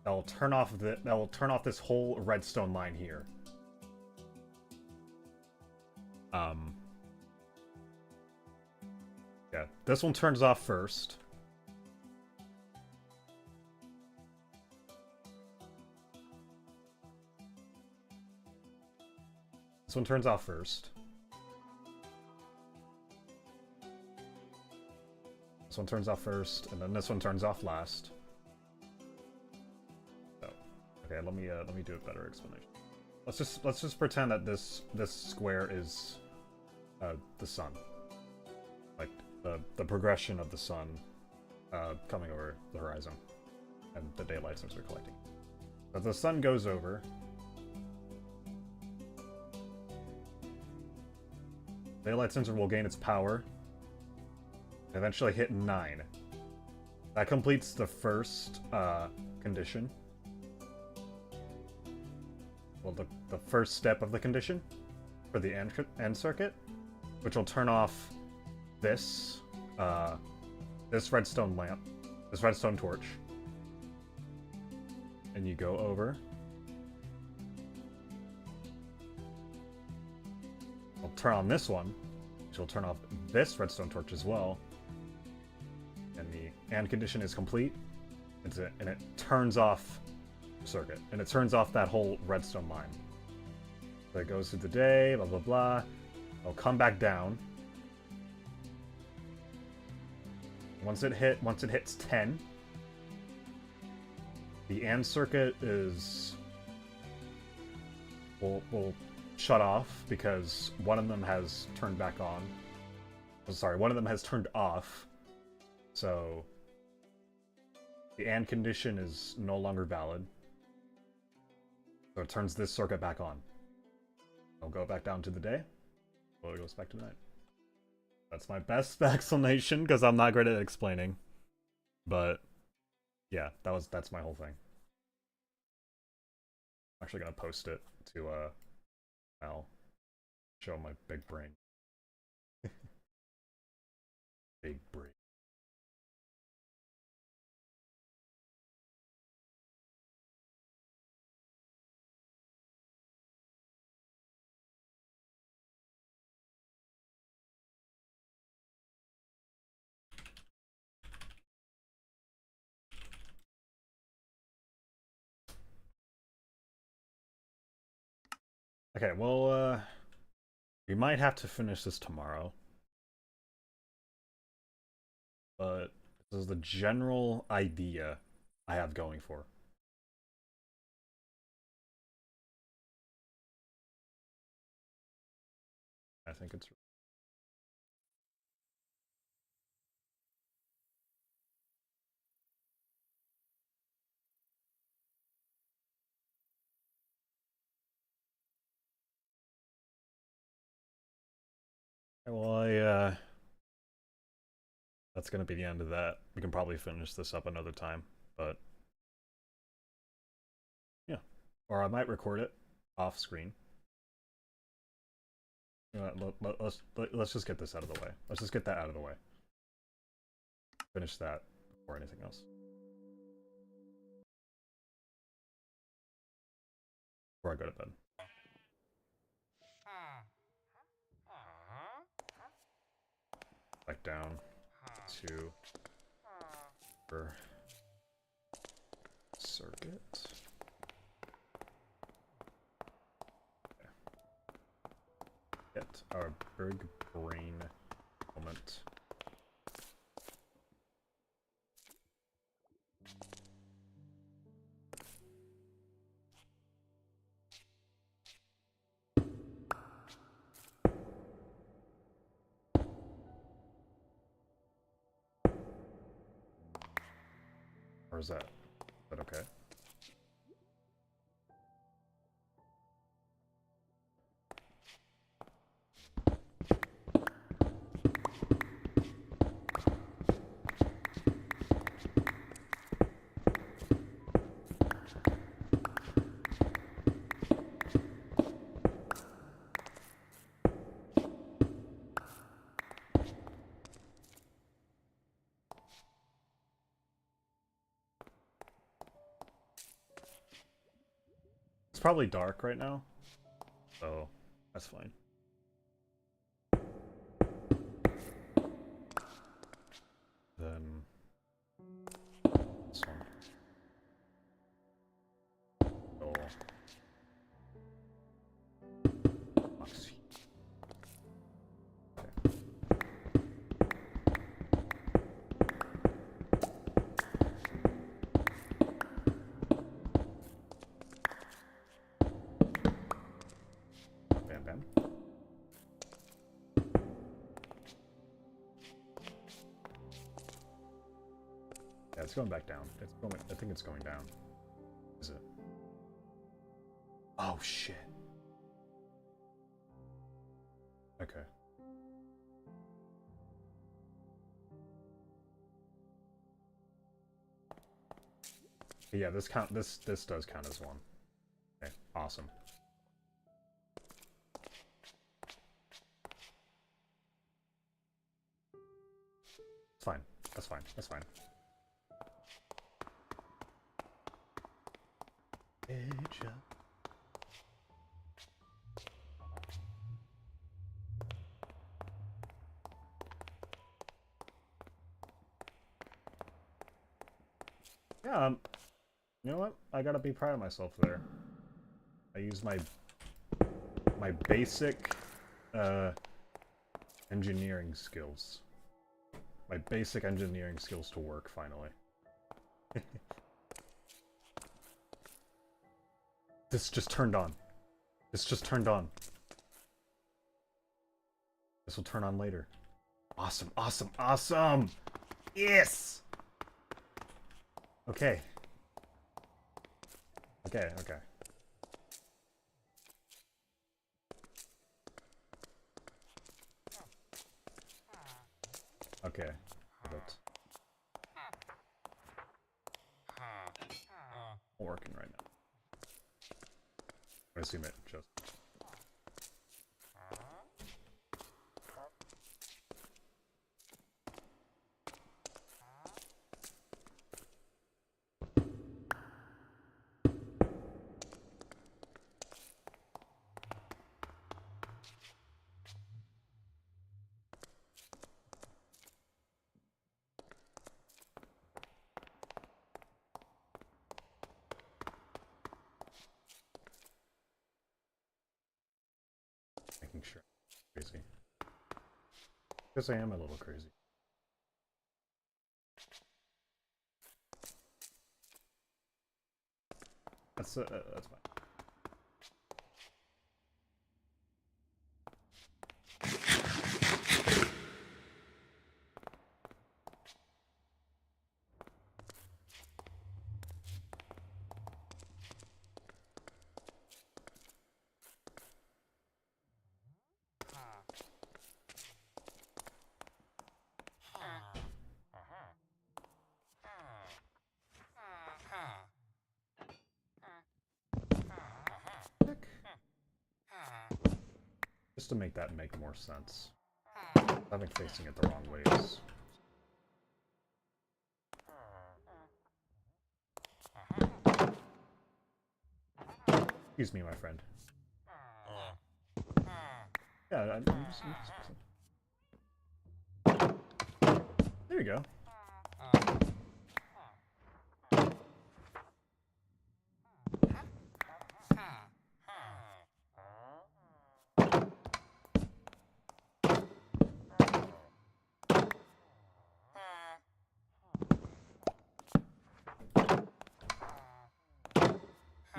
that will turn off this whole redstone line here. Yeah, this one turns off first. This one turns off first. This one turns off first, and then this one turns off last. So, okay, let me do a better explanation. Let's just pretend that this square is the sun, like the progression of the sun coming over the horizon, and the daylight sensor collecting. As the sun goes over, Daylight sensor will gain its power. Eventually hit 9. That completes the first condition. Well, the first step of the condition for the end circuit, which will turn off this this redstone lamp, this redstone torch, and you go over. I'll turn on this one, which will turn off this redstone torch as well. And the and condition is complete. And it turns off the circuit, and it turns off that whole redstone mine. So it goes through the day, blah blah blah. It'll come back down. Once it hits 10, the AND circuit will shut off because one of them has turned back on. Oh, sorry, one of them has turned off. So the AND condition is no longer valid. So it turns this circuit back on. It'll go back down to the day. Well, it goes back to night. That's my best explanation because I'm not great at explaining. But yeah, that's my whole thing. I'm actually gonna post it to Al. Show my big brain. Big brain. Okay, well, we might have to finish this tomorrow. But this is the general idea I have going for. I think it's... Well, that's gonna be the end of that. We can probably finish this up another time, but yeah. Or I might record it off screen. You know what, let's just get this out of the way. Let's just get that out of the way. Finish that before anything else. Before I go to bed. Back down to per circuit. Okay. Get our big brain moment. Or is that okay? It's probably dark right now, so that's fine. Then this one. Oh. Oxy. Okay. Bam bam. Yeah, it's going back down. It's going. I think it's going down. Is it? Oh shit. Okay. Yeah, this does count as one. Okay, awesome. It's fine. That's fine. That's fine. Yeah, you know what? I gotta be proud of myself there. I used my basic engineering skills. My basic engineering skills to work finally. This just turned on. This just turned on. This will turn on later. Awesome, awesome, awesome! Yes! Okay. Okay, okay. Okay. But working right now. I assume it just. Making sure. Crazy. Because I am a little crazy. That's fine. Just to make that make more sense. I've been facing it the wrong ways. Excuse me, my friend. Yeah, I'm just... There you go.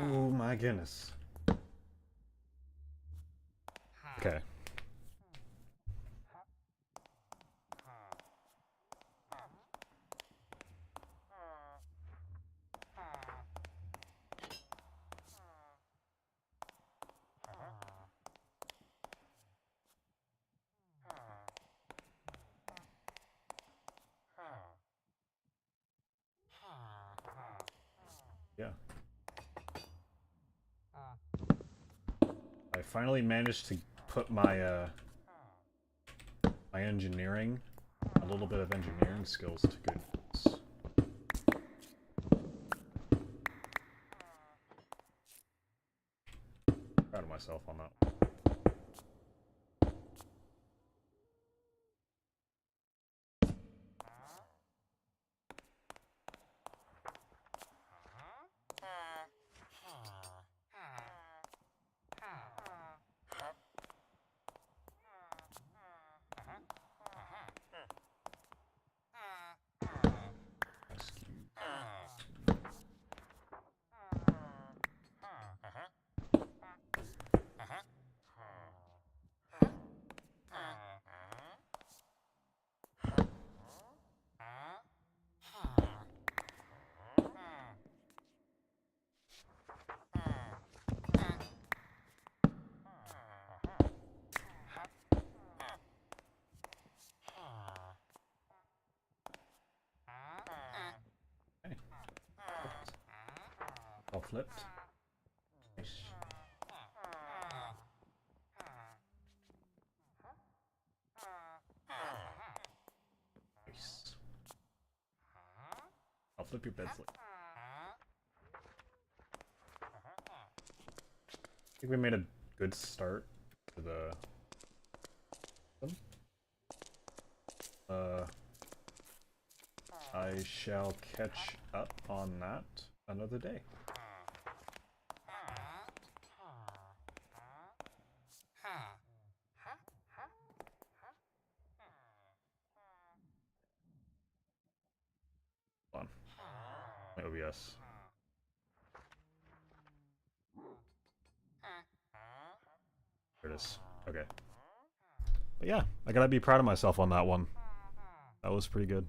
Oh my goodness. Okay. Yeah. I finally managed to put my my engineering, a little bit of engineering skills to good use. Proud of myself on that one. flipped. Nice. Nice. I'll flip your bed flip. I think we made a good start to the... I shall catch up on that another day. Hold on. My OBS. There it is. Okay. But yeah, I gotta be proud of myself on that one. That was pretty good.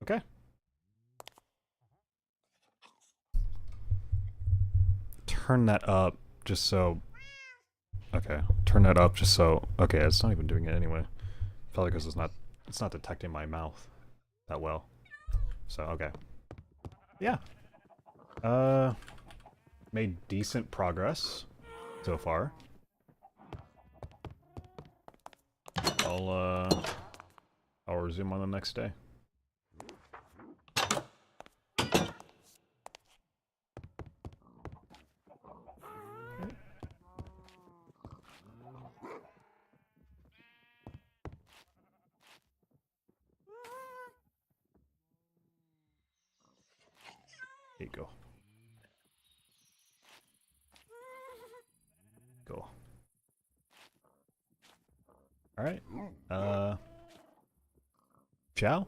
Okay. Turn that up just so... Okay, turn that up just so... Okay, it's not even doing it anyway. Probably because it's not detecting my mouth that well. So, okay. Yeah. Made decent progress so far. I'll resume on the next day. There you go. Go. Alright. Ciao?